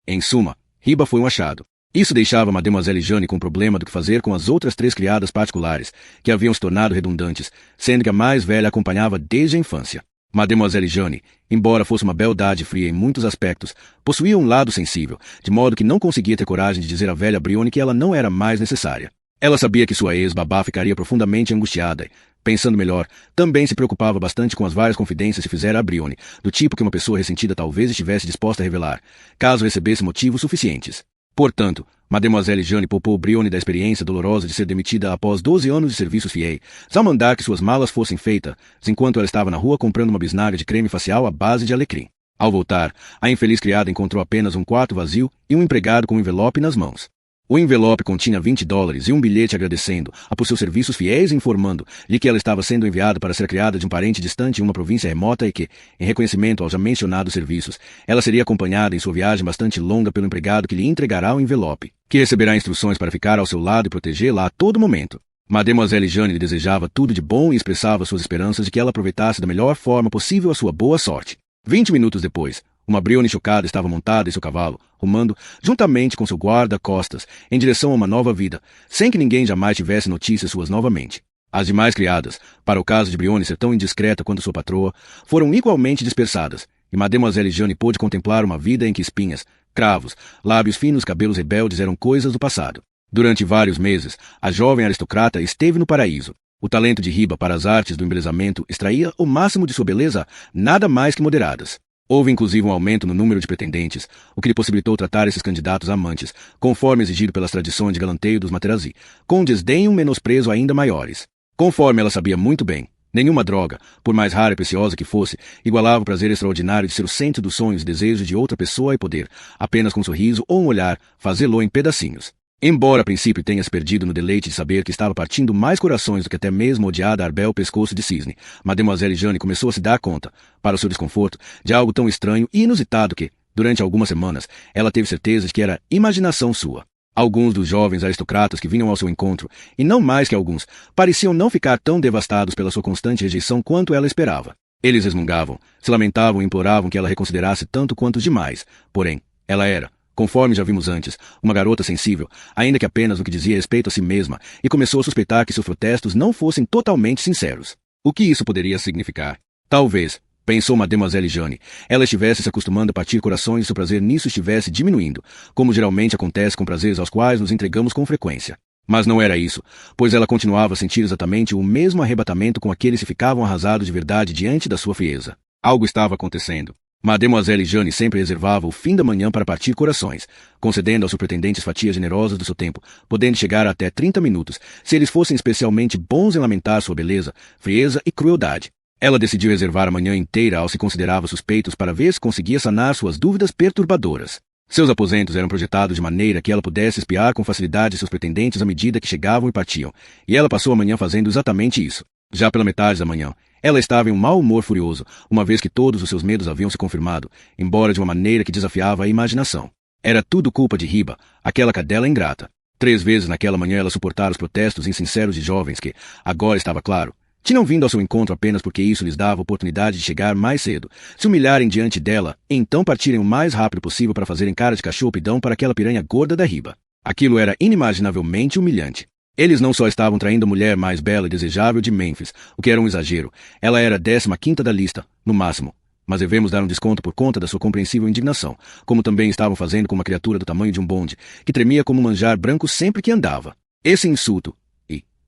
Em suma, Riba foi um achado. Isso deixava Mademoiselle Jane com o problema do que fazer com as outras 3 criadas particulares, que haviam se tornado redundantes, sendo que a mais velha acompanhava desde a infância. Mademoiselle Jane, embora fosse uma beldade fria em muitos aspectos, possuía um lado sensível, de modo que não conseguia ter coragem de dizer à velha Brione que ela não era mais necessária. Ela sabia que sua ex-babá ficaria profundamente angustiada e, pensando melhor, também se preocupava bastante com as várias confidências que fizera a Brione, do tipo que uma pessoa ressentida talvez estivesse disposta a revelar, caso recebesse motivos suficientes. Portanto, Mademoiselle Jane poupou Brione da experiência dolorosa de ser demitida após 12 anos de serviços fiéis, ao mandar que suas malas fossem feitas, enquanto ela estava na rua comprando uma bisnaga de creme facial à base de alecrim. Ao voltar, a infeliz criada encontrou apenas um quarto vazio e um empregado com um envelope nas mãos. O envelope continha $20 e um bilhete agradecendo-a por seus serviços fiéis e informando-lhe que ela estava sendo enviada para ser criada de um parente distante em uma província remota e que, em reconhecimento aos já mencionados serviços, ela seria acompanhada em sua viagem bastante longa pelo empregado que lhe entregará o envelope, que receberá instruções para ficar ao seu lado e protegê-la a todo momento. Mademoiselle Jane lhe desejava tudo de bom e expressava suas esperanças de que ela aproveitasse da melhor forma possível a sua boa sorte. 20 minutos depois, uma Brione chocada estava montada em seu cavalo, rumando, juntamente com seu guarda-costas, em direção a uma nova vida, sem que ninguém jamais tivesse notícias suas novamente. As demais criadas, para o caso de Brione ser tão indiscreta quanto sua patroa, foram igualmente dispersadas, e Mademoiselle Jane pôde contemplar uma vida em que espinhas, cravos, lábios finos e cabelos rebeldes eram coisas do passado. Durante vários meses, a jovem aristocrata esteve no paraíso. O talento de Riba para as artes do embelezamento extraía o máximo de sua beleza, nada mais que moderadas. Houve inclusive um aumento no número de pretendentes, o que lhe possibilitou tratar esses candidatos a amantes, conforme exigido pelas tradições de galanteio dos Materazzi, com desdém e um menosprezo ainda maiores. Conforme ela sabia muito bem, nenhuma droga, por mais rara e preciosa que fosse, igualava o prazer extraordinário de ser o centro dos sonhos e desejos de outra pessoa e poder, apenas com um sorriso ou um olhar, fazê-lo em pedacinhos. Embora a princípio tenha se perdido no deleite de saber que estava partindo mais corações do que até mesmo a odiada Arbel Pescoço de Cisne, Mademoiselle Jane começou a se dar conta, para o seu desconforto, de algo tão estranho e inusitado que, durante algumas semanas, ela teve certeza de que era imaginação sua. Alguns dos jovens aristocratas que vinham ao seu encontro, e não mais que alguns, pareciam não ficar tão devastados pela sua constante rejeição quanto ela esperava. Eles resmungavam, se lamentavam e imploravam que ela reconsiderasse tanto quanto demais. Porém, ela era, conforme já vimos antes, uma garota sensível, ainda que apenas no que dizia respeito a si mesma, e começou a suspeitar que seus protestos não fossem totalmente sinceros. O que isso poderia significar? Talvez, pensou Mademoiselle Jane, ela estivesse se acostumando a partir corações e seu prazer nisso estivesse diminuindo, como geralmente acontece com prazeres aos quais nos entregamos com frequência. Mas não era isso, pois ela continuava a sentir exatamente o mesmo arrebatamento com aqueles que ficavam arrasados de verdade diante da sua frieza. Algo estava acontecendo. Mademoiselle Jane sempre reservava o fim da manhã para partir corações, concedendo aos seus pretendentes fatias generosas do seu tempo, podendo chegar a até 30 minutos, se eles fossem especialmente bons em lamentar sua beleza, frieza e crueldade. Ela decidiu reservar a manhã inteira aos que considerava suspeitos para ver se conseguia sanar suas dúvidas perturbadoras. Seus aposentos eram projetados de maneira que ela pudesse espiar com facilidade seus pretendentes à medida que chegavam e partiam, e ela passou a manhã fazendo exatamente isso. Já pela metade da manhã, ela estava em um mau humor furioso, uma vez que todos os seus medos haviam se confirmado, embora de uma maneira que desafiava a imaginação. Era tudo culpa de Riba, aquela cadela ingrata. 3 vezes naquela manhã ela suportara os protestos insinceros de jovens que, agora estava claro, tinham vindo ao seu encontro apenas porque isso lhes dava a oportunidade de chegar mais cedo, se humilharem diante dela e então partirem o mais rápido possível para fazerem cara de cachorro-pidão para aquela piranha gorda da Riba. Aquilo era inimaginavelmente humilhante. Eles não só estavam traindo a mulher mais bela e desejável de Memphis, o que era um exagero. Ela era a 15ª da lista, no máximo. Mas devemos dar um desconto por conta da sua compreensível indignação, como também estavam fazendo com uma criatura do tamanho de um bonde, que tremia como um manjar branco sempre que andava. Esse insulto,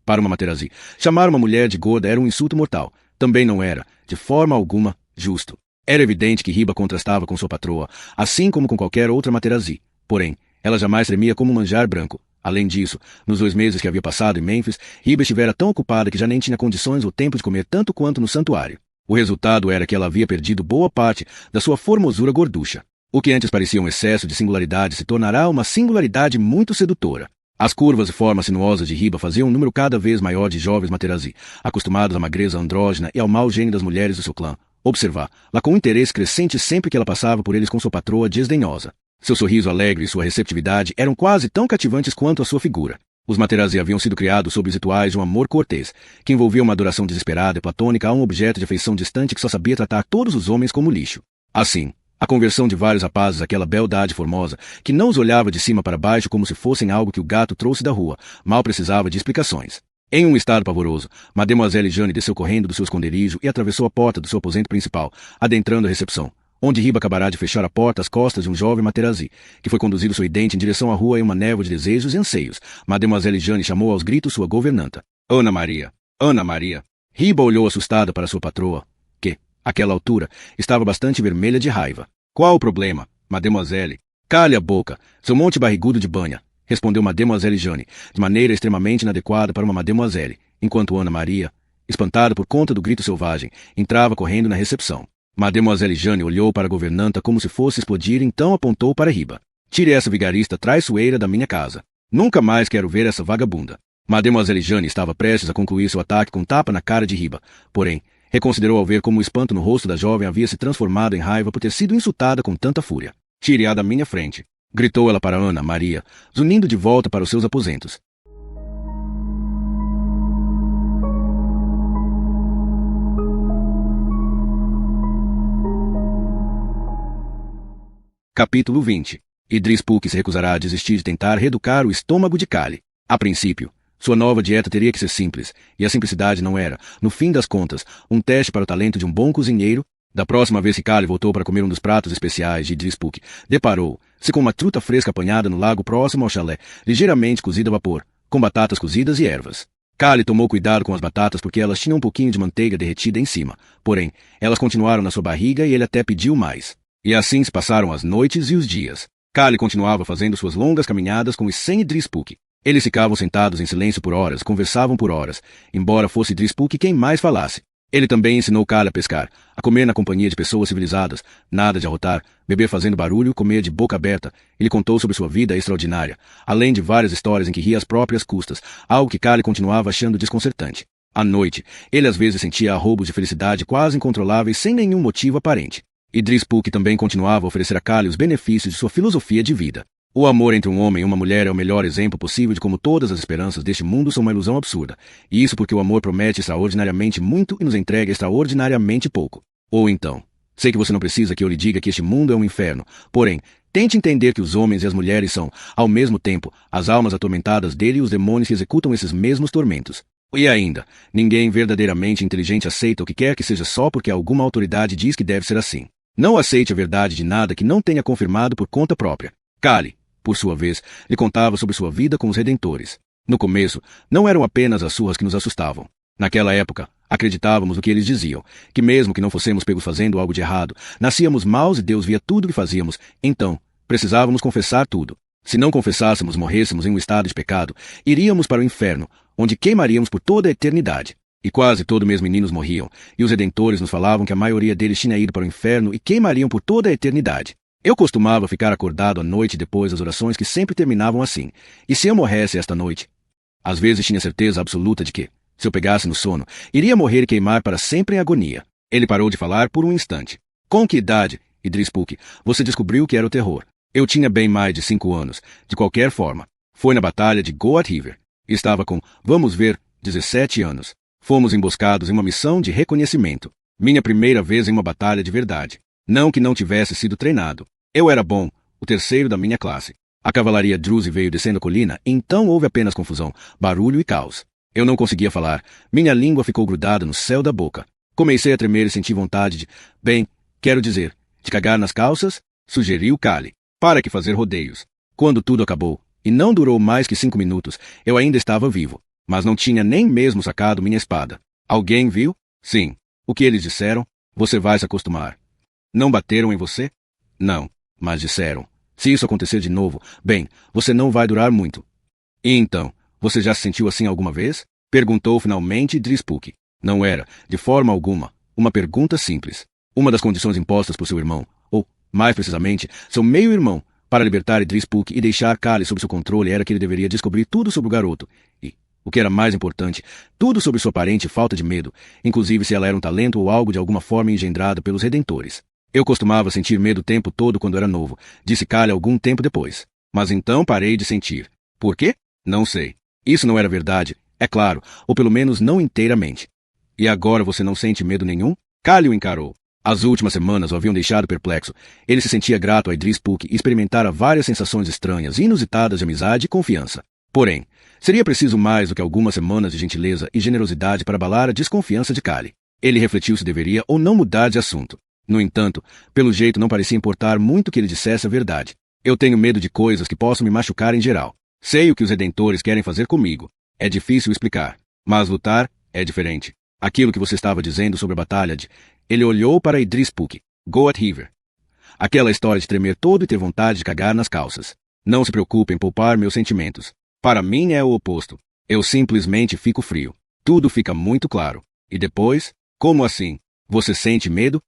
para uma Materazzi, chamar uma mulher de gorda era um insulto mortal. Também não era, de forma alguma, justo. Era evidente que Riba contrastava com sua patroa, assim como com qualquer outra Materazzi. Porém, ela jamais tremia como um manjar branco. Além disso, nos 2 meses que havia passado em Memphis, Riba estivera tão ocupada que já nem tinha condições ou tempo de comer tanto quanto no santuário. O resultado era que ela havia perdido boa parte da sua formosura gorducha. O que antes parecia um excesso de singularidade se tornará uma singularidade muito sedutora. As curvas e formas sinuosas de Riba faziam um número cada vez maior de jovens Materazzi, acostumados à magreza andrógena e ao mau gênio das mulheres do seu clã, observar-la com um interesse crescente sempre que ela passava por eles com sua patroa desdenhosa. Seu sorriso alegre e sua receptividade eram quase tão cativantes quanto a sua figura. Os Materazzi haviam sido criados sob os rituais de um amor cortês, que envolvia uma adoração desesperada e platônica a um objeto de afeição distante que só sabia tratar todos os homens como lixo. Assim, a conversão de vários rapazes àquela beldade formosa, que não os olhava de cima para baixo como se fossem algo que o gato trouxe da rua, mal precisava de explicações. Em um estado pavoroso, Mademoiselle Jane desceu correndo do seu esconderijo e atravessou a porta do seu aposento principal, adentrando a recepção, onde Riba acabará de fechar a porta às costas de um jovem Materazzi, que foi conduzido sorridente em direção à rua em uma névoa de desejos e anseios. Mademoiselle Jane chamou aos gritos sua governanta. Ana Maria! Ana Maria! Riba olhou assustada para sua patroa, que, àquela altura, estava bastante vermelha de raiva. Qual o problema, mademoiselle? Cale a boca, seu monte barrigudo de banha, respondeu Mademoiselle Jane, de maneira extremamente inadequada para uma mademoiselle, enquanto Ana Maria, espantada por conta do grito selvagem, entrava correndo na recepção. Mademoiselle Jane olhou para a governanta como se fosse explodir e então apontou para Riba. Tire essa vigarista traiçoeira da minha casa. Nunca mais quero ver essa vagabunda. Mademoiselle Jane estava prestes a concluir seu ataque com um tapa na cara de Riba, porém, reconsiderou ao ver como o espanto no rosto da jovem havia se transformado em raiva por ter sido insultada com tanta fúria. Tire-a da minha frente, gritou ela para Ana Maria, zunindo de volta para os seus aposentos. Capítulo 20. Idris Puk se recusará a desistir de tentar reeducar o estômago de Kali. A princípio, sua nova dieta teria que ser simples, e a simplicidade não era, no fim das contas, um teste para o talento de um bom cozinheiro. Da próxima vez que Kali voltou para comer um dos pratos especiais de Idris Puk, deparou-se com uma truta fresca apanhada no lago próximo ao chalé, ligeiramente cozida a vapor, com batatas cozidas e ervas. Kali tomou cuidado com as batatas porque elas tinham um pouquinho de manteiga derretida em cima, porém, elas continuaram na sua barriga e ele até pediu mais. E assim se passaram as noites e os dias. Kali continuava fazendo suas longas caminhadas com os 100 Idris Puk. Eles ficavam sentados em silêncio por horas, conversavam por horas, embora fosse Idris Puk quem mais falasse. Ele também ensinou Callie a pescar, a comer na companhia de pessoas civilizadas, nada de arrotar, beber fazendo barulho, comer de boca aberta. Ele contou sobre sua vida extraordinária, além de várias histórias em que ria às próprias custas, algo que Callie continuava achando desconcertante. À noite, ele às vezes sentia arroubos de felicidade quase incontroláveis sem nenhum motivo aparente. Idris Puk também continuava a oferecer a Callie os benefícios de sua filosofia de vida. O amor entre um homem e uma mulher é o melhor exemplo possível de como todas as esperanças deste mundo são uma ilusão absurda. E isso porque o amor promete extraordinariamente muito e nos entrega extraordinariamente pouco. Ou então, sei que você não precisa que eu lhe diga que este mundo é um inferno, porém, tente entender que os homens e as mulheres são, ao mesmo tempo, as almas atormentadas dele e os demônios que executam esses mesmos tormentos. E ainda, ninguém verdadeiramente inteligente aceita o que quer que seja só porque alguma autoridade diz que deve ser assim. Não aceite a verdade de nada que não tenha confirmado por conta própria. Callie, por sua vez, lhe contava sobre sua vida com os Redentores. No começo, não eram apenas as surras que nos assustavam. Naquela época, acreditávamos no que eles diziam, que mesmo que não fossemos pegos fazendo algo de errado, nascíamos maus e Deus via tudo o que fazíamos, então, precisávamos confessar tudo. Se não confessássemos, morrêssemos em um estado de pecado, iríamos para o inferno, onde queimaríamos por toda a eternidade. E quase todo mês meninos morriam, e os Redentores nos falavam que a maioria deles tinha ido para o inferno e queimariam por toda a eternidade. Eu costumava ficar acordado à noite depois das orações que sempre terminavam assim. E se eu morresse esta noite? Às vezes tinha certeza absoluta de que, se eu pegasse no sono, iria morrer e queimar para sempre em agonia. Ele parou de falar por um instante. Com que idade, Idris Puk, você descobriu que era o terror? Eu tinha bem mais de 5 anos. De qualquer forma, foi na batalha de Goat River. Estava com, vamos ver, 17 anos. Fomos emboscados em uma missão de reconhecimento. Minha primeira vez em uma batalha de verdade. Não que não tivesse sido treinado. Eu era bom, o terceiro da minha classe. A cavalaria Druze veio descendo a colina, então houve apenas confusão, barulho e caos. Eu não conseguia falar. Minha língua ficou grudada no céu da boca. Comecei a tremer e senti vontade de, quero dizer, de cagar nas calças, sugeriu Callie. Para que fazer rodeios? Quando tudo acabou, e não durou mais que 5 minutos, eu ainda estava vivo, mas não tinha nem mesmo sacado minha espada. Alguém viu? Sim. O que eles disseram? Você vai se acostumar. Não bateram em você? Não, mas disseram. Se isso acontecer de novo, você não vai durar muito. E então, você já se sentiu assim alguma vez? Perguntou finalmente Idris Puk. Não era, de forma alguma, uma pergunta simples. Uma das condições impostas por seu irmão, ou, mais precisamente, seu meio-irmão, para libertar Idris Puk e deixar Callie sob seu controle era que ele deveria descobrir tudo sobre o garoto. E, o que era mais importante, tudo sobre sua aparente falta de medo, inclusive se ela era um talento ou algo de alguma forma engendrado pelos Redentores. Eu costumava sentir medo o tempo todo quando era novo, disse Callie algum tempo depois. Mas então parei de sentir. Por quê? Não sei. Isso não era verdade, é claro, ou pelo menos não inteiramente. E agora você não sente medo nenhum? Callie o encarou. As últimas semanas o haviam deixado perplexo. Ele se sentia grato a Idris Puk e experimentara várias sensações estranhas e inusitadas de amizade e confiança. Porém, seria preciso mais do que algumas semanas de gentileza e generosidade para abalar a desconfiança de Callie. Ele refletiu se deveria ou não mudar de assunto. No entanto, pelo jeito não parecia importar muito que ele dissesse a verdade. Eu tenho medo de coisas que possam me machucar em geral. Sei o que os Redentores querem fazer comigo. É difícil explicar. Mas lutar é diferente. Aquilo que você estava dizendo sobre a batalha de... Ele olhou para Idris Puk. Goat River. Aquela história de tremer todo e ter vontade de cagar nas calças. Não se preocupe em poupar meus sentimentos. Para mim é o oposto. Eu simplesmente fico frio. Tudo fica muito claro. E depois? Como assim? Você sente medo?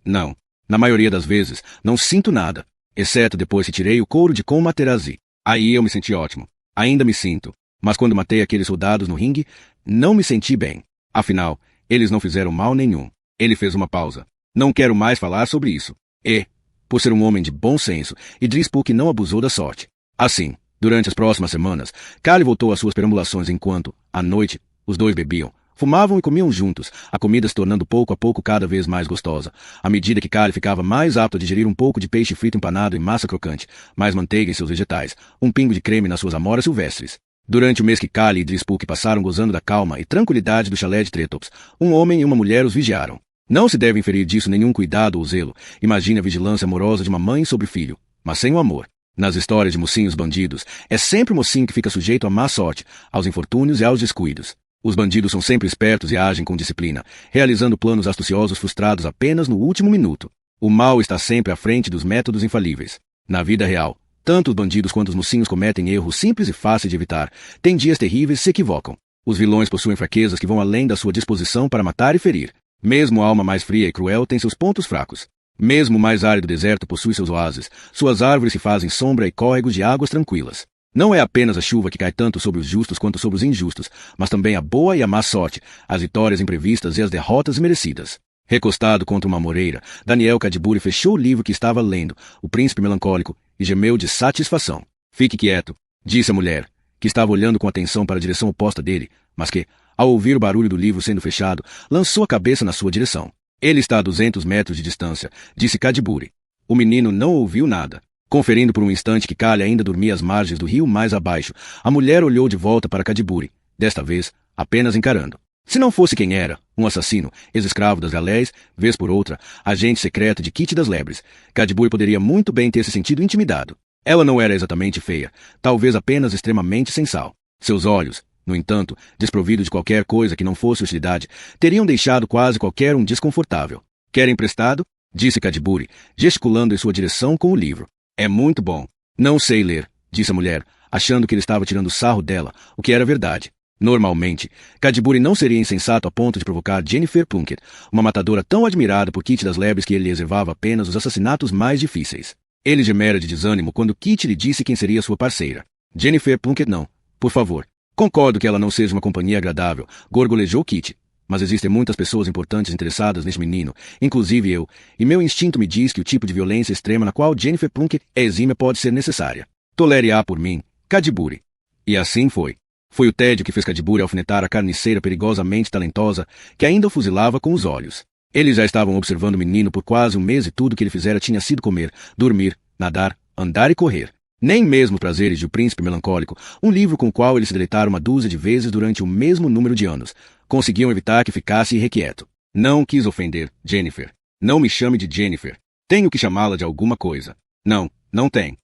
Não. Na maioria das vezes, não sinto nada. Exceto depois que tirei o couro de Com Materazzi. Aí eu me senti ótimo. Ainda me sinto. Mas quando matei aqueles soldados no ringue, não me senti bem. Afinal, eles não fizeram mal nenhum. Ele fez uma pausa. Não quero mais falar sobre isso. E, por ser um homem de bom senso, Idris Puk não abusou da sorte. Assim, durante as próximas semanas, Callie voltou às suas perambulações enquanto, à noite, os dois bebiam, fumavam e comiam juntos, a comida se tornando pouco a pouco cada vez mais gostosa. À medida que Callie ficava mais apto a digerir um pouco de peixe frito empanado e massa crocante, mais manteiga em seus vegetais, um pingo de creme nas suas amoras silvestres. Durante o mês que Callie e Idris Puk passaram gozando da calma e tranquilidade do chalé de Tretops, um homem e uma mulher os vigiaram. Não se deve inferir disso nenhum cuidado ou zelo. Imagine a vigilância amorosa de uma mãe sobre filho, mas sem o amor. Nas histórias de mocinhos bandidos, é sempre o mocinho que fica sujeito à má sorte, aos infortúnios e aos descuidos. Os bandidos são sempre espertos e agem com disciplina, realizando planos astuciosos frustrados apenas no último minuto. O mal está sempre à frente dos métodos infalíveis. Na vida real, tanto os bandidos quanto os mocinhos cometem erros simples e fáceis de evitar. Têm dias terríveis e se equivocam. Os vilões possuem fraquezas que vão além da sua disposição para matar e ferir. Mesmo a alma mais fria e cruel tem seus pontos fracos. Mesmo o mais árido deserto possui seus oásis, suas árvores se fazem sombra e córregos de águas tranquilas. Não é apenas a chuva que cai tanto sobre os justos quanto sobre os injustos, mas também a boa e a má sorte, as vitórias imprevistas e as derrotas merecidas. Recostado contra uma moreira, Daniel Kadiburi fechou o livro que estava lendo, O Príncipe Melancólico, e gemeu de satisfação. Fique quieto, disse a mulher, que estava olhando com atenção para a direção oposta dele, mas que, ao ouvir o barulho do livro sendo fechado, lançou a cabeça na sua direção. Ele está a 200 metros de distância, disse Kadiburi. O menino não ouviu nada. Conferindo por um instante que Kali ainda dormia às margens do rio mais abaixo, a mulher olhou de volta para Kadiburi, desta vez apenas encarando. Se não fosse quem era, um assassino, ex-escravo das galés, vez por outra, agente secreto de Kit das Lebres, Kadiburi poderia muito bem ter se sentido intimidado. Ela não era exatamente feia, talvez apenas extremamente sensal. Seus olhos, no entanto, desprovidos de qualquer coisa que não fosse hostilidade, teriam deixado quase qualquer um desconfortável. Quer emprestado? Disse Kadiburi, gesticulando em sua direção com o livro. É muito bom. Não sei ler, disse a mulher, achando que ele estava tirando sarro dela, o que era verdade. Normalmente, Kadiburi não seria insensato a ponto de provocar Jennifer Plunkett, uma matadora tão admirada por Kit das Lebres que ele lhe reservava apenas os assassinatos mais difíceis. Ele gemera de desânimo quando Kit lhe disse quem seria sua parceira. Jennifer Plunkett não, por favor. Concordo que ela não seja uma companhia agradável, gorgolejou Kit. Mas existem muitas pessoas importantes interessadas neste menino, inclusive eu, e meu instinto me diz que o tipo de violência extrema na qual Jennifer Plunkett é exímia pode ser necessária. Tolere-a por mim, Kadiburi. E assim foi. Foi o tédio que fez Kadiburi alfinetar a carniceira perigosamente talentosa, que ainda o fuzilava com os olhos. Eles já estavam observando o menino por quase um mês e tudo que ele fizera tinha sido comer, dormir, nadar, andar e correr. Nem mesmo os prazeres de O Príncipe Melancólico, um livro com o qual ele se deleitara uma dúzia de vezes durante o mesmo número de anos, conseguiam evitar que ficasse irrequieto. Não quis ofender, Jennifer. Não me chame de Jennifer. Tenho que chamá-la de alguma coisa. Não, não tem.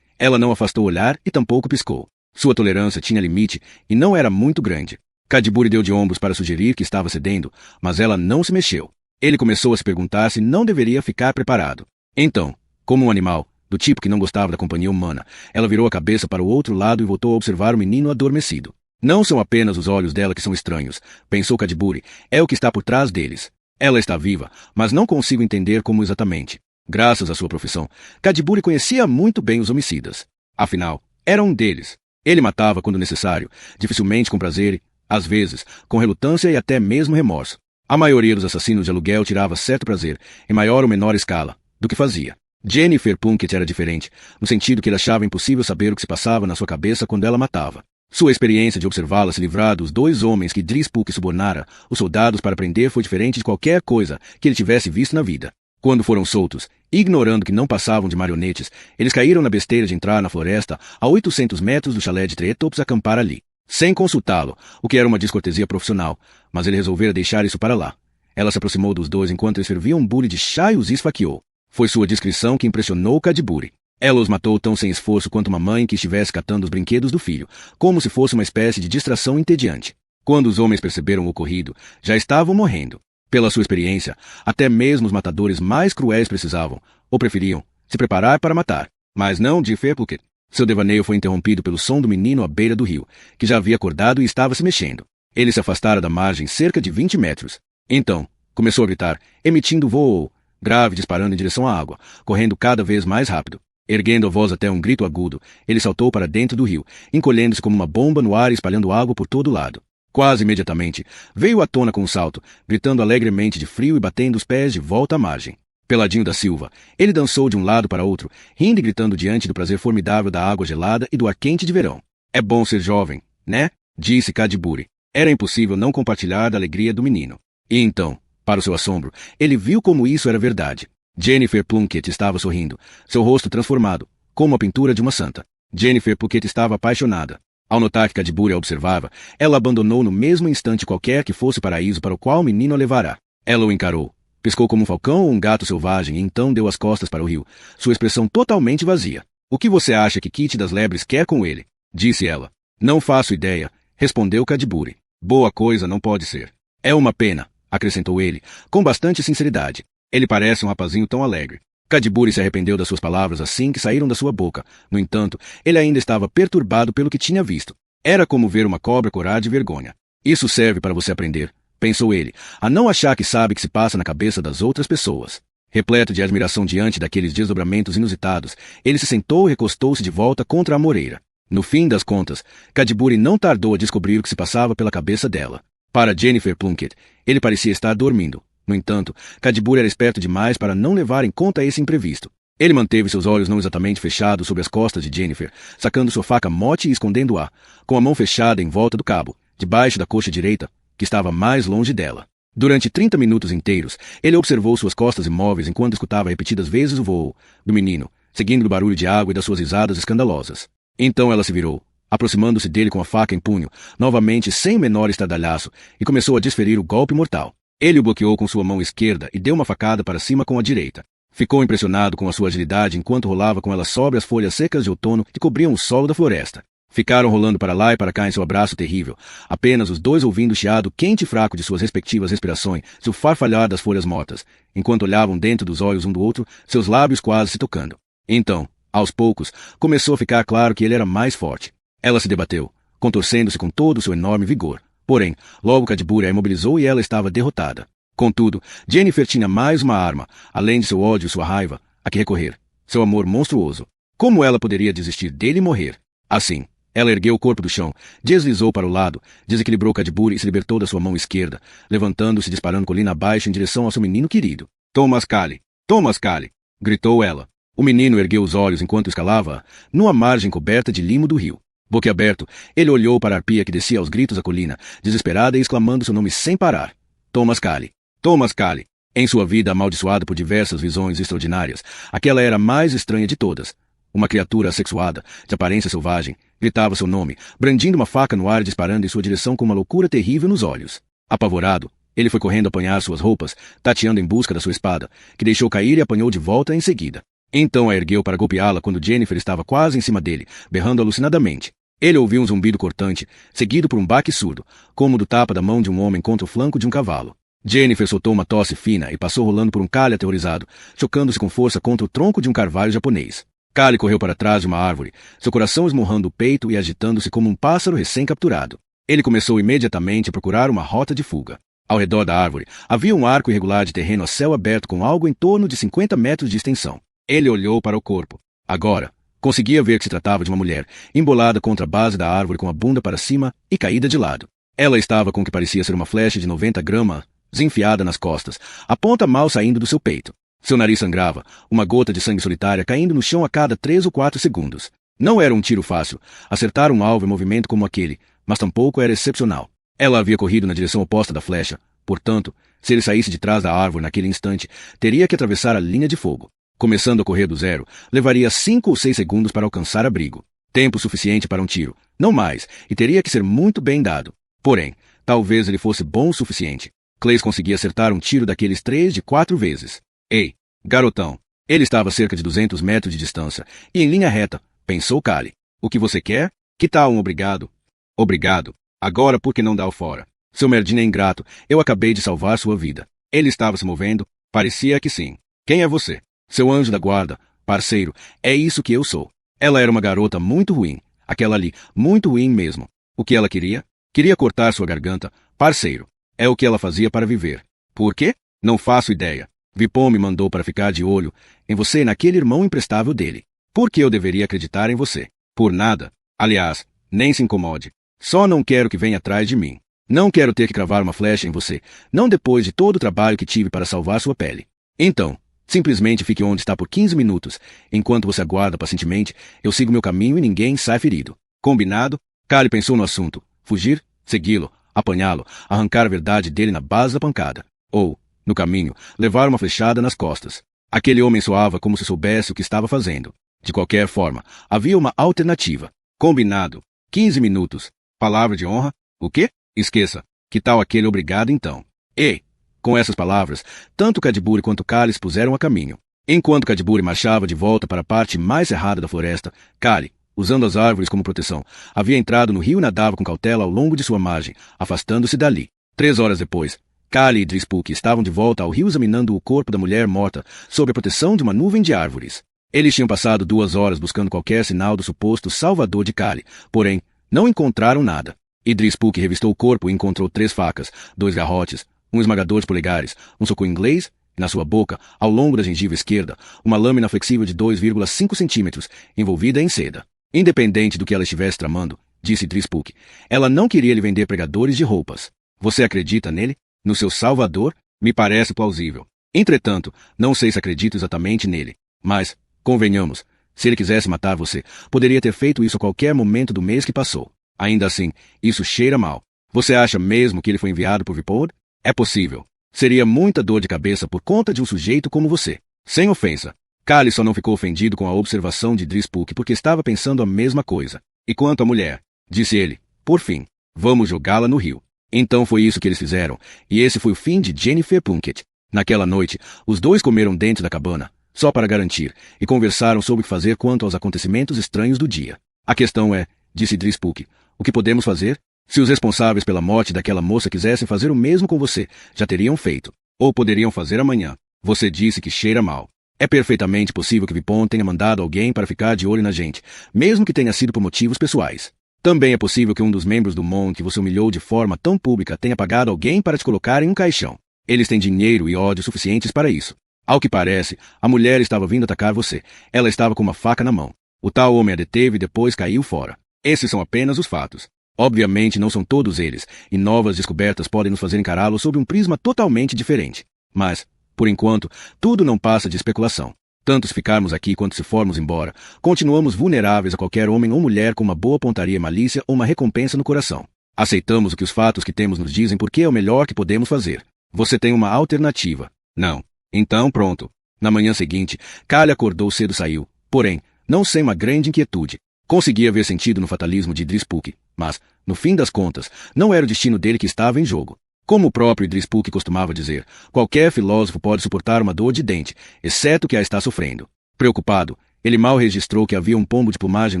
Ela não afastou o olhar e tampouco piscou. Sua tolerância tinha limite e não era muito grande. Kadiburi deu de ombros para sugerir que estava cedendo, mas ela não se mexeu. Ele começou a se perguntar se não deveria ficar preparado. Então, como um animal, do tipo que não gostava da companhia humana, ela virou a cabeça para o outro lado e voltou a observar o menino adormecido. Não são apenas os olhos dela que são estranhos, pensou Kadiburi, é o que está por trás deles. Ela está viva, mas não consigo entender como exatamente. Graças à sua profissão, Kadiburi conhecia muito bem os homicidas. Afinal, era um deles. Ele matava quando necessário, dificilmente com prazer e, às vezes, com relutância e até mesmo remorso. A maioria dos assassinos de aluguel tirava certo prazer, em maior ou menor escala, do que fazia. Jennifer Plunkett era diferente, no sentido que ele achava impossível saber o que se passava na sua cabeça quando ela matava. Sua experiência de observá-la se livrar dos 2 homens que Driss Pulk subornara os soldados para prender foi diferente de qualquer coisa que ele tivesse visto na vida. Quando foram soltos, ignorando que não passavam de marionetes, eles caíram na besteira de entrar na floresta a 800 metros do chalé de Treetops acampar ali, sem consultá-lo, o que era uma descortesia profissional, mas ele resolvera deixar isso para lá. Ela se aproximou dos dois enquanto eles ferviam um bule de chá e os esfaqueou. Foi sua discrição que impressionou Kadiburi. Ela os matou tão sem esforço quanto uma mãe que estivesse catando os brinquedos do filho, como se fosse uma espécie de distração entediante. Quando os homens perceberam o ocorrido, já estavam morrendo. Pela sua experiência, até mesmo os matadores mais cruéis precisavam, ou preferiam, se preparar para matar. Mas não Jennifer Plunkett. Seu devaneio foi interrompido pelo som do menino à beira do rio, que já havia acordado e estava se mexendo. Ele se afastara da margem cerca de 20 metros. Então, começou a gritar, emitindo voo grave disparando em direção à água, correndo cada vez mais rápido. Erguendo a voz até um grito agudo, ele saltou para dentro do rio, encolhendo-se como uma bomba no ar e espalhando água por todo lado. Quase imediatamente, veio à tona com um salto, gritando alegremente de frio e batendo os pés de volta à margem. Peladinho da Silva, ele dançou de um lado para outro, rindo e gritando diante do prazer formidável da água gelada e do ar quente de verão. É bom ser jovem, né? Disse Kadiburi. Era impossível não compartilhar da alegria do menino. E então, para o seu assombro, ele viu como isso era verdade. Jennifer Plunkett estava sorrindo, seu rosto transformado, como a pintura de uma santa. Jennifer Plunkett estava apaixonada. Ao notar que Kadiburi a observava, ela abandonou no mesmo instante qualquer que fosse o paraíso para o qual o menino a levará. Ela o encarou, piscou como um falcão ou um gato selvagem e então deu as costas para o rio, sua expressão totalmente vazia. O que você acha que Kit das Lebres quer com ele? Disse ela. Não faço ideia, respondeu Kadiburi. Boa coisa não pode ser. É uma pena, acrescentou ele, com bastante sinceridade. Ele parece um rapazinho tão alegre. Kadiburi se arrependeu das suas palavras assim que saíram da sua boca. No entanto, ele ainda estava perturbado pelo que tinha visto. Era como ver uma cobra corar de vergonha. Isso serve para você aprender, pensou ele, a não achar que sabe o que se passa na cabeça das outras pessoas. Repleto de admiração diante daqueles desdobramentos inusitados, ele se sentou e recostou-se de volta contra a moreira. No fim das contas, Cadbury não tardou a descobrir o que se passava pela cabeça dela. Para Jennifer Plunkett, ele parecia estar dormindo. No entanto, Cadbury era esperto demais para não levar em conta esse imprevisto. Ele manteve seus olhos não exatamente fechados sobre as costas de Jennifer, sacando sua faca mote e escondendo-a, com a mão fechada em volta do cabo, debaixo da coxa direita, que estava mais longe dela. Durante 30 minutos inteiros, ele observou suas costas imóveis enquanto escutava repetidas vezes o voo do menino, seguindo o barulho de água e das suas risadas escandalosas. Então ela se virou, aproximando-se dele com a faca em punho, novamente sem o menor estardalhaço, e começou a desferir o golpe mortal. Ele o bloqueou com sua mão esquerda e deu uma facada para cima com a direita. Ficou impressionado com a sua agilidade enquanto rolava com ela sobre as folhas secas de outono que cobriam o solo da floresta. Ficaram rolando para lá e para cá em seu abraço terrível, apenas os dois ouvindo o chiado quente e fraco de suas respectivas respirações, seu farfalhar das folhas mortas, enquanto olhavam dentro dos olhos um do outro, seus lábios quase se tocando. Então, aos poucos, começou a ficar claro que ele era mais forte. Ela se debateu, contorcendo-se com todo o seu enorme vigor. Porém, logo Cadbury a imobilizou e ela estava derrotada. Contudo, Jennifer tinha mais uma arma, além de seu ódio e sua raiva, a que recorrer. Seu amor monstruoso. Como ela poderia desistir dele e morrer? Assim, ela ergueu o corpo do chão, deslizou para o lado, desequilibrou Cadbury e se libertou da sua mão esquerda, levantando-se e disparando colina abaixo em direção ao seu menino querido. Thomas Cale! Thomas Cale! Gritou ela. O menino ergueu os olhos enquanto escalava numa margem coberta de limo do rio. Boquiaberto, ele olhou para a arpia que descia aos gritos a colina, desesperada e exclamando seu nome sem parar. Thomas Cale. Thomas Cale. Em sua vida amaldiçoada por diversas visões extraordinárias, aquela era a mais estranha de todas. Uma criatura assexuada, de aparência selvagem, gritava seu nome, brandindo uma faca no ar e disparando em sua direção com uma loucura terrível nos olhos. Apavorado, ele foi correndo apanhar suas roupas, tateando em busca da sua espada, que deixou cair e apanhou de volta em seguida. Então a ergueu para golpeá-la quando Jennifer estava quase em cima dele, berrando alucinadamente. Ele ouviu um zumbido cortante, seguido por um baque surdo, como o do tapa da mão de um homem contra o flanco de um cavalo. Jennifer soltou uma tosse fina e passou rolando por um Cale aterrorizado, chocando-se com força contra o tronco de um carvalho japonês. Cale correu para trás de uma árvore, seu coração esmurrando o peito e agitando-se como um pássaro recém-capturado. Ele começou imediatamente a procurar uma rota de fuga. Ao redor da árvore, havia um arco irregular de terreno a céu aberto com algo em torno de 50 metros de extensão. Ele olhou para o corpo. Agora, conseguia ver que se tratava de uma mulher, embolada contra a base da árvore com a bunda para cima e caída de lado. Ela estava com o que parecia ser uma flecha de 90 gramas enfiada nas costas, a ponta mal saindo do seu peito. Seu nariz sangrava, uma gota de sangue solitária caindo no chão a cada 3 ou 4 segundos. Não era um tiro fácil, acertar um alvo em movimento como aquele, mas tampouco era excepcional. Ela havia corrido na direção oposta da flecha, portanto, se ele saísse de trás da árvore naquele instante, teria que atravessar a linha de fogo. Começando a correr do zero, levaria 5 ou 6 segundos para alcançar abrigo. Tempo suficiente para um tiro, não mais, e teria que ser muito bem dado. Porém, talvez ele fosse bom o suficiente. Claes conseguia acertar um tiro daqueles 3 de 4 vezes. Ei, garotão! Ele estava a cerca de 200 metros de distância, e em linha reta, pensou Cale. O que você quer? Que tal um obrigado? Obrigado. Agora por que não dá o fora? Seu merdinha ingrato, eu acabei de salvar sua vida. Ele estava se movendo? Parecia que sim. Quem é você? Seu anjo da guarda, parceiro, é isso que eu sou. Ela era uma garota muito ruim, aquela ali, muito ruim mesmo. O que ela queria? Queria cortar sua garganta, parceiro. É o que ela fazia para viver. Por quê? Não faço ideia. Vipon me mandou para ficar de olho em você e naquele irmão imprestável dele. Por que eu deveria acreditar em você? Por nada. Aliás, nem se incomode. Só não quero que venha atrás de mim. Não quero ter que cravar uma flecha em você, não depois de todo o trabalho que tive para salvar sua pele. Então, simplesmente fique onde está por 15 minutos. Enquanto você aguarda pacientemente, eu sigo meu caminho e ninguém sai ferido. Combinado? Cale pensou no assunto. Fugir? Segui-lo. Apanhá-lo. Arrancar a verdade dele na base da pancada. Ou, no caminho, levar uma flechada nas costas. Aquele homem soava como se soubesse o que estava fazendo. De qualquer forma, havia uma alternativa. Combinado. 15 minutos. Palavra de honra? O quê? Esqueça. Que tal aquele obrigado então? Ei! Com essas palavras, tanto Cadbury quanto Cale se puseram a caminho. Enquanto Cadbury marchava de volta para a parte mais cerrada da floresta, Cale, usando as árvores como proteção, havia entrado no rio e nadava com cautela ao longo de sua margem, afastando-se dali. 3 horas depois, Cale e Drispuk estavam de volta ao rio examinando o corpo da mulher morta sob a proteção de uma nuvem de árvores. Eles tinham passado 2 horas buscando qualquer sinal do suposto salvador de Cale, porém, não encontraram nada. Idris Puk revistou o corpo e encontrou 3 facas, 2 garrotes, um esmagador de polegares, um soco inglês e, na sua boca, ao longo da gengiva esquerda, uma lâmina flexível de 2,5 centímetros, envolvida em seda. Independente do que ela estivesse tramando, disse Idris Puk, ela não queria lhe vender pregadores de roupas. Você acredita nele? No seu salvador? Me parece plausível. Entretanto, não sei se acredito exatamente nele. Mas, convenhamos, se ele quisesse matar você, poderia ter feito isso a qualquer momento do mês que passou. Ainda assim, isso cheira mal. Você acha mesmo que ele foi enviado por Vipod? É possível. Seria muita dor de cabeça por conta de um sujeito como você. Sem ofensa. Kali só não ficou ofendido com a observação de Idris Puk porque estava pensando a mesma coisa. E quanto à mulher? Disse ele. Por fim, vamos jogá-la no rio. Então foi isso que eles fizeram, e esse foi o fim de Jennifer Plunkett. Naquela noite, os dois comeram dentro da cabana, só para garantir, e conversaram sobre o que fazer quanto aos acontecimentos estranhos do dia. A questão é, disse Idris Puk, o que podemos fazer? Se os responsáveis pela morte daquela moça quisessem fazer o mesmo com você, já teriam feito. Ou poderiam fazer amanhã. Você disse que cheira mal. É perfeitamente possível que Vipon tenha mandado alguém para ficar de olho na gente, mesmo que tenha sido por motivos pessoais. Também é possível que um dos membros do MON que você humilhou de forma tão pública tenha pagado alguém para te colocar em um caixão. Eles têm dinheiro e ódio suficientes para isso. Ao que parece, a mulher estava vindo atacar você. Ela estava com uma faca na mão. O tal homem a deteve e depois caiu fora. Esses são apenas os fatos. Obviamente não são todos eles, e novas descobertas podem nos fazer encará-los sob um prisma totalmente diferente. Mas, por enquanto, tudo não passa de especulação. Tanto se ficarmos aqui quanto se formos embora, continuamos vulneráveis a qualquer homem ou mulher com uma boa pontaria e malícia ou uma recompensa no coração. Aceitamos o que os fatos que temos nos dizem porque é o melhor que podemos fazer. Você tem uma alternativa? Não. Então pronto. Na manhã seguinte, Kali acordou cedo e saiu, porém, não sem uma grande inquietude. Conseguia ver sentido no fatalismo de Idris Puk, mas, no fim das contas, não era o destino dele que estava em jogo. Como o próprio Idris Puk costumava dizer, qualquer filósofo pode suportar uma dor de dente, exceto que a está sofrendo. Preocupado, ele mal registrou que havia um pombo de plumagem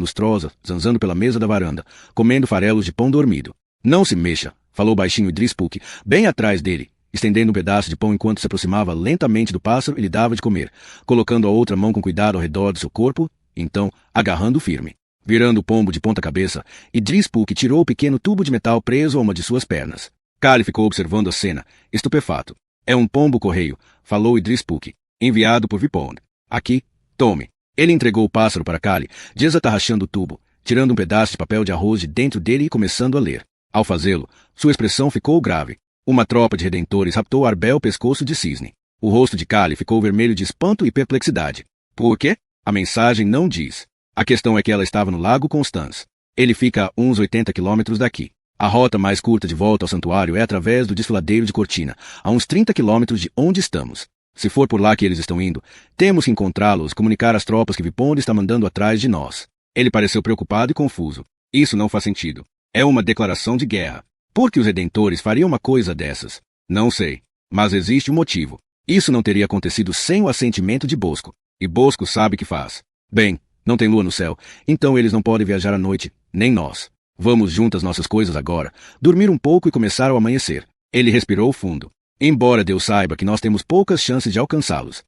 lustrosa zanzando pela mesa da varanda, comendo farelos de pão dormido. Não se mexa, falou baixinho Idris Puk, bem atrás dele, estendendo um pedaço de pão enquanto se aproximava lentamente do pássaro e lhe dava de comer, colocando a outra mão com cuidado ao redor do seu corpo, então, agarrando firme. Virando o pombo de ponta cabeça, Idris Puk tirou o pequeno tubo de metal preso a uma de suas pernas. Kali ficou observando a cena, estupefato. É um pombo-correio, falou Idris Puk, enviado por Vipond. Aqui, tome. Ele entregou o pássaro para Kali, desatarrachando o tubo, tirando um pedaço de papel de arroz de dentro dele e começando a ler. Ao fazê-lo, sua expressão ficou grave. Uma tropa de redentores raptou Arbel pescoço de cisne. O rosto de Kali ficou vermelho de espanto e perplexidade. Por quê? A mensagem não diz. A questão é que ela estava no Lago Constance. Ele fica a uns 80 quilômetros daqui. A rota mais curta de volta ao santuário é através do desfiladeiro de Cortina, a uns 30 quilômetros de onde estamos. Se for por lá que eles estão indo, temos que encontrá-los e comunicar às tropas que Vipond está mandando atrás de nós. Ele pareceu preocupado e confuso. Isso não faz sentido. É uma declaração de guerra. Por que os redentores fariam uma coisa dessas? Não sei. Mas existe um motivo. Isso não teria acontecido sem o assentimento de Bosco. E Bosco sabe que faz. Bem, não tem lua no céu, então eles não podem viajar à noite, nem nós. Vamos juntas nossas coisas agora, dormir um pouco e começar ao amanhecer. Ele respirou fundo. Embora Deus saiba que nós temos poucas chances de alcançá-los,